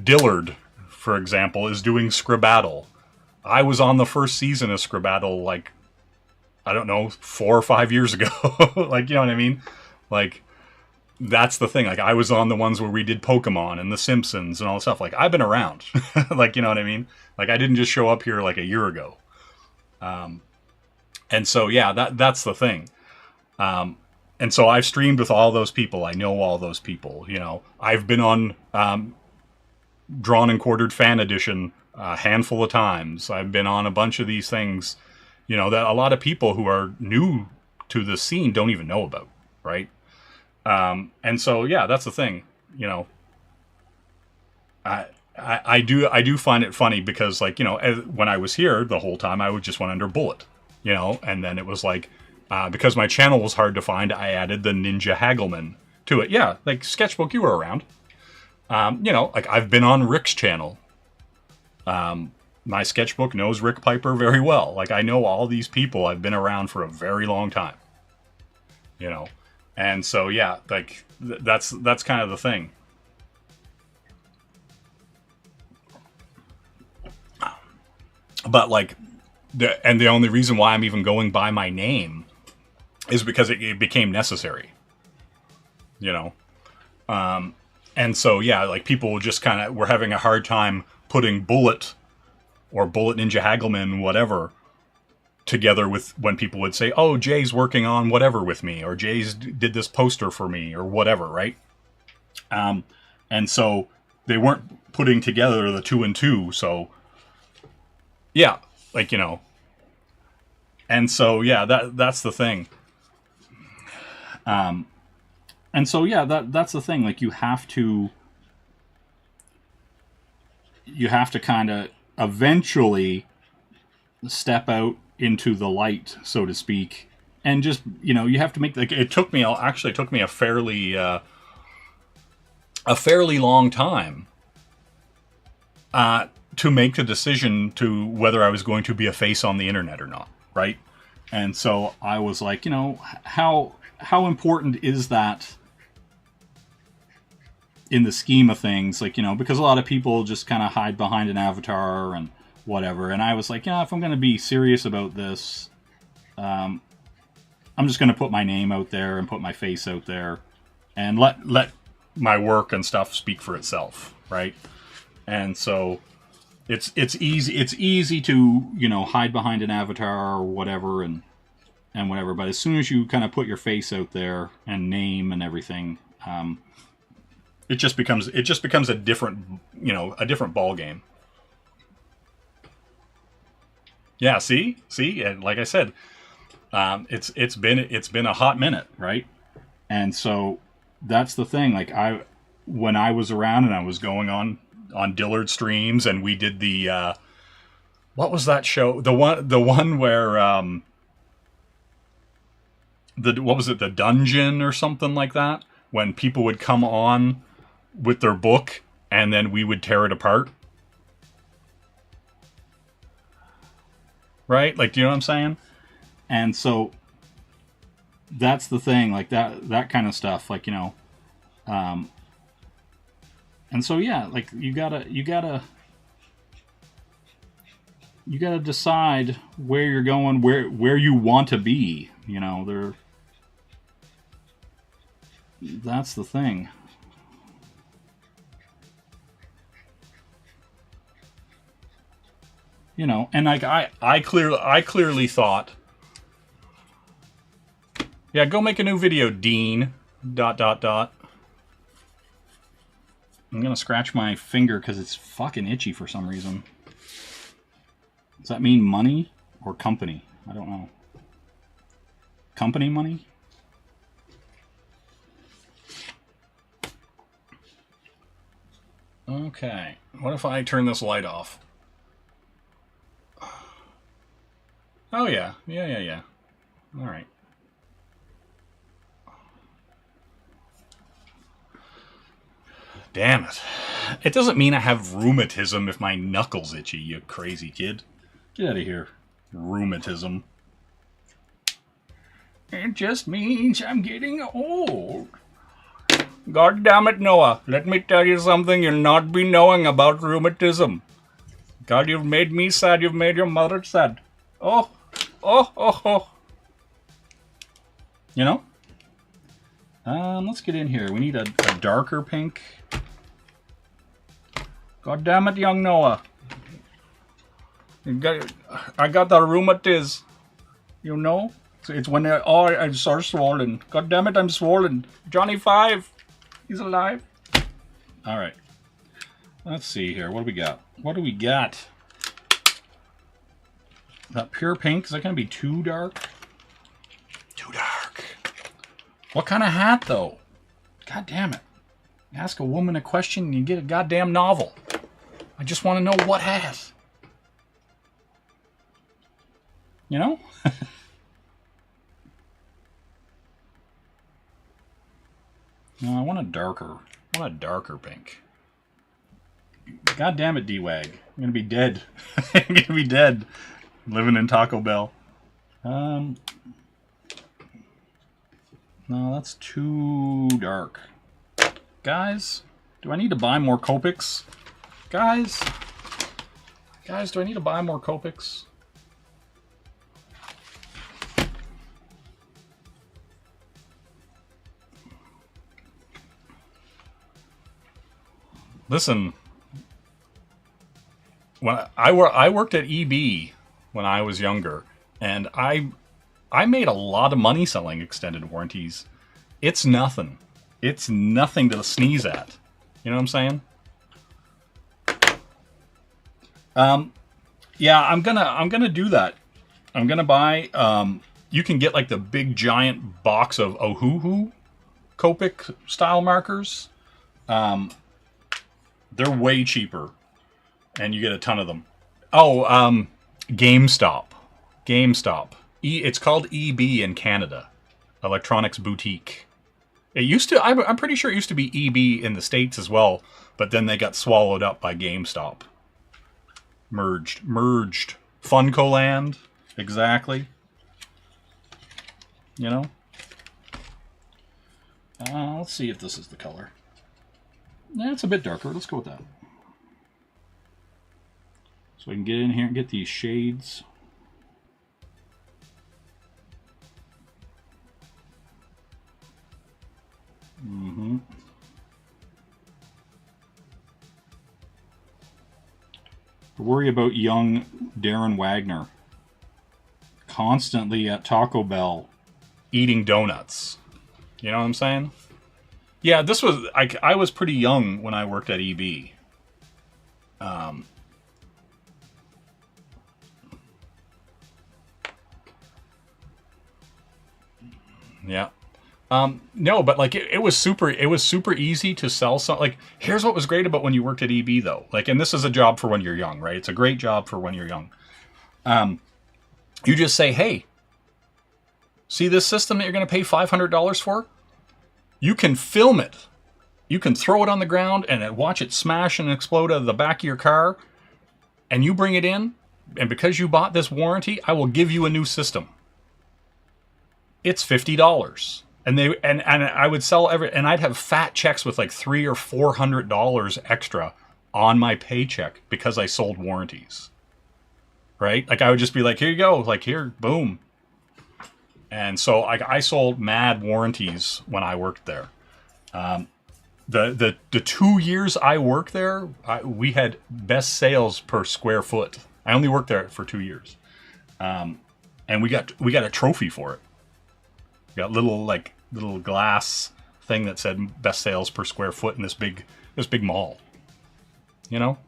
Dillard, for example, is doing Scribbattle. I was on the first season of Scribbattle, like, I don't know, 4 or 5 years ago. Like, you know what I mean? Like, that's the thing. Like, I was on the ones where we did Pokemon and The Simpsons and all that stuff. Like, I've been around. Like, you know what I mean? Like, I didn't just show up here, like, a year ago. And so, yeah, that's the thing. And so I've streamed with all those people. I know all those people, you know. I've been on Drawn and Quartered Fan Edition a handful of times. I've been on a bunch of these things, you know, that a lot of people who are new to the scene don't even know about, right? And so, yeah, that's the thing, you know. I do find it funny because, like, you know, when I was here the whole time, I would just went under Bullet, you know, and then it was like, because my channel was hard to find, I added the Ninja Hagelman to it. Yeah, like, Sketchbook, you were around. You know, like, I've been on Rick's channel. My Sketchbook knows Rick Piper very well. Like, I know all these people. I've been around for a very long time. You know, and so, yeah, like, that's kind of the thing. But, like, the only reason why I'm even going by my name is because it became necessary. You know? And so, yeah, like, people just kind of were having a hard time putting Bullet or Bullet Ninja Hagelman, whatever, together with when people would say, oh, Jay's working on whatever with me, or Jay's did this poster for me, or whatever, right? And so they weren't putting together the 2 and 2, so, yeah, like, you know. And so, yeah, that's the thing. And so, yeah, that's the thing. Like, you have to kind of eventually step out into the light, so to speak, and just, you know, you have to make, like, it took me a fairly long time to make the decision to whether I was going to be a face on the internet or not, right? And so I was like, you know, how how important is that in the scheme of things? Like, you know, because a lot of people just kind of hide behind an avatar and whatever. And I was like, yeah, if I'm going to be serious about this, I'm just going to put my name out there and put my face out there and let my work and stuff speak for itself, right? And so it's easy to, you know, hide behind an avatar or whatever and whatever. But as soon as you kind of put your face out there and name and everything, it just becomes a different, you know, a different ball game. Yeah, see, and like I said, it's been a hot minute, right? And so that's the thing. Like, when I was around and I was going on Dillard streams, and we did the what was that show? The one where what was it? The Dungeon or something like that, when people would come on with their book and then we would tear it apart. Right? Like, do you know what I'm saying? And so that's the thing, like that kind of stuff, like, you know, and so, yeah, like you gotta decide where you're going, where you want to be, you know, that's the thing. You know, and like I clearly thought, yeah, go make a new video, Dean. ... I'm gonna scratch my finger because it's fucking itchy for some reason. Does that mean money or company? I don't know. Company money? Okay. What if I turn this light off? Oh, yeah. Yeah. All right. Damn it. It doesn't mean I have rheumatism if my knuckles itchy, you crazy kid. Get out of here. Rheumatism. It just means I'm getting old. God damn it, Noah. Let me tell you something you'll not be knowing about rheumatism. God, you've made me sad. You've made your mother sad. Oh. You know? Let's get in here. We need a darker pink. God damn it, young Noah. I got the rheumatiz. You know? It's when I'm so swollen. God damn it, I'm swollen. Johnny 5. He's alive. Alright. Let's see here. What do we got? That pure pink? Is that going to be too dark? Too dark. What kind of hat, though? God damn it. You ask a woman a question and you get a goddamn novel. I just want to know what hat. You know? No, I want a darker pink. God damn it, D-Wag. I'm going to be dead. I'm going to be dead. Living in Taco Bell. No, that's too dark. Guys, do I need to buy more Copics? Guys, do I need to buy more Copics? Listen, when I worked at EB when I was younger, and I made a lot of money selling extended warranties. It's nothing. It's nothing to sneeze at. You know what I'm saying? Yeah, I'm gonna do that. I'm gonna buy. You can get like the big giant box of Ohuhu Copic style markers. They're way cheaper, and you get a ton of them. Oh, GameStop. It's called EB in Canada, Electronics Boutique. It used to. I'm pretty sure it used to be EB in the States as well, but then they got swallowed up by GameStop. Merged. Funcoland, exactly. You know. Let's see if this is the color. Yeah, it's a bit darker. Let's go with that. So I can get in here and get these shades. Mm-hmm. Worry about young Darren Wagner. Constantly at Taco Bell eating donuts. You know what I'm saying? Yeah, this was... I was pretty young when I worked at EB. Yeah. No, but like it was super easy to sell something. Like, here's what was great about when you worked at EB though. Like, and this is a job for when you're young, right? It's a great job for when you're young. You just say, hey, see this system that you're going to pay $500 for? You can film it. You can throw it on the ground and watch it smash and explode out of the back of your car. And you bring it in. And because you bought this warranty, I will give you a new system. It's $50. And I would sell and I'd have fat checks with like $300 or $400 extra on my paycheck because I sold warranties. Right? Like, I would just be like, here you go. Like, here, boom. And so I sold mad warranties when I worked there. The 2 years I worked there, we had best sales per square foot. I only worked there for 2 years. And we got a trophy for it. We got little glass thing that said best sales per square foot in this big mall. You know?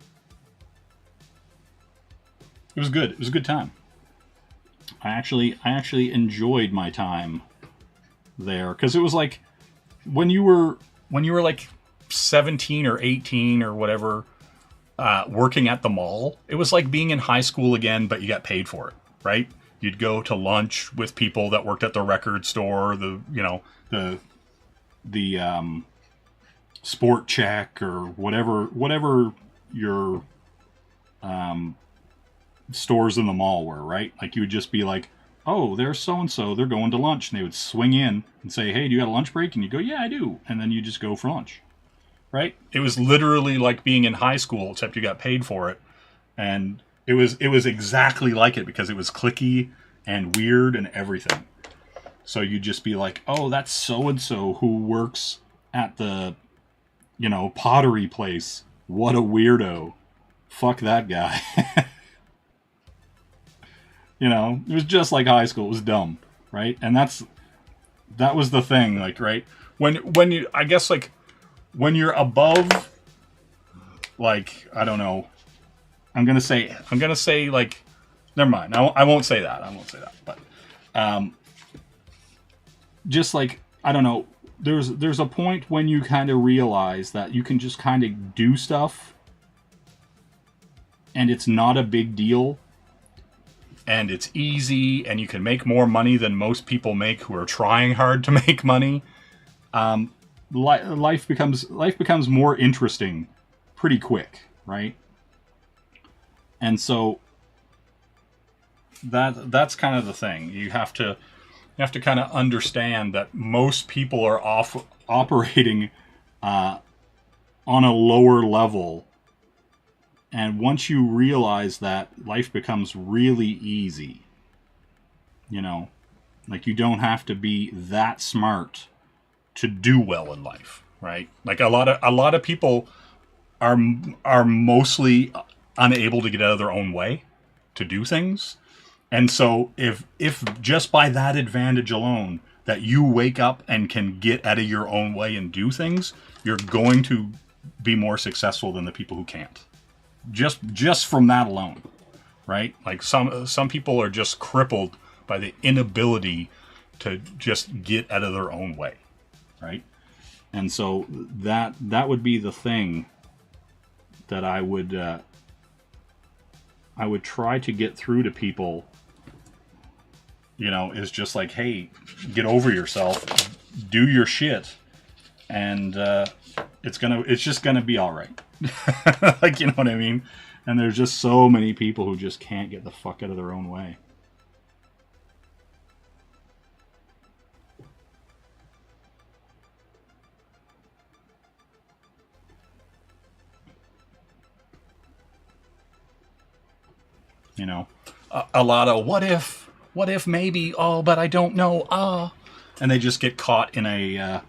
It was good. It was a good time. I actually enjoyed my time there because it was like when you were like 17 or 18 or whatever, working at the mall. It was like being in high school again, but you got paid for it, right? You'd go to lunch with people that worked at the record store, the Sport Check or whatever your stores in the mall were, right? Like, you would just be like, oh, there's so-and-so, they're going to lunch. And they would swing in and say, hey, do you got a lunch break? And you go, yeah, I do. And then you just go for lunch, right? It was literally like being in high school, except you got paid for it. And it was exactly like it because it was clicky and weird and everything. So you'd just be like, oh, that's so-and-so who works at the, pottery place. What a weirdo. Fuck that guy. It was just like high school. It was dumb, right? And that was the thing, like, right? When you, I guess, like, when you're above, like, I don't know, I'm gonna say, like, never mind. I won't say that. But, just like, I don't know, there's a point when you kind of realize that you can just kind of do stuff, and it's not a big deal. And it's easy, and you can make more money than most people make who are trying hard to make money. Life becomes more interesting pretty quick, right? And so that's kind of the thing. You have to kind of understand that most people are operating on a lower level. And once you realize that, life becomes really easy. Like, you don't have to be that smart to do well in life, right? Like, a lot of people are mostly unable to get out of their own way to do things. And so if just by that advantage alone that you wake up and can get out of your own way and do things, you're going to be more successful than the people who can't. Just from that alone, right? Like, some people are just crippled by the inability to just get out of their own way, right? And so that would be the thing that I would try to get through to people. Is just like, hey, get over yourself, do your shit, and it's just gonna be all right. Like, you know what I mean? And there's just so many people who just can't get the fuck out of their own way. You know, a lot of what if, maybe, oh, but I don't know, and they just get caught in a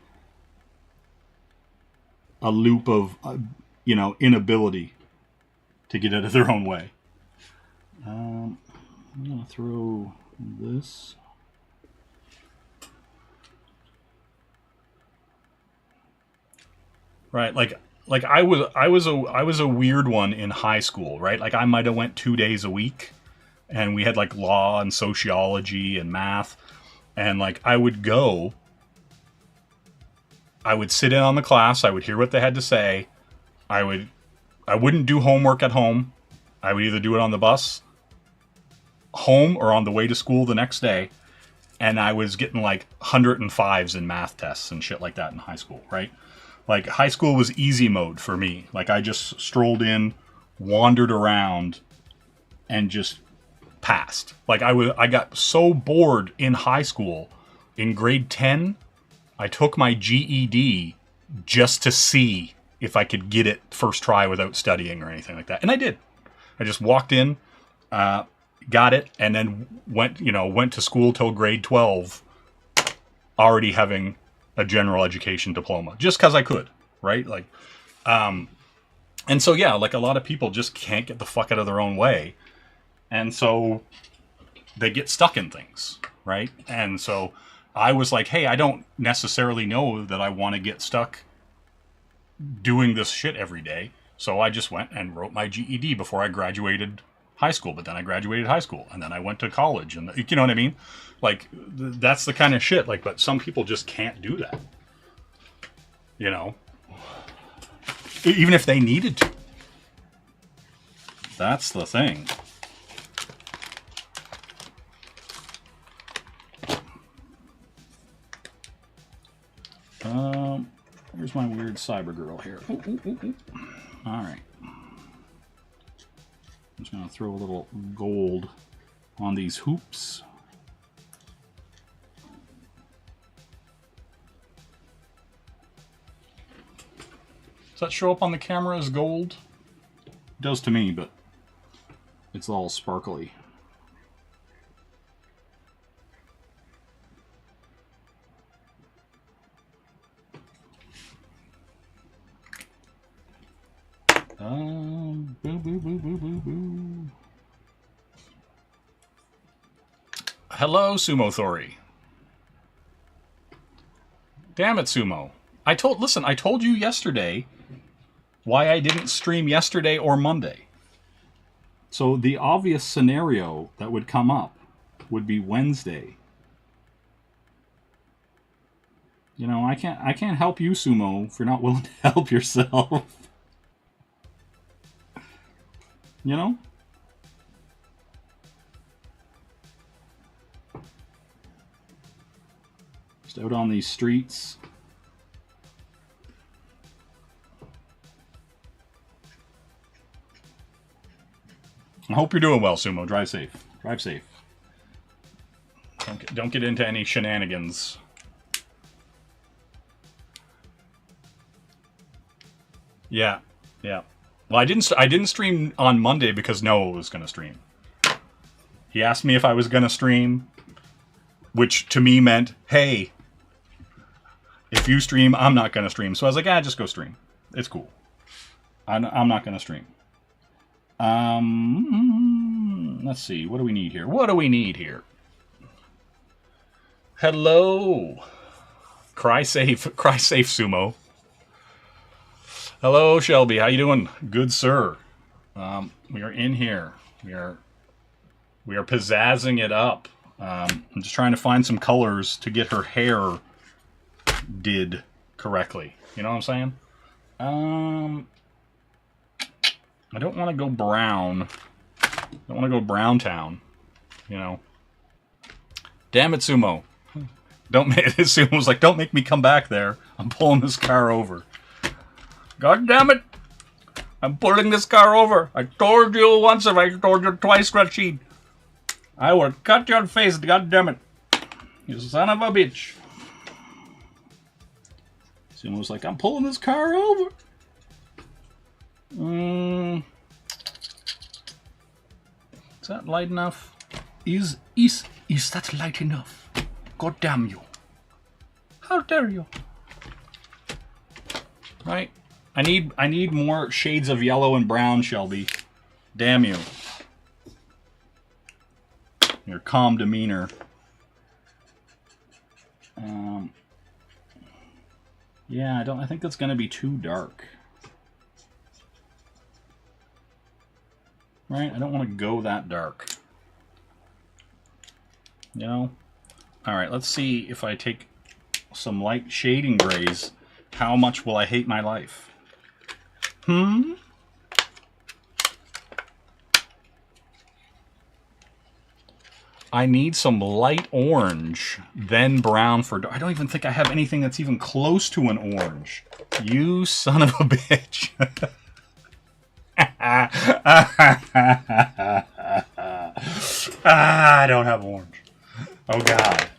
loop of, inability to get out of their own way. I'm gonna throw this. Right, like I was a weird one in high school, right? Like I might have went 2 days a week, and we had like law and sociology and math, and like I would sit in on the class, I would hear what they had to say, I wouldn't do homework at home. I would either do it on the bus home or on the way to school the next day, and I was getting like 105s in math tests and shit like that in high school, right? Like, high school was easy mode for me. Like, I just strolled in, wandered around, and just passed. Like, I got so bored in high school. In grade 10, I took my GED just to see if I could get it first try without studying or anything like that. And I did. I just walked in, got it, and then went to school till grade 12, already having a general education diploma, just because I could, right? Like, and so, yeah, like a lot of people just can't get the fuck out of their own way. And so they get stuck in things, right? And so I was like, hey, I don't necessarily know that I want to get stuck doing this shit every day. So I just went and wrote my GED before I graduated high school, but then I graduated high school and then I went to college, and you know what I mean? Like, that's the kind of shit, like, but some people just can't do that. You know? Even if they needed to. That's the thing. Where's my weird cyber girl here? Ooh, ooh, ooh, ooh. All right. I'm just going to throw a little gold on these hoops. Does that show up on the camera as gold? It does to me, but it's all sparkly. Boo, boo, boo, boo, boo, boo. Hello, Sumo Thori. Damn it, Sumo. I told you yesterday why I didn't stream yesterday or Monday. So the obvious scenario that would come up would be Wednesday. You know, I can't help you, Sumo, if you're not willing to help yourself. You know? Just out on these streets. I hope you're doing well, Sumo. Drive safe. Drive safe. Don't get into any shenanigans. Yeah, yeah. Well, I didn't stream on Monday because Noah was going to stream. He asked me if I was going to stream, which to me meant, hey, if you stream, I'm not going to stream. So I was like, just go stream. It's cool. I'm not going to stream. Let's see. What do we need here? Hello. Cry safe, Sumo. Hello, Shelby. How you doing? Good, sir. We are in here. We are pizzazzing it up. I'm just trying to find some colors to get her hair did correctly. You know what I'm saying? I don't want to go brown. I don't want to go brown town. You know. Damn it, Sumo. Sumo was like, don't make me come back there. I'm pulling this car over. God damn it! I'm pulling this car over. I told you once, if I told you twice, Rashid. I will cut your face, god damn it. You son of a bitch. Sumo was like, I'm pulling this car over. Is that light enough? Is that light enough? God damn you. How dare you? Right? I need more shades of yellow and brown, Shelby. Damn you. Your calm demeanor. Yeah, I think that's gonna be too dark. Right? I don't want to go that dark. You know? Alright, let's see if I take some light shading grays. How much will I hate my life? I need some light orange, then brown for... I don't even think I have anything that's even close to an orange. You son of a bitch. I don't have orange. Oh god.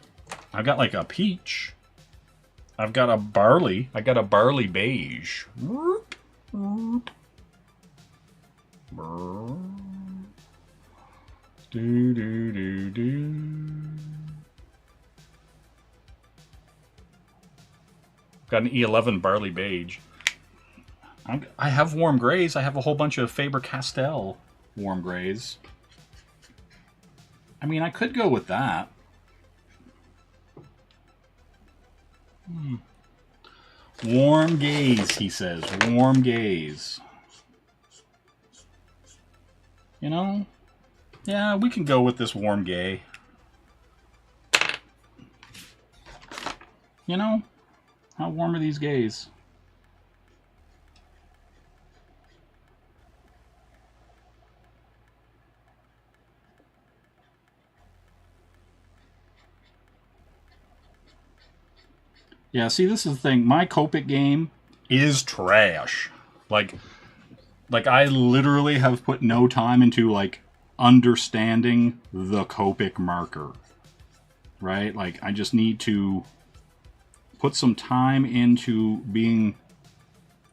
I've got like a peach. I've got a barley. I got a barley beige. Do do do do. Got an E11 barley beige. I have warm grays. I have a whole bunch of Faber-Castell warm grays. I mean, I could go with that. Warm gaze, he says. Warm gaze. You know? Yeah, we can go with this warm gay. You know? How warm are these gays? Yeah, see, this is the thing. My Copic game is trash. Like I literally have put no time into, like, understanding the Copic marker. Right? Like, I just need to put some time into being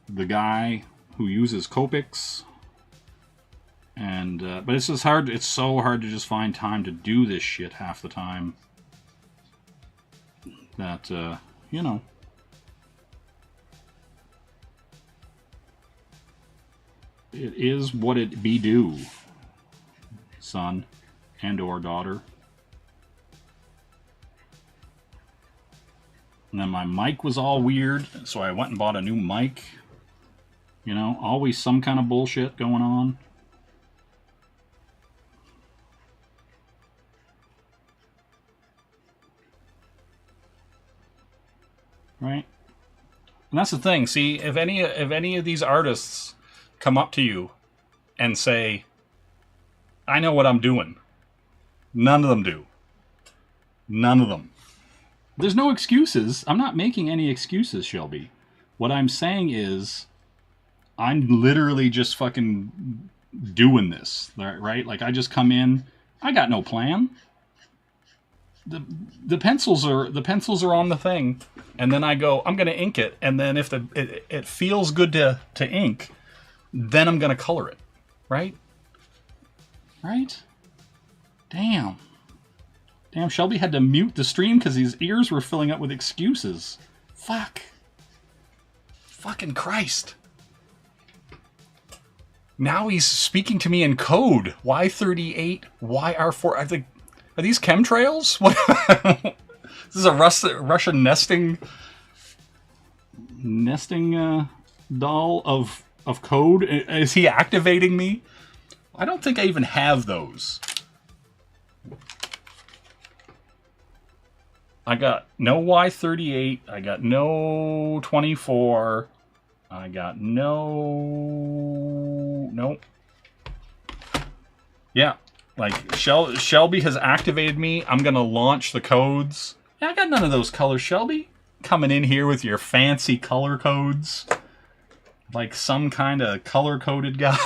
the guy who uses Copics. And, but it's just hard. It's so hard to just find time to do this shit half the time. That, you know. It is what it be do, son and or daughter. And then my mic was all weird, so I went and bought a new mic. You know, always some kind of bullshit going on. Right? And that's the thing. See, if any of these artists come up to you and say, I know what I'm doing. None of them do. None of them. There's no excuses. I'm not making any excuses, Shelby. What I'm saying is, I'm literally just fucking doing this, right? Like, I just come in, I got no plan. The pencils are on the thing, and then I go, I'm gonna ink it, and then if it feels good to ink, then I'm gonna color it, right? Right? Damn, Shelby had to mute the stream because his ears were filling up with excuses. Fucking Christ. Now he's speaking to me in code. Y38, YR4. I think, are these chemtrails? What? This is a Russian nesting doll of code. Is he activating me? I don't think I even have those. I got no Y38. I got no 24. I got nope. Yeah, like Shelby has activated me. I'm gonna launch the codes. Yeah, I got none of those colors, Shelby. Coming in here with your fancy color codes, like some kind of color-coded guy,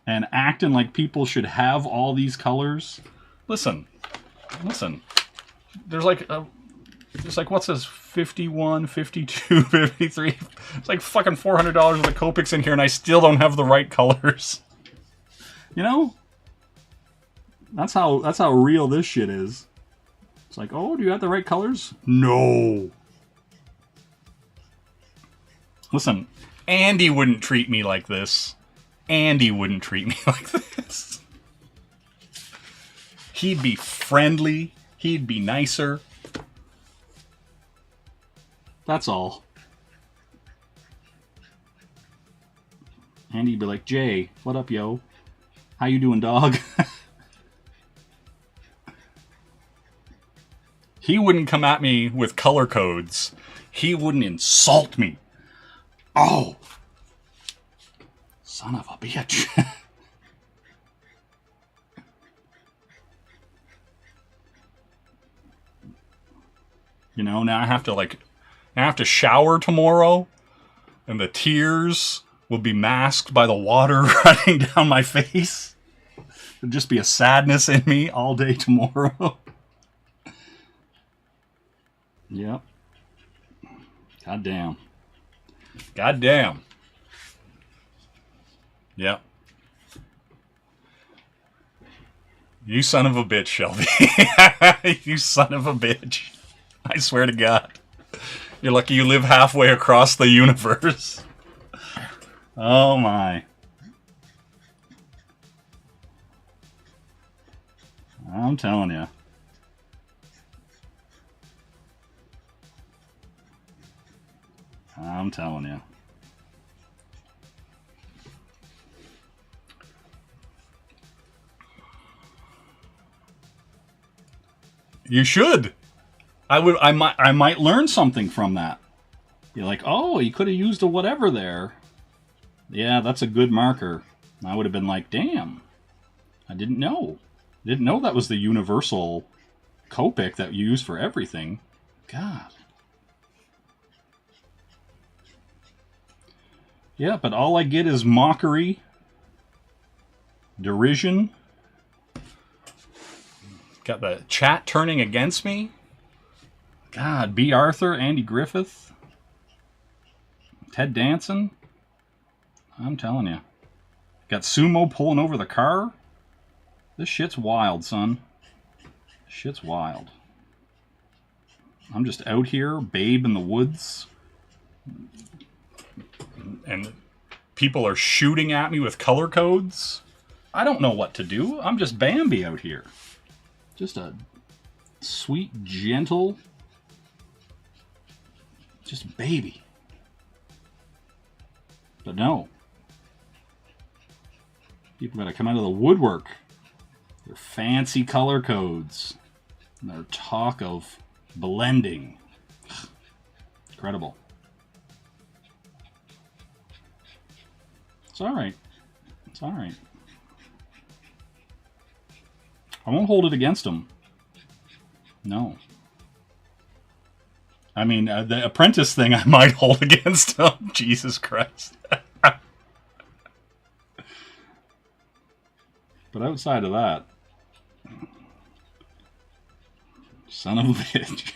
and acting like people should have all these colors. Listen. There's like what's this? 51, 52, 53. It's like fucking $400 worth of Copics in here, and I still don't have the right colors. You know? That's how real this shit is. It's like, oh, do you have the right colors? No. Listen, Andy wouldn't treat me like this. Andy wouldn't treat me like this. He'd be friendly. He'd be nicer. That's all. Andy'd be like, Jay, what up, yo? How you doing, dog? He wouldn't come at me with color codes. He wouldn't insult me. Oh! Son of a bitch. You know, now I have to shower tomorrow, and the tears will be masked by the water running down my face. There'll just be a sadness in me all day tomorrow. Yep. Goddamn. Goddamn. Yep. You son of a bitch, Shelby. You son of a bitch. I swear to God. You're lucky you live halfway across the universe. Oh my. I'm telling you. I'm telling you. You should. I might learn something from that. You're like, oh, you could have used a whatever there. Yeah, that's a good marker. I would have been like, damn. I didn't know. Didn't know that was the universal Copic that you use for everything. God. Yeah, but all I get is mockery, derision. Got the chat turning against me. God, B. Arthur, Andy Griffith, Ted Danson. I'm telling you. Got Sumo pulling over the car. This shit's wild, son. This shit's wild. I'm just out here, babe in the woods. And people are shooting at me with color codes. I don't know what to do. I'm just Bambi out here. Just a sweet, gentle, just baby. But no. People gotta come out of the woodwork. Their fancy color codes. And their talk of blending. Incredible. It's alright. It's alright. I won't hold it against them. No. I mean, the apprentice thing I might hold against them. Jesus Christ. But outside of that, son of a bitch.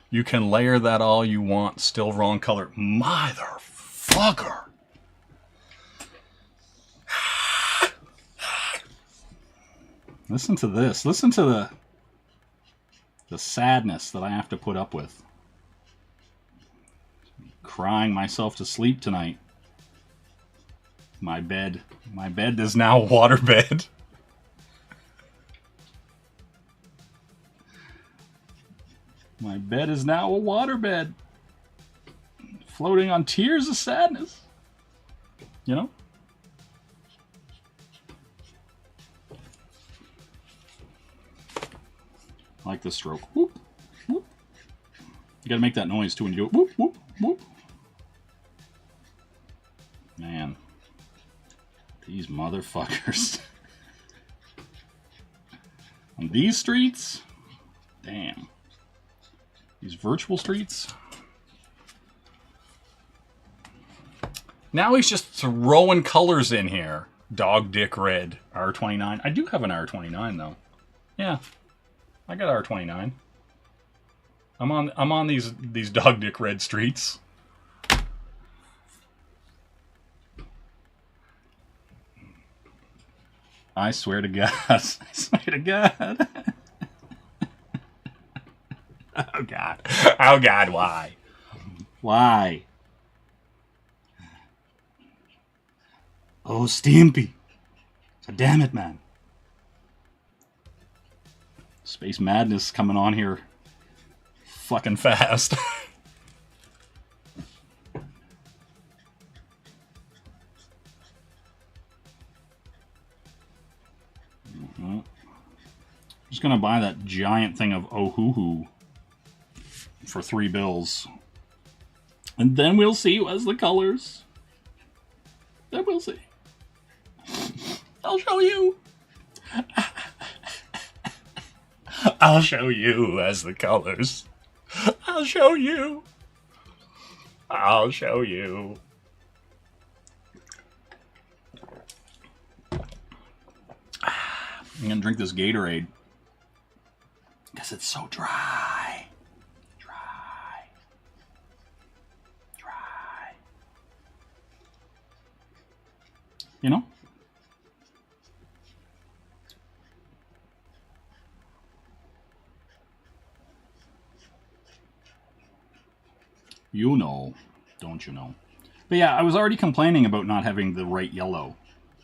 You can layer that all you want, still wrong color. Motherfucker. Listen to this. Listen to the sadness that I have to put up with. Crying myself to sleep tonight. My bed is now a waterbed. My bed is now a waterbed. Floating on tears of sadness. You know? I like this stroke. Whoop, whoop. You gotta make that noise too when you go whoop, whoop, whoop. Man. These motherfuckers. On these streets? Damn. These virtual streets? Now he's just throwing colors in here. Dog dick red. R29. I do have an R29 though. Yeah. I got R29. I'm on these dog dick red streets. I swear to God. I swear to God. Oh God. Oh God, why? Why? Oh, Stimpy. God damn it, man. Space Madness coming on here fucking fast. Just gonna buy that giant thing of Ohuhu for $3. And then we'll see who has the colors. Then we'll see. I'll show you. I'll show you who has the colors. I'll show you. I'll show you. I'm gonna drink this Gatorade. Because it's so dry. Dry. Dry. You know? You know. Don't you know? But yeah, I was already complaining about not having the right yellow.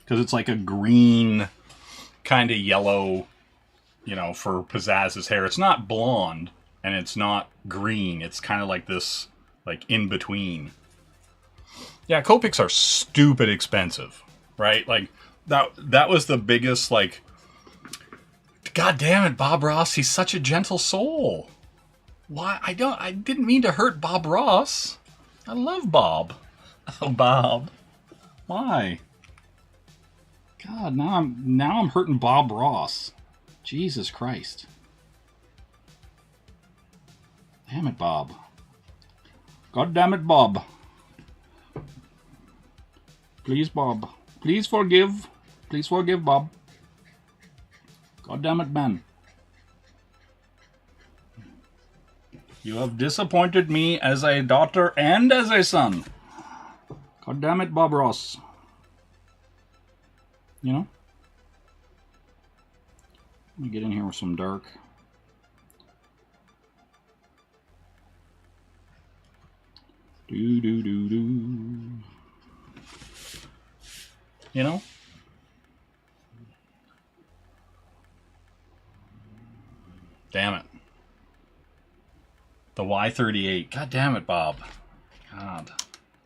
Because it's like a green kind of yellow, you know, for Pizzazz's hair. It's not blonde and it's not green. It's kind of like this, like in between. Yeah, Copics are stupid expensive, right? Like that was the biggest, like, God damn it, Bob Ross, he's such a gentle soul. Why? I didn't mean to hurt Bob Ross. I love Bob. Oh, Bob. Why? God, now I'm hurting Bob Ross. Jesus Christ. Damn it, Bob. God damn it, Bob. Please, Bob. Please forgive. Please forgive, Bob. God damn it, man. You have disappointed me as a daughter and as a son. God damn it, Bob Ross. You know? Let me get in here with some dark. Do do do do. You know? Damn it. The Y38. God damn it, Bob. God.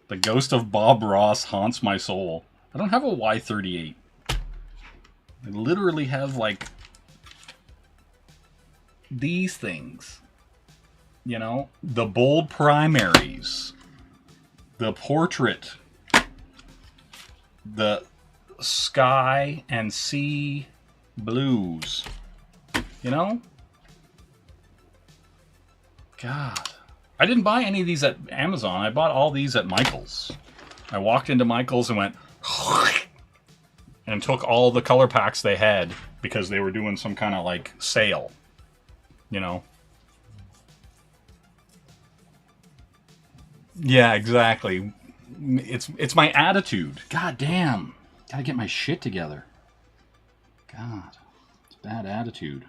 The ghost of Bob Ross haunts my soul. I don't have a Y38. I literally have, like, these things. You know? The bold primaries. The portrait. The sky and sea blues. You know? God. I didn't buy any of these at Amazon. I bought all these at Michael's. I walked into Michael's and went... and took all the color packs they had because they were doing some kind of, like, sale. You know? Yeah, exactly. It's my attitude. God damn. Gotta get my shit together. God. It's bad attitude.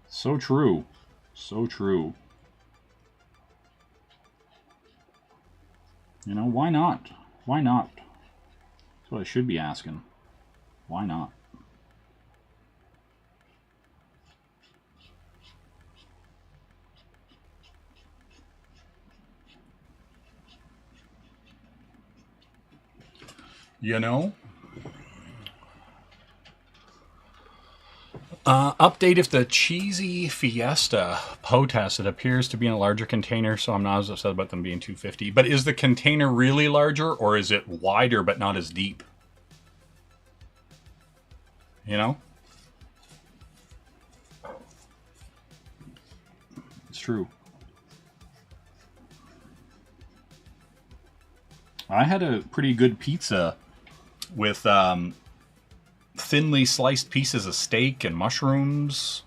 So true. So true. You know, why not? Why not? That's what I should be asking. Why not? You know? Update if the cheesy Fiesta POTAS, it appears to be in a larger container, so I'm not as upset about them being $250. But is the container really larger, or is it wider but not as deep? You know? It's true. I had a pretty good pizza with thinly sliced pieces of steak and mushrooms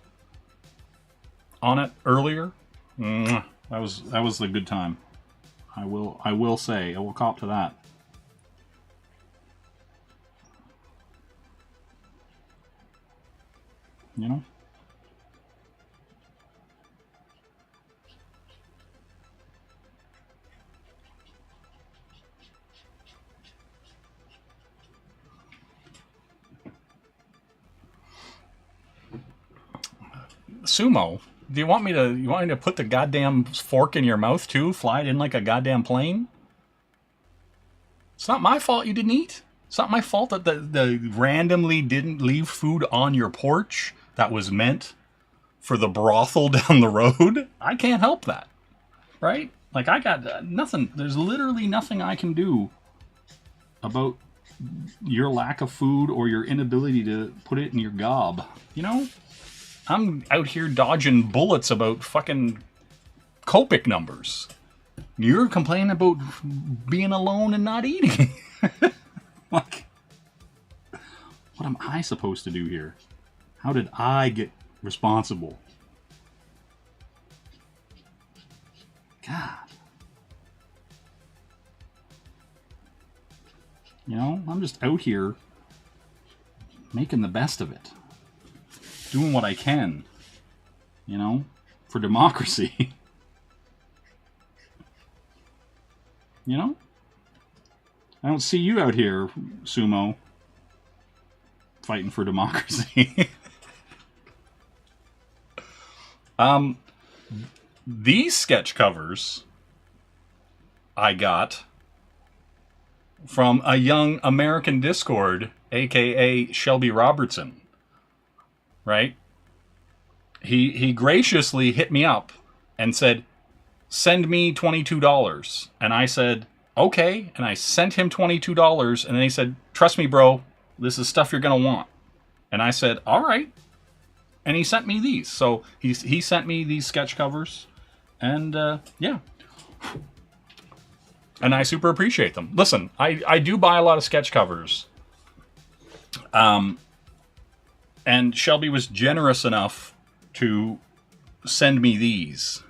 on it earlier. Mwah. That was a good time. I will say, I will cop to that. You know? Sumo, do you want me to put the goddamn fork in your mouth too? Fly it in like a goddamn plane? It's not my fault you didn't eat. It's not my fault that the randomly didn't leave food on your porch that was meant for the brothel down the road. I can't help that. Right? Like, I got nothing. There's literally nothing I can do about your lack of food or your inability to put it in your gob. You know? I'm out here dodging bullets about fucking Copic numbers. You're complaining about being alone and not eating. Like, what am I supposed to do here? How did I get responsible? God. You know, I'm just out here making the best of it. Doing what I can, you know, for democracy. You know? I don't see you out here, Sumo, fighting for democracy. These sketch covers I got from a young American Discord, aka Shelby Robertson. Right? He graciously hit me up and said, send me $22. And I said, okay. And I sent him $22. And then he said, trust me, bro, this is stuff you're going to want. And I said, all right. And he sent me these. So he sent me these sketch covers. And yeah. And I super appreciate them. Listen, I do buy a lot of sketch covers. And Shelby was generous enough to send me these.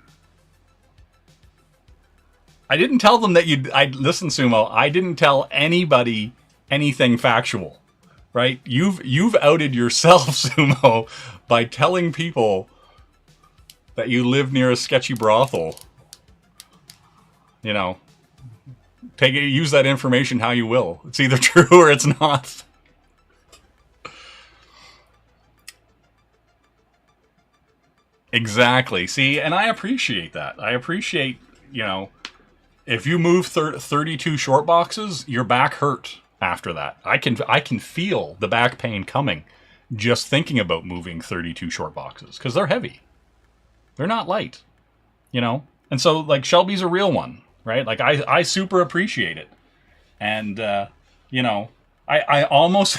I didn't tell them that listen, Sumo, I didn't tell anybody anything factual, right? You've outed yourself, Sumo, by telling people that you live near a sketchy brothel. You know, use that information how you will. It's either true or it's not. Exactly. See, and I appreciate that. I appreciate, you know, if you move 32 short boxes, your back hurt after that. I can feel the back pain coming just thinking about moving 32 short boxes because they're heavy. They're not light, you know? And so, like, Shelby's a real one, right? Like, I super appreciate it. And, you know, I almost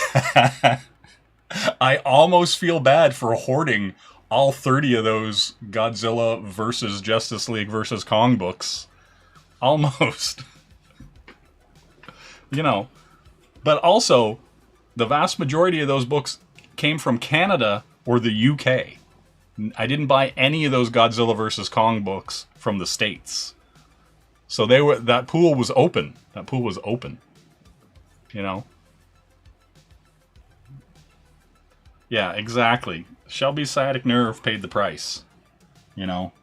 I almost feel bad for hoarding all 30 of those Godzilla versus Justice League versus Kong books. Almost. You know. But also, the vast majority of those books came from Canada or the UK. I didn't buy any of those Godzilla versus Kong books from the States. So that pool was open. That pool was open. You know? Yeah, exactly. Shelby's sciatic nerve paid the price. You know?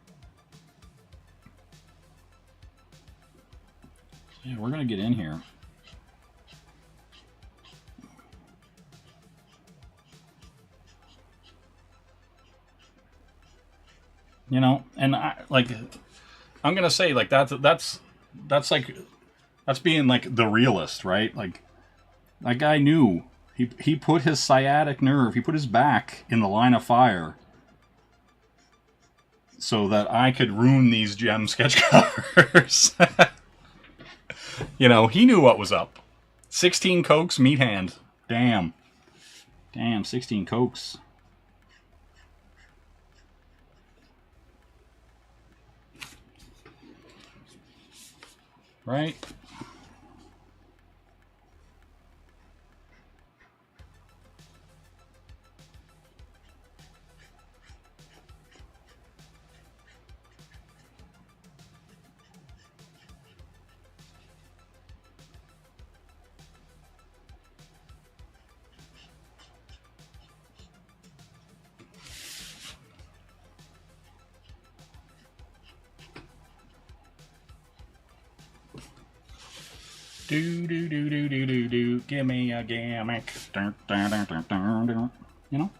Yeah, we're going to get in here. You know, and I'm going to say, like, that's being, like, the realist, right? Like, that guy knew. He put his sciatic nerve, he put his back in the line of fire so that I could ruin these gem sketch covers. You know, he knew what was up. 16 Cokes, meat hand. Damn. Damn, 16 Cokes. Right? Do do do do do do do. Give me a gimmick. Dun, dun, dun, dun, dun, dun. You know.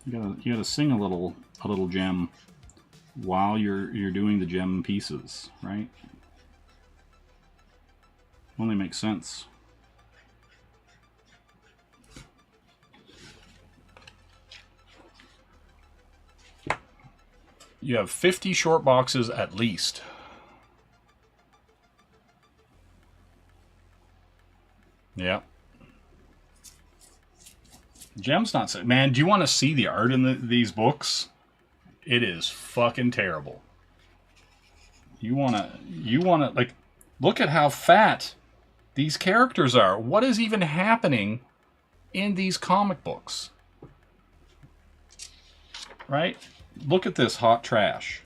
You gotta sing a little gem while you're doing the gem pieces, right? Only makes sense. You have 50 short boxes at least. Yeah. Gem's not so... Man, do you want to see the art in these books? It is fucking terrible. You wanna like, look at how fat these characters are. What is even happening in these comic books? Right? Look at this hot trash.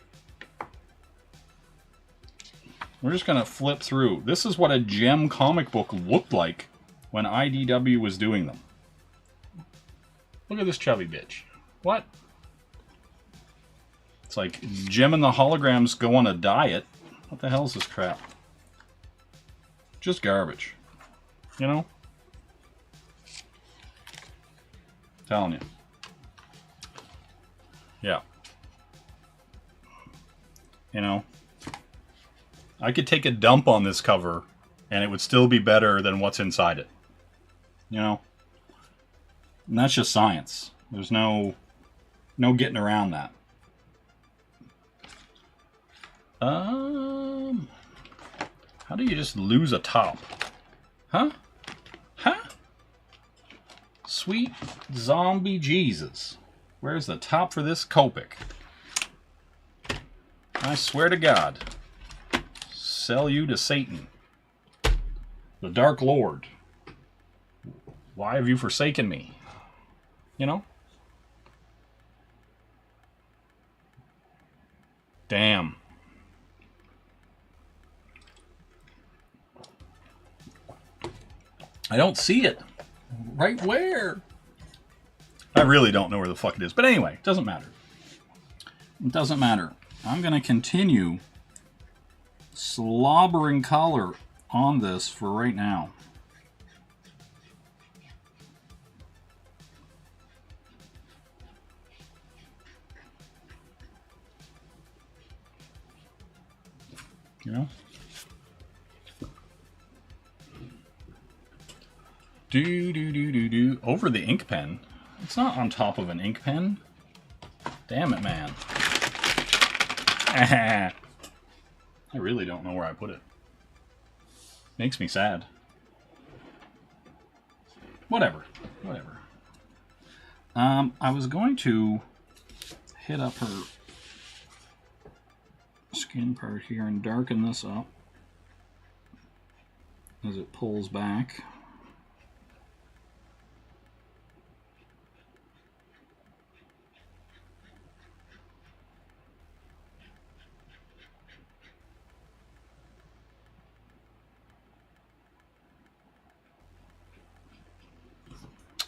We're just gonna flip through. This is what a Gem comic book looked like when IDW was doing them. Look at this chubby bitch. What? It's like Gem and the Holograms go on a diet. What the hell is this crap? Just garbage. You know? Telling you. Yeah. You know? I could take a dump on this cover and it would still be better than what's inside it. You know? And that's just science. There's no getting around that. How do you just lose a top? Huh? Huh? Sweet zombie Jesus. Where's the top for this Copic? I swear to God. Sell you to Satan. The Dark Lord. Why have you forsaken me? You know? Damn. I don't see it. Right where? I really don't know where the fuck it is. But anyway, it doesn't matter. It doesn't matter. I'm going to continue slobbering color on this for right now. You know? Do. Over the ink pen. It's not on top of an ink pen. Damn it, man. I really don't know where I put it. Makes me sad. Whatever. I was going to hit up her skin part here and darken this up as it pulls back.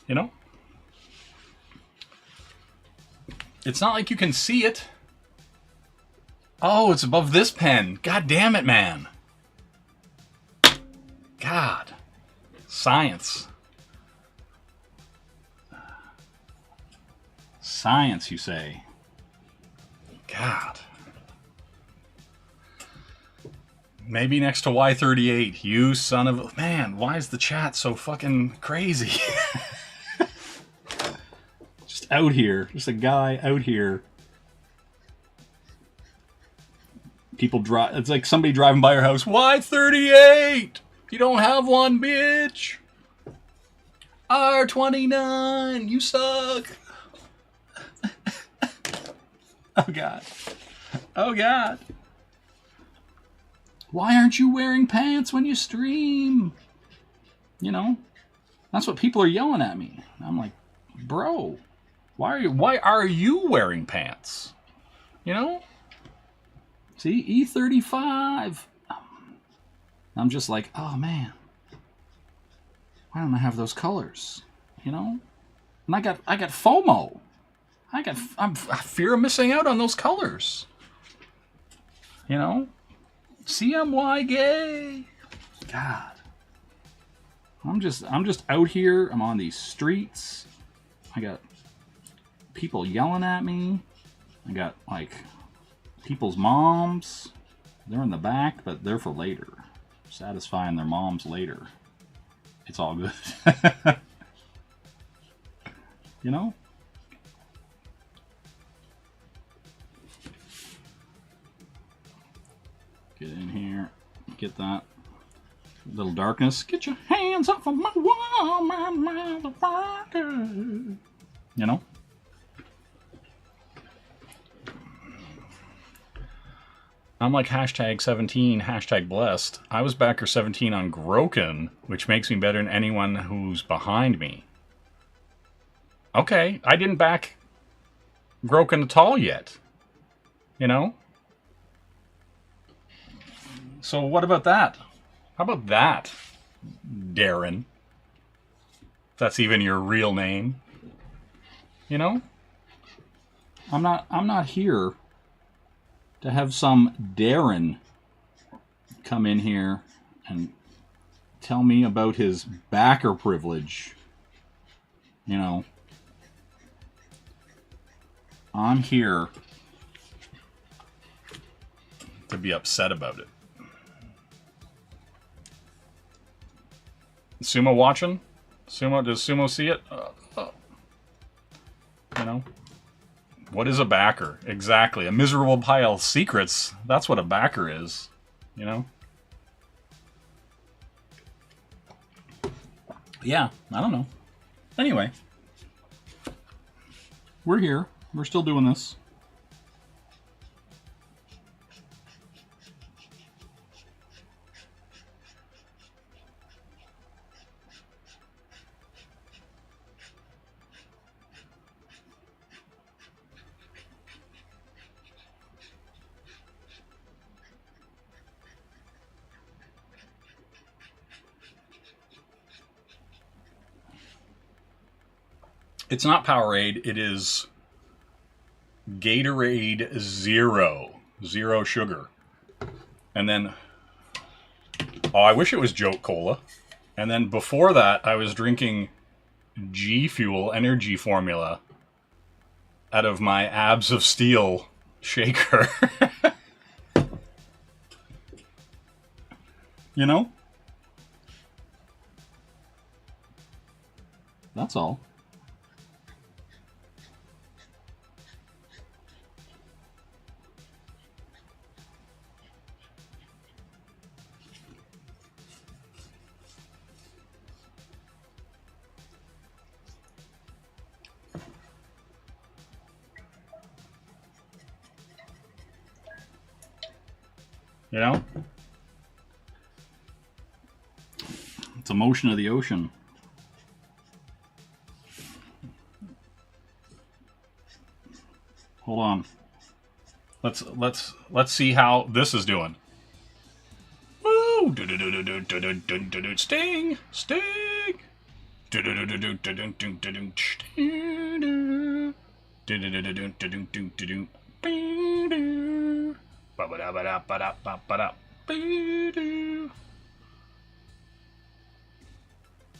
You know? It's not like you can see it. Oh, it's above this pen. God damn it, man. God. Science. Science, you say. God. Maybe next to Y38. You son of a... Man, why is the chat so fucking crazy? Just out here. Just a guy out here. People drive... It's like somebody driving by your house. Y38! You don't have one, bitch! R29! You suck! Oh, God. Oh, God. Why aren't you wearing pants when you stream? You know? That's what people are yelling at me. I'm like, bro, why are you wearing pants? You know? See, E35. I'm just like, oh man, why don't I have those colors? You know? And I got FOMO. I fear of missing out on those colors. You know? CMY gay. God. I'm just out here. I'm on these streets. I got people yelling at me. I got like people's moms. They're in the back, but they're for later. Satisfying their moms later. It's all good. You know? Get in here. Get that. Little darkness. Get your hands off of my woman, motherfucker. You know? I'm like hashtag 17, hashtag blessed. I was backer 17 on Groken, which makes me better than anyone who's behind me. Okay, I didn't back Groken at all yet. You know? So what about that? How about that, Darren? If that's even your real name. You know? I'm not here to have some Darren come in here and tell me about his backer privilege. You know, I'm here to be upset about it. Sumo watching? Sumo, does Sumo see it? You know? What is a backer? Exactly. A miserable pile of secrets. That's what a backer is. You know? Yeah, I don't know. Anyway. We're here. We're still doing this. It's not Powerade, it is Gatorade Zero. Zero sugar. And then, oh, I wish it was Joke Cola. And then before that, I was drinking G Fuel energy formula out of my Abs of Steel shaker. You know? That's all. You know? It's a motion of the ocean. Hold on. Let's see how this is doing. Woo! Sting! Sting!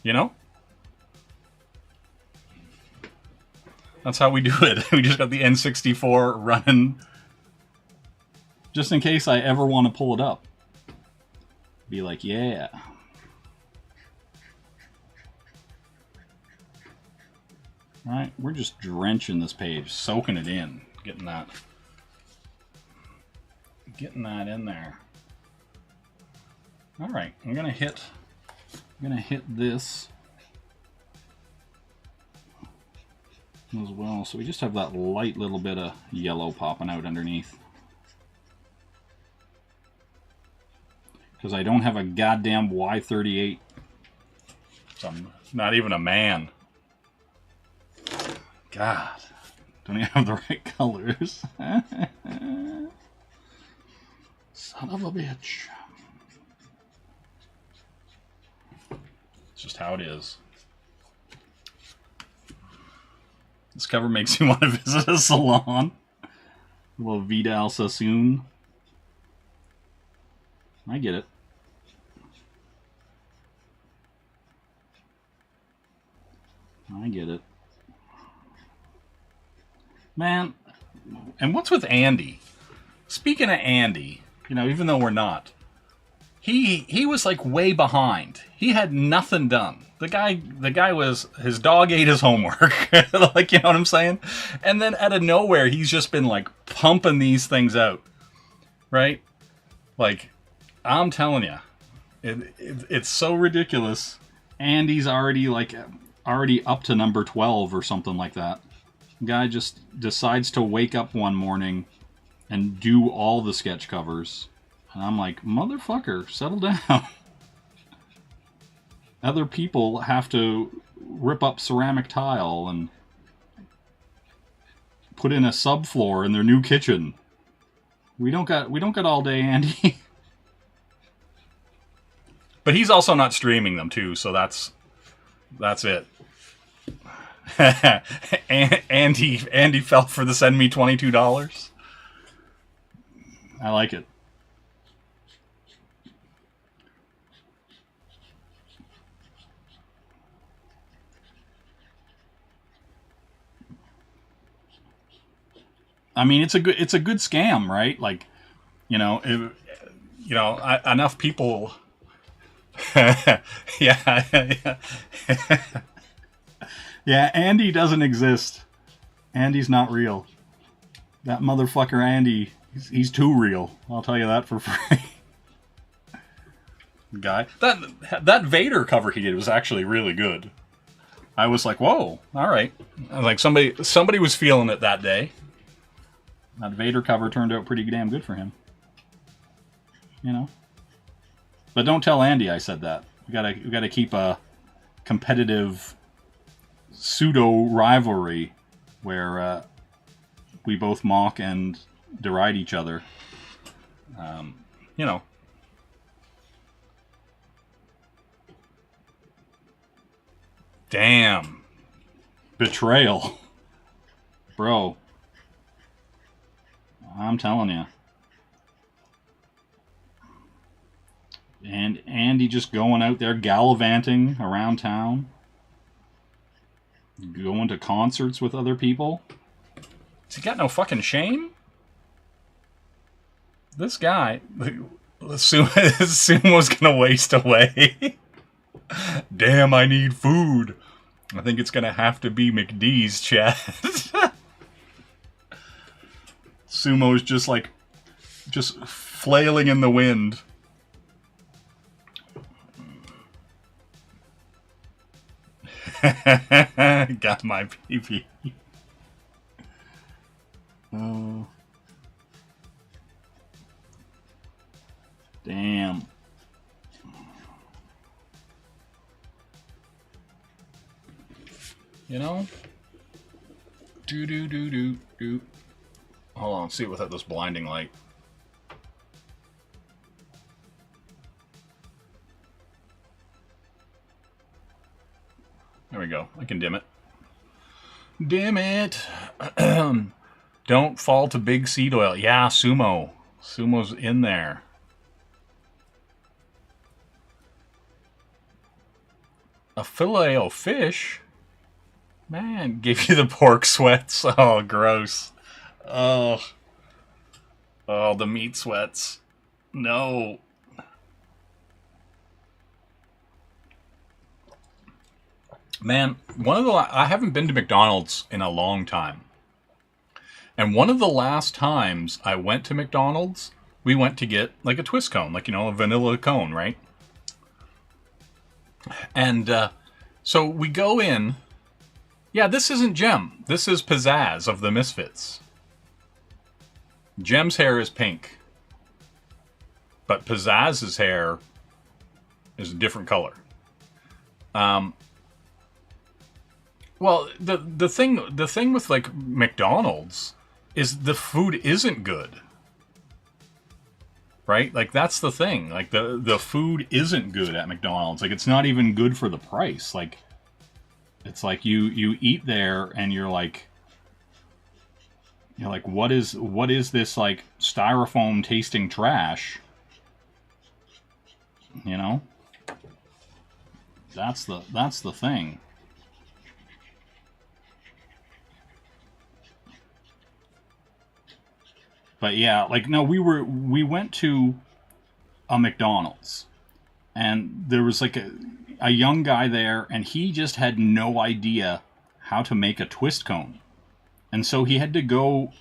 You know? That's how we do it. We just got the N64 running. Just in case I ever want to pull it up. Be like, yeah. Alright, we're just drenching this page, soaking it in, getting that in there. Alright, I'm gonna hit this as well. So we just have that light little bit of yellow popping out underneath. Because I don't have a goddamn Y38. So I'm not even a man. God. Don't even have the right colors. Son of a bitch. It's just how it is. This cover makes me want to visit a salon. A little Vidal Sassoon. I get it. I get it. Man, and what's with Andy? Speaking of Andy, you know, even though we're not, he was like way behind. He had nothing done. The guy was, his dog ate his homework. Like, you know what I'm saying? And then out of nowhere, he's just been like pumping these things out. Right? Like, I'm telling you, it's so ridiculous. Andy's already up to number 12 or something like that. Guy just decides to wake up one morning and do all the sketch covers. And I'm like, motherfucker, settle down. Other people have to rip up ceramic tile and put in a subfloor in their new kitchen. We don't got all day, Andy. But he's also not streaming them too, so that's it. Andy fell for the send me $22. I like it. I mean, it's a good scam, right? Like, you know, enough people. Yeah. Yeah, Andy doesn't exist. Andy's not real. That motherfucker Andy, he's too real. I'll tell you that for free. Guy, that Vader cover he did was actually really good. I was like, whoa, all right. I was like, somebody was feeling it that day. That Vader cover turned out pretty damn good for him. You know? But don't tell Andy I said that. We gotta keep a competitive pseudo rivalry where we both mock and deride each other. You know. Damn. Betrayal. Bro. I'm telling you. And Andy just going out there gallivanting around town. Going to concerts with other people. Has he got no fucking shame? This guy, Sumo's gonna waste away. Damn, I need food. I think it's gonna have to be McD's, chat. Sumo's just flailing in the wind. Got my PP. Oh. Damn. You know? Do. Hold on, see it without this blinding light. There we go. I can dim it. Dim it. Don't fall to big seed oil. Yeah, Sumo. Sumo's in there. A filet o fish? Man, gave you the pork sweats. Oh, gross. Oh, the meat sweats. No. Man, I haven't been to McDonald's in a long time. And one of the last times I went to McDonald's, we went to get like a twist cone, like, you know, a vanilla cone, right? And so we go in. Yeah, this isn't Jem. This is Pizzazz of the Misfits. Jem's hair is pink. But Pizzazz's hair is a different color. Well, the thing with like McDonald's is the food isn't good. Right? Like that's the thing. Like the food isn't good at McDonald's. Like it's not even good for the price. Like it's like you eat there and you're like what is this like styrofoam tasting trash? You know? That's the thing. But yeah, like no, we went to a McDonald's and there was like a young guy there and he just had no idea how to make a twist cone. And so he had to go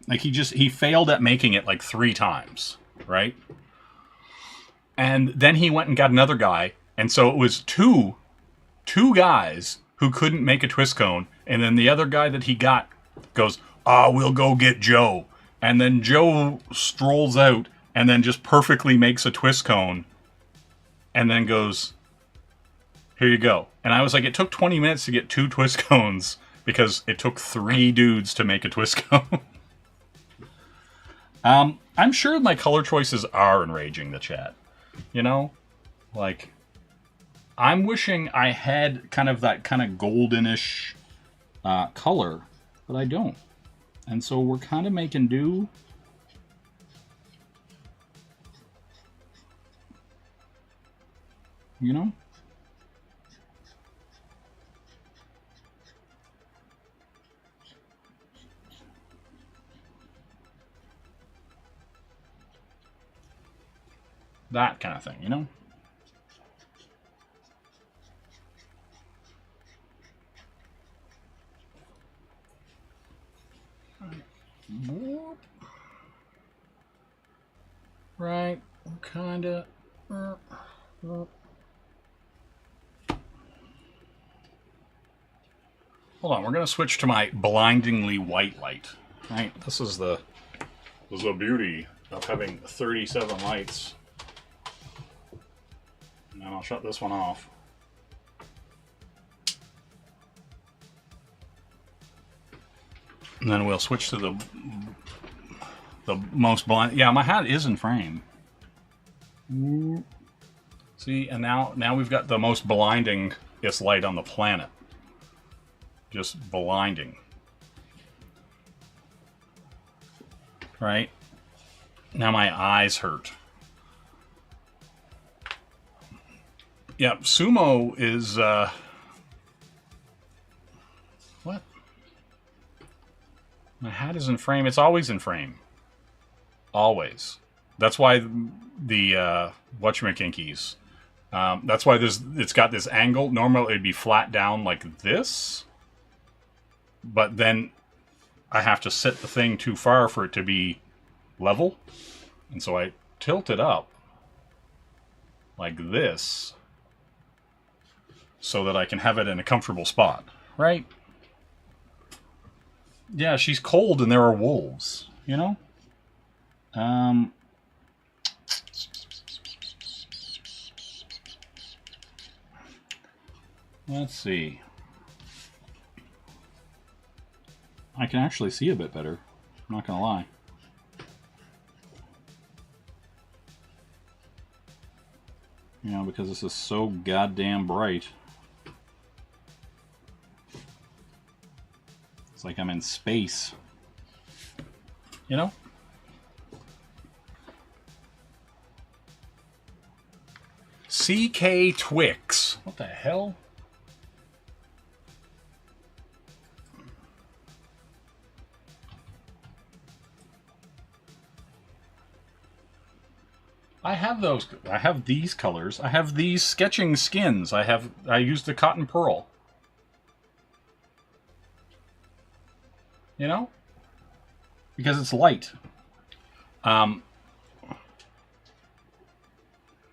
like he failed at making it like 3 times, right? And then he went and got another guy, and so it was two guys who couldn't make a twist cone, and then the other guy that he got goes, we'll go get Joe. And then Joe strolls out and then just perfectly makes a twist cone and then goes, here you go. And I was like, it took 20 minutes to get 2 twist cones because it took 3 dudes to make a twist cone. I'm sure my color choices are enraging the chat. You know? Like, I'm wishing I had kind of that kind of goldenish color, but I don't. And so we're kind of making do. You know? That kind of thing, you know? Right, kind of. Hold on, we're going to switch to my blindingly white light. Right, this is the beauty of having 37 lights. And then I'll shut this one off. And then we'll switch to the most blind. Yeah, my hat is in frame. See, and now we've got the most blindingest light on the planet. Just blinding. Right? Now my eyes hurt. Yeah, Sumo is, what? My hat is in frame. It's always in frame. Always. That's why the whatchamakinkies. That's why it's got this angle. Normally it'd be flat down like this. But then I have to set the thing too far for it to be level. And so I tilt it up like this so that I can have it in a comfortable spot. Right? Yeah, she's cold and there are wolves, you know? Let's see. I can actually see a bit better. I'm not gonna lie. You know, because this is so goddamn bright. It's like I'm in space. You know? CK Twix. What the hell? I have those. I have these colors. I have these sketching skins. I used the cotton pearl. You know? Because it's light.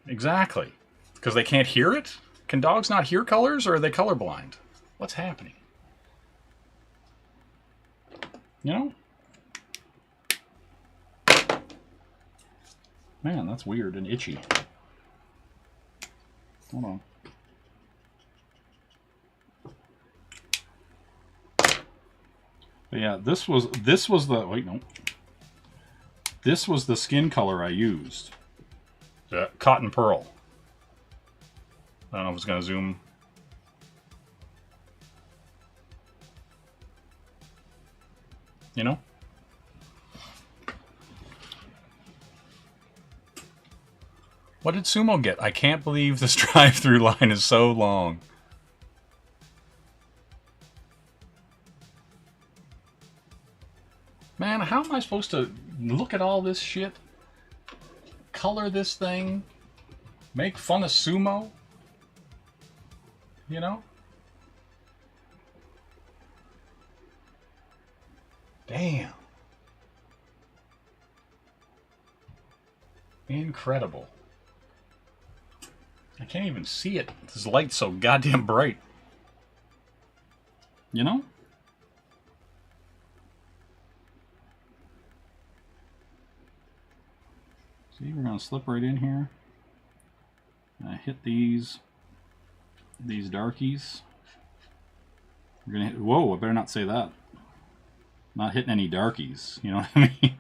Exactly. Because they can't hear it? Can dogs not hear colors, or are they colorblind? What's happening? You know? Man, that's weird and itchy. Hold on. But yeah, this was the wait, no. This was the skin color I used. The cotton pearl. I don't know if it's gonna zoom. You know? What did Sumo get? I can't believe this drive-through line is so long. Man, how am I supposed to look at all this shit? Color this thing? Make fun of Sumo? You know? Damn. Incredible. I can't even see it. This light's so goddamn bright. You know? See, we're going to slip right in here. And hit these darkies. We're going to hit... Whoa, I better not say that. Not hitting any darkies. You know what I mean?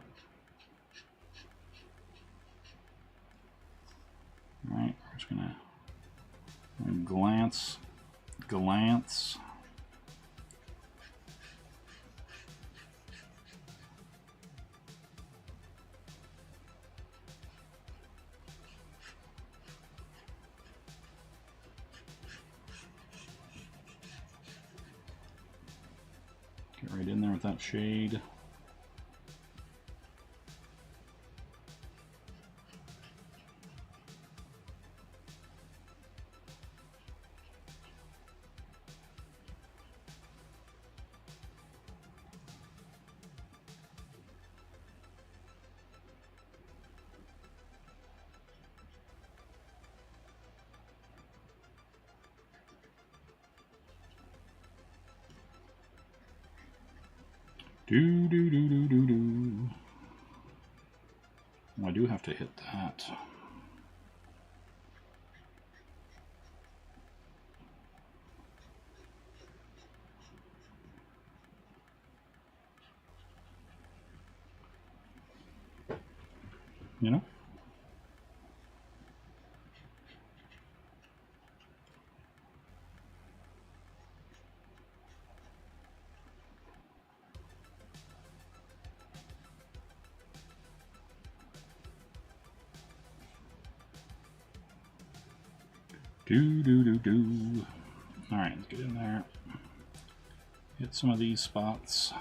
Alright, we're just going to glance. Get right in there with that shade. Do. Well, I do have to hit that. You know? Do. Alright, let's get in there. Hit some of these spots.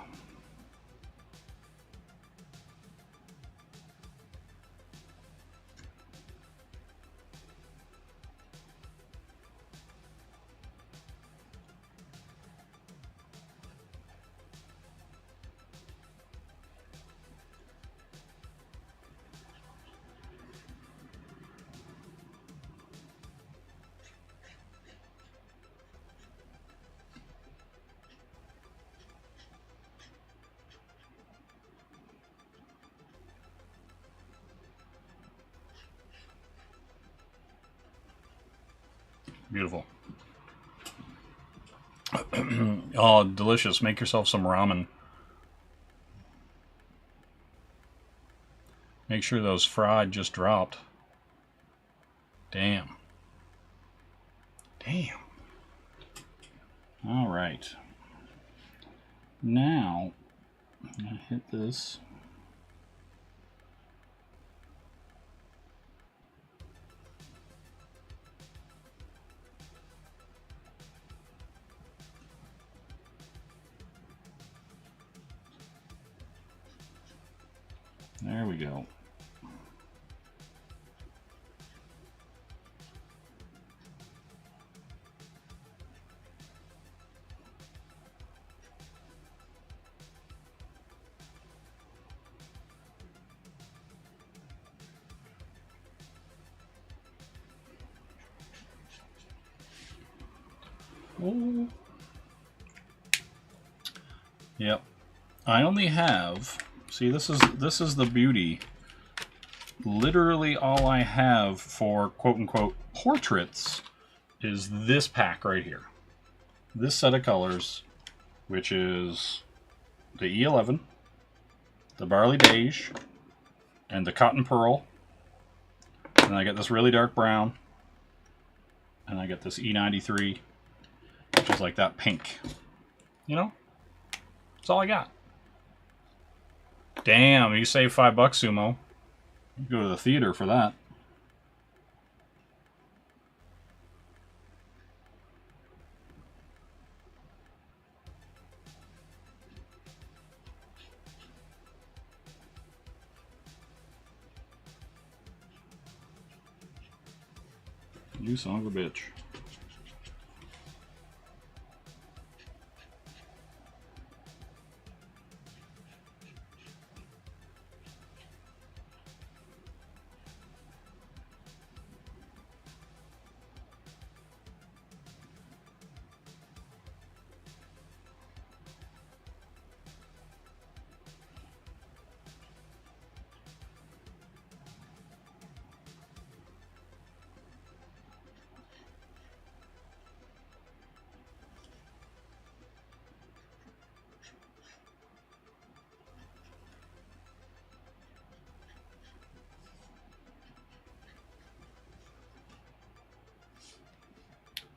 Beautiful. Oh, delicious. Make yourself some ramen. Make sure those fried just dropped. Damn. All right. Now, I'm going to hit this. There we go. Oh. Yep. I only have, see, this is the beauty. Literally all I have for quote-unquote portraits is this pack right here. This set of colors, which is the E11, the Barley Beige, and the Cotton Pearl. And I get this really dark brown. And I get this E93, which is like that pink. You know? That's all I got. Damn, you save $5, Sumo. You go to the theater for that. You son of a bitch.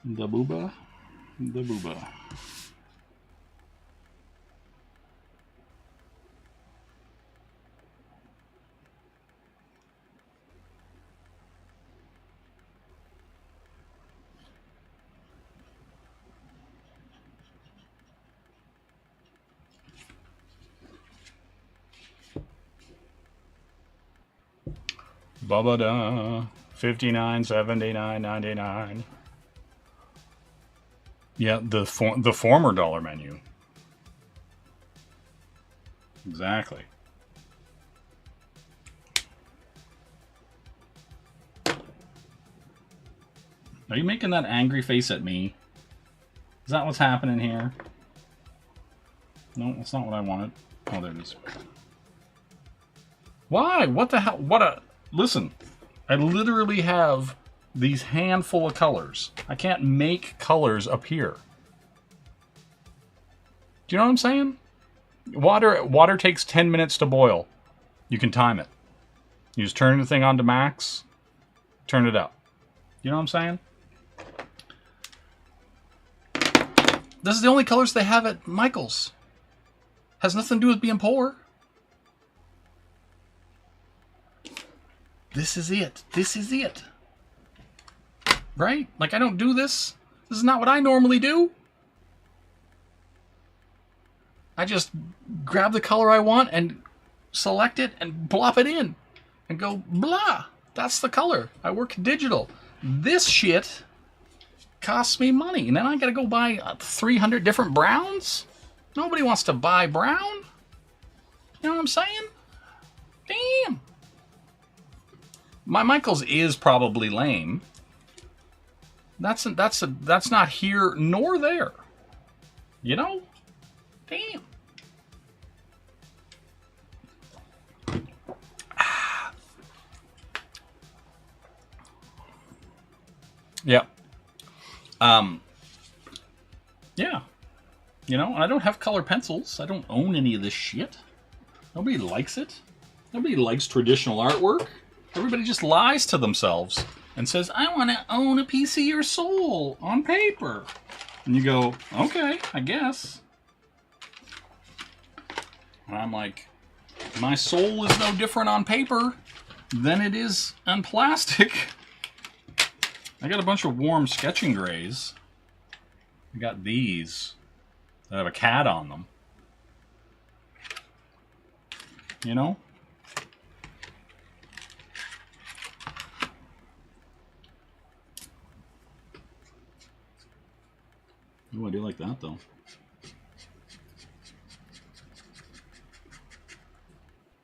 The booba. The booba. Bubba da. 59, 79, 99. Yeah, the former dollar menu. Exactly. Are you making that angry face at me? Is that what's happening here? No, that's not what I wanted. Oh, there it is. Why? What the hell? What a... Listen, I literally have these handful of colors. I can't make colors appear. Do you know what I'm saying? Water takes 10 minutes to boil. You can time it. You just turn the thing on to max, turn it up. You know what I'm saying? This is the only colors they have at Michael's. Has nothing to do with being poor. This is it. This is it. Right? Like, I don't do this. This is not what I normally do. I just grab the color I want and select it and plop it in. And go, blah. That's the color. I work digital. This shit costs me money. And then I gotta go buy 300 different browns? Nobody wants to buy brown. You know what I'm saying? Damn. My Michael's is probably lame. That's not here nor there. You know? Damn. Yeah. Yeah. You know, I don't have color pencils. I don't own any of this shit. Nobody likes it. Nobody likes traditional artwork. Everybody just lies to themselves and says, I want to own a piece of your soul on paper. And you go, okay, I guess. And I'm like, my soul is no different on paper than it is on plastic. I got a bunch of warm sketching grays. I got these that have a cat on them. You know? Oh, I do like that though.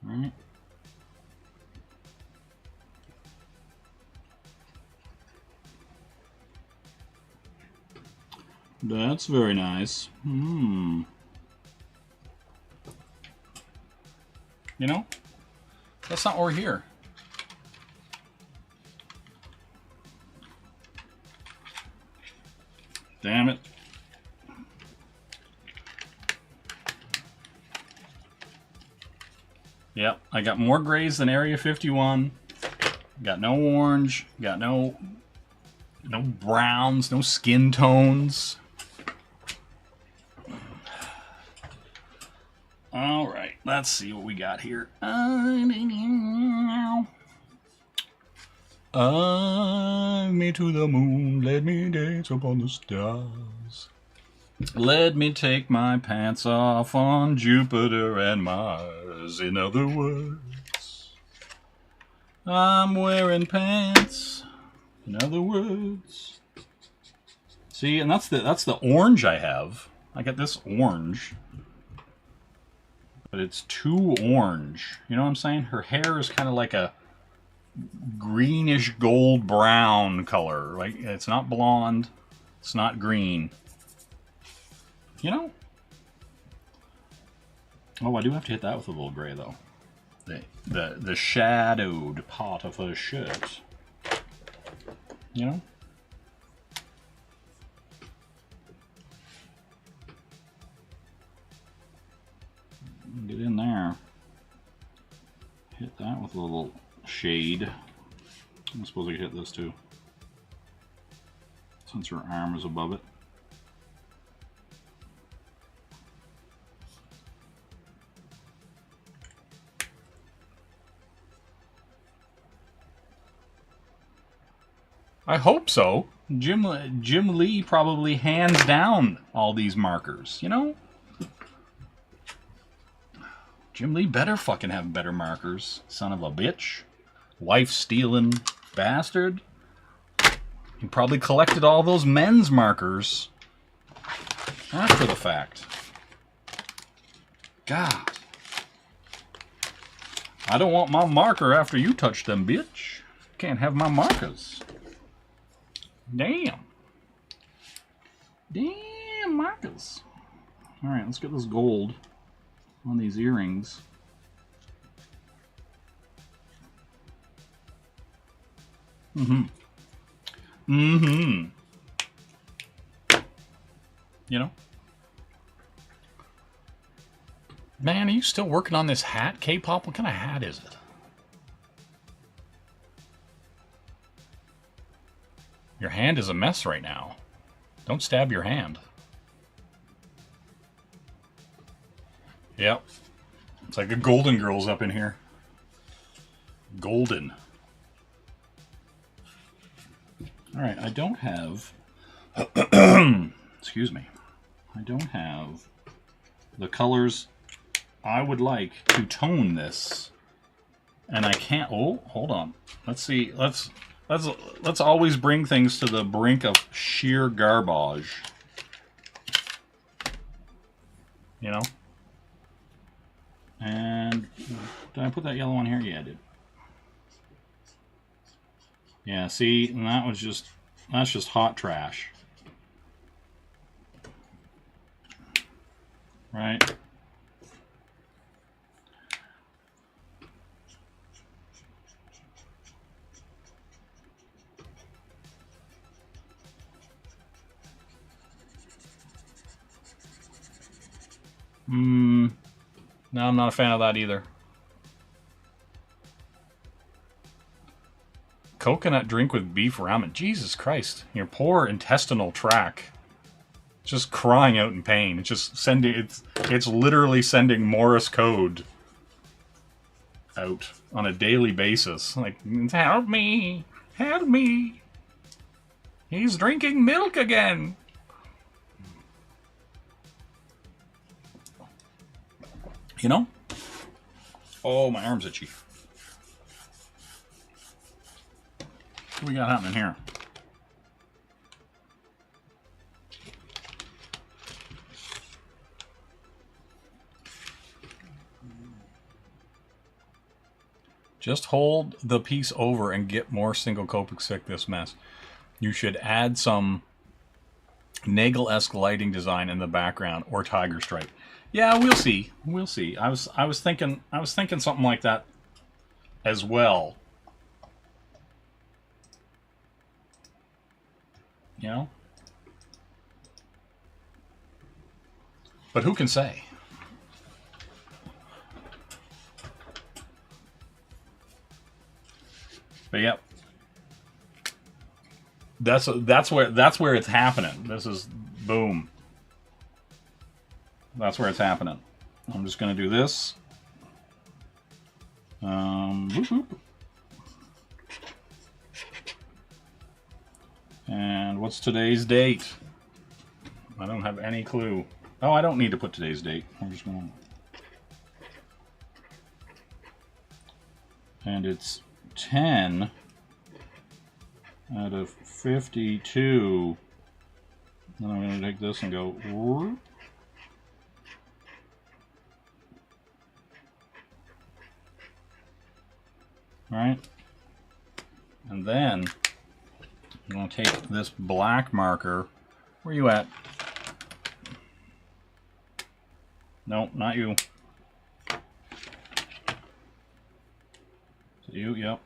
All right. That's very nice. You know, that's not why we're here. Damn it. Yep, I got more grays than Area 51. Got no orange. Got no browns, no skin tones. All right, let's see what we got here. Me to the moon, let me dance upon the stars. Let me take my pants off on Jupiter and Mars. In other words, I'm wearing pants In other words. See, and that's the orange I have. I got this orange. But it's too orange. You know what I'm saying? Her hair is kind of like a greenish gold brown color. Like, it's not blonde. It's not green. You know? Oh, I do have to hit that with a little gray, though. The shadowed part of her shirt. You know? Get in there. Hit that with a little shade. I suppose I could hit this too, since her arm is above it. I hope so. Jim Lee probably hands down all these markers, you know? Jim Lee better fucking have better markers, son of a bitch. Wife-stealing bastard. He probably collected all those men's markers after the fact. God. I don't want my marker after you touch them, bitch. Can't have my markers. Damn. Damn markers. Alright, let's get this gold on these earrings. You know? Man, are you still working on this hat, K-pop? What kind of hat is it? Your hand is a mess right now. Don't stab your hand. Yep. It's like a Golden Girls up in here. Golden. Alright, I don't have... excuse me. I don't have the colors I would like to tone this. And I can't... Oh, hold on. Let's see. Let's always bring things to the brink of sheer garbage. You know? And did I put that yellow on here? Yeah, I did. Yeah, see, and that's just hot trash. Right? No, I'm not a fan of that either. Coconut drink with beef ramen. Jesus Christ. Your poor intestinal tract. Just crying out in pain. It's just sending... It's literally sending Morse code out on a daily basis. Like, help me! Help me! He's drinking milk again! You know? Oh, my arm's itchy. What we got happening here? Just hold the piece over and get more single Copic this mess. You should add some Nagel-esque lighting design in the background or tiger stripe. Yeah, we'll see. We'll see. I was thinking something like that as well. You know? But who can say? But yep. That's where it's happening. This is boom. That's where it's happening. I'm just gonna do this. Whoop, whoop. And what's today's date? I don't have any clue. Oh, I don't need to put today's date. I'm just gonna... And it's 10 out of 52. Then I'm going to take this and go. Whoop. Right? And then I'm going to take this black marker. Where you at? No, not you. So you, yep.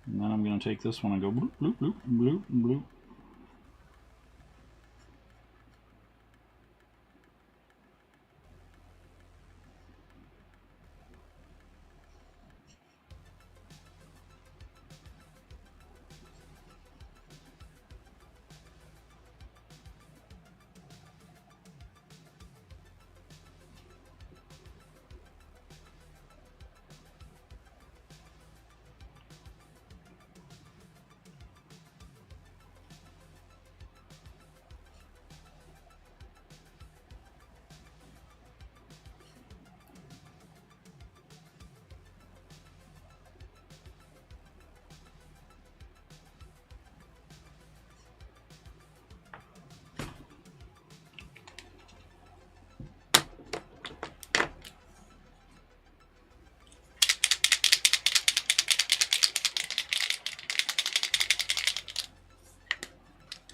And then I'm going to take this one and go bloop, bloop, bloop, bloop, bloop.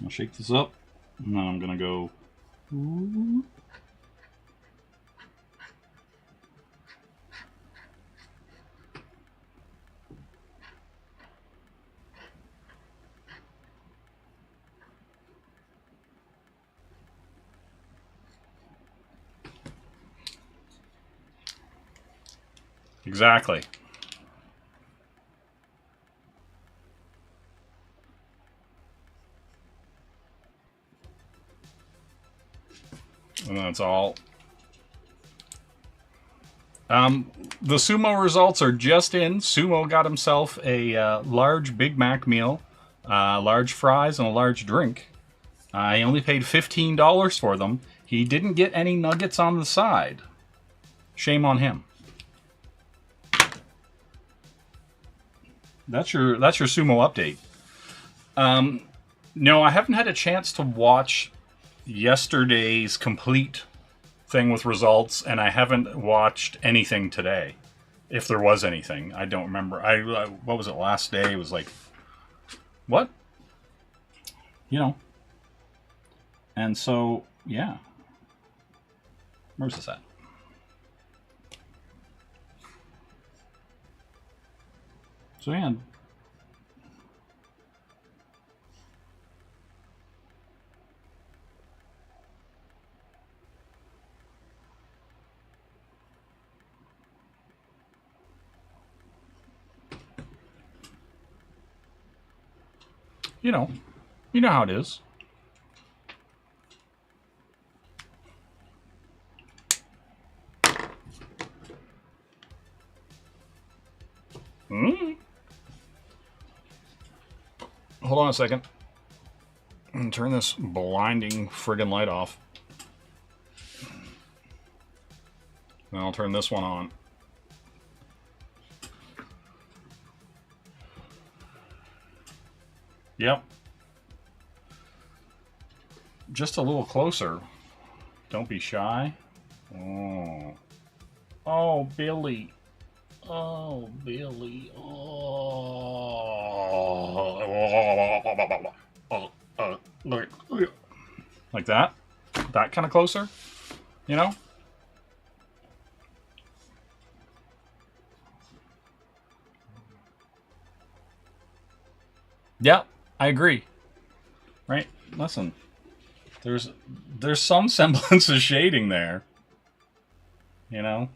I'll shake this up, and then I'm going to go. Exactly. And that's all. The Sumo results are just in. Sumo got himself a large Big Mac meal, large fries, and a large drink. He only paid $15 for them. He didn't get any nuggets on the side. Shame on him. That's your Sumo update. No, I haven't had a chance to watch yesterday's complete thing with results, and I haven't watched anything today. If there was anything, I don't remember. What was it last day? It was like, what? You know. And so, yeah. Where's this at? So yeah. You know how it is. Hold on a second. And turn this blinding friggin' light off. Then I'll turn this one on. Yep. Just a little closer. Don't be shy. Oh. Oh, Billy. Oh, Billy. Oh. Like that? That kind of closer? You know? Yeah, I agree. Right? Listen. There's some semblance of shading there. You know?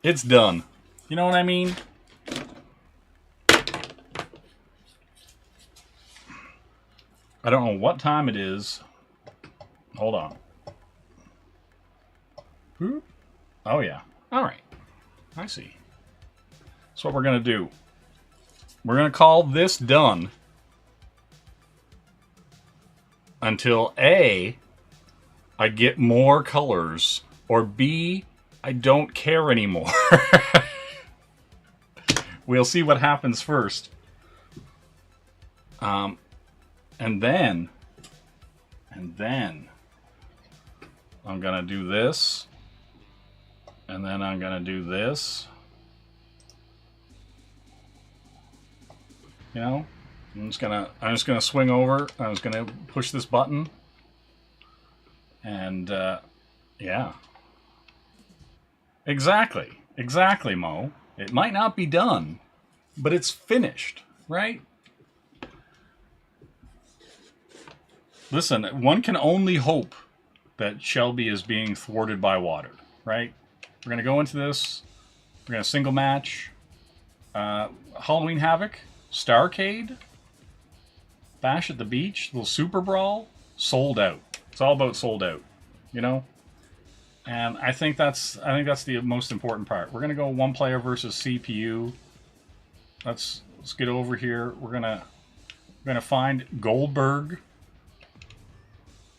It's done. You know what I mean? I don't know what time it is. Hold on. Oh, yeah. All right. I see. That's what we're going to do. We're going to call this done until A, I get more colors or B, I don't care anymore. We'll see what happens first. And then I'm gonna do this, and then I'm gonna do this. You know, I'm just gonna swing over. I'm just gonna push this button, and yeah, exactly, Mo. It might not be done, but it's finished, right? Listen, one can only hope that Shelby is being thwarted by water, right? We're going to go into this. We're going to single match. Halloween Havoc, Starcade, Bash at the Beach, little Super Brawl, sold out. It's all about sold out, you know? And I think that's the most important part. We're going to go one player versus CPU. Let's get over here. We're going to find Goldberg.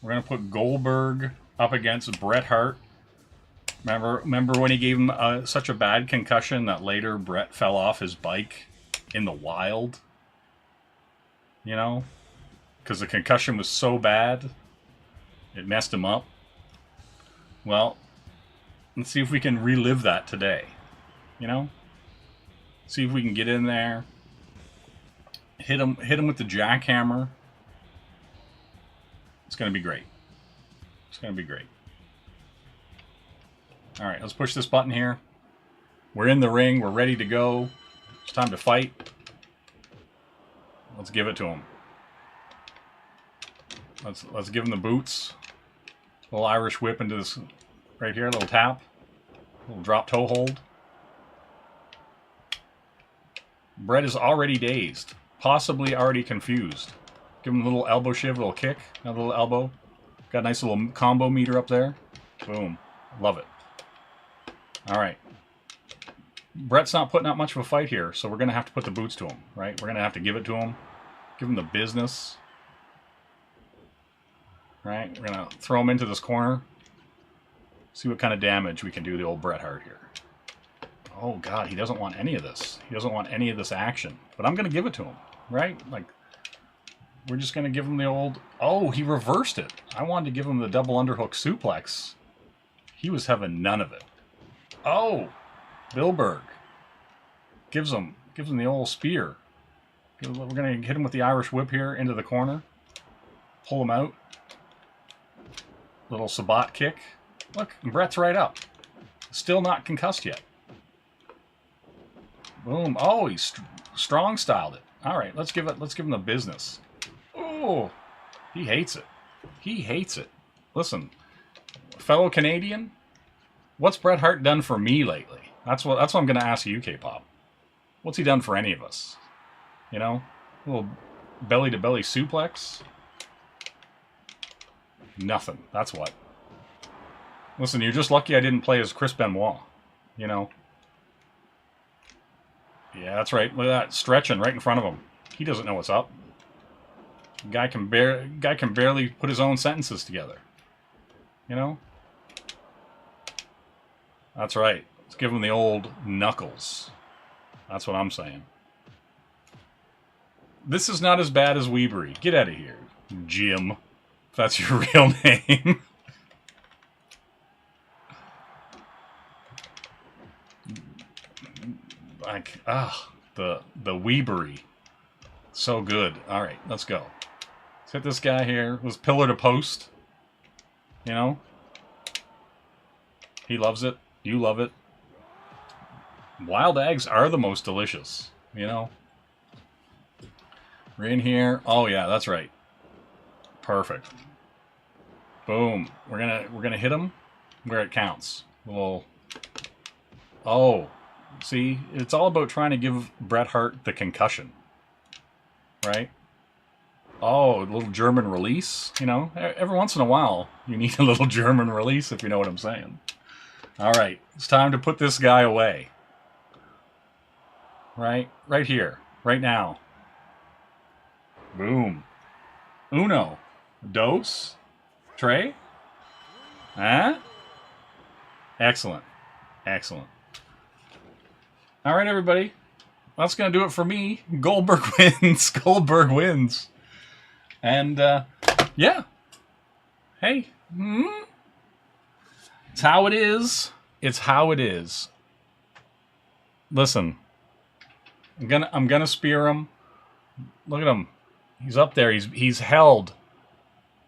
We're going to put Goldberg up against Bret Hart. Remember when he gave him such a bad concussion that later Bret fell off his bike in the wild? You know? Because the concussion was so bad, it messed him up. Well, let's see if we can relive that today. You know? See if we can get in there. Hit him with the jackhammer. It's going to be great. It's going to be great. All right, let's push this button here. We're in the ring. We're ready to go. It's time to fight. Let's give it to him. Let's give him the boots. Little Irish whip into this right here. Little tap. Little drop toe hold. Bret is already dazed. Possibly already confused. Give him a little elbow shiv, a little kick, another little elbow. Got a nice little combo meter up there. Boom. Love it. All right. Bret's not putting up much of a fight here, so we're going to have to put the boots to him, right? We're going to have to give it to him. Give him the business. Right? We're going to throw him into this corner. See what kind of damage we can do to old Bret Hart here. Oh, God, he doesn't want any of this. He doesn't want any of this action. But I'm going to give it to him, right? Like, we're just going to give him the old... Oh, he reversed it. I wanted to give him the double underhook suplex. He was having none of it. Oh, Bilberg. Gives him the old spear. We're going to hit him with the Irish whip here into the corner. Pull him out. Little Sabat kick. Look, Bret's right up. Still not concussed yet. Boom. Oh, he's strong styled it. All right, let's give him the business. Oh, he hates it. He hates it. Listen, fellow Canadian, what's Bret Hart done for me lately? That's what I'm going to ask you, K-pop. What's he done for any of us? You know, a little belly to belly suplex. Nothing. That's what. Listen, you're just lucky I didn't play as Chris Benoit. You know. Yeah, that's right. Look at that, stretching right in front of him. He doesn't know what's up. Guy can barely put his own sentences together. You know? That's right. Let's give him the old knuckles. That's what I'm saying. This is not as bad as Weebury. Get out of here, Jim. If that's your real name. Like, the Weebury. So good. All right, let's go. Let's hit this guy here. Let's pillar to post. You know? He loves it. You love it. Wild eggs are the most delicious. You know? We're in here. Oh, yeah, that's right. Perfect. Boom. We're gonna hit him where it counts. A little... Oh. See? It's all about trying to give Bret Hart the concussion. Right? Oh, a little German release, you know? Every once in a while, you need a little German release, if you know what I'm saying. All right, it's time to put this guy away. Right? Right here. Right now. Boom. Uno. Dos. Tres. Huh? Excellent. Excellent. All right, everybody. That's going to do it for me. Goldberg wins. Goldberg wins. And, yeah. Hey. It's how it is. It's how it is. Listen. I'm gonna spear him. Look at him. He's up there. He's held.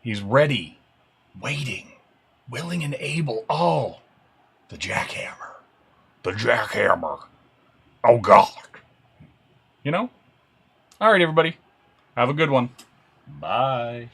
He's ready. Waiting. Willing and able. Oh. The jackhammer. The jackhammer. Oh, God. You know? All right, everybody. Have a good one. Bye.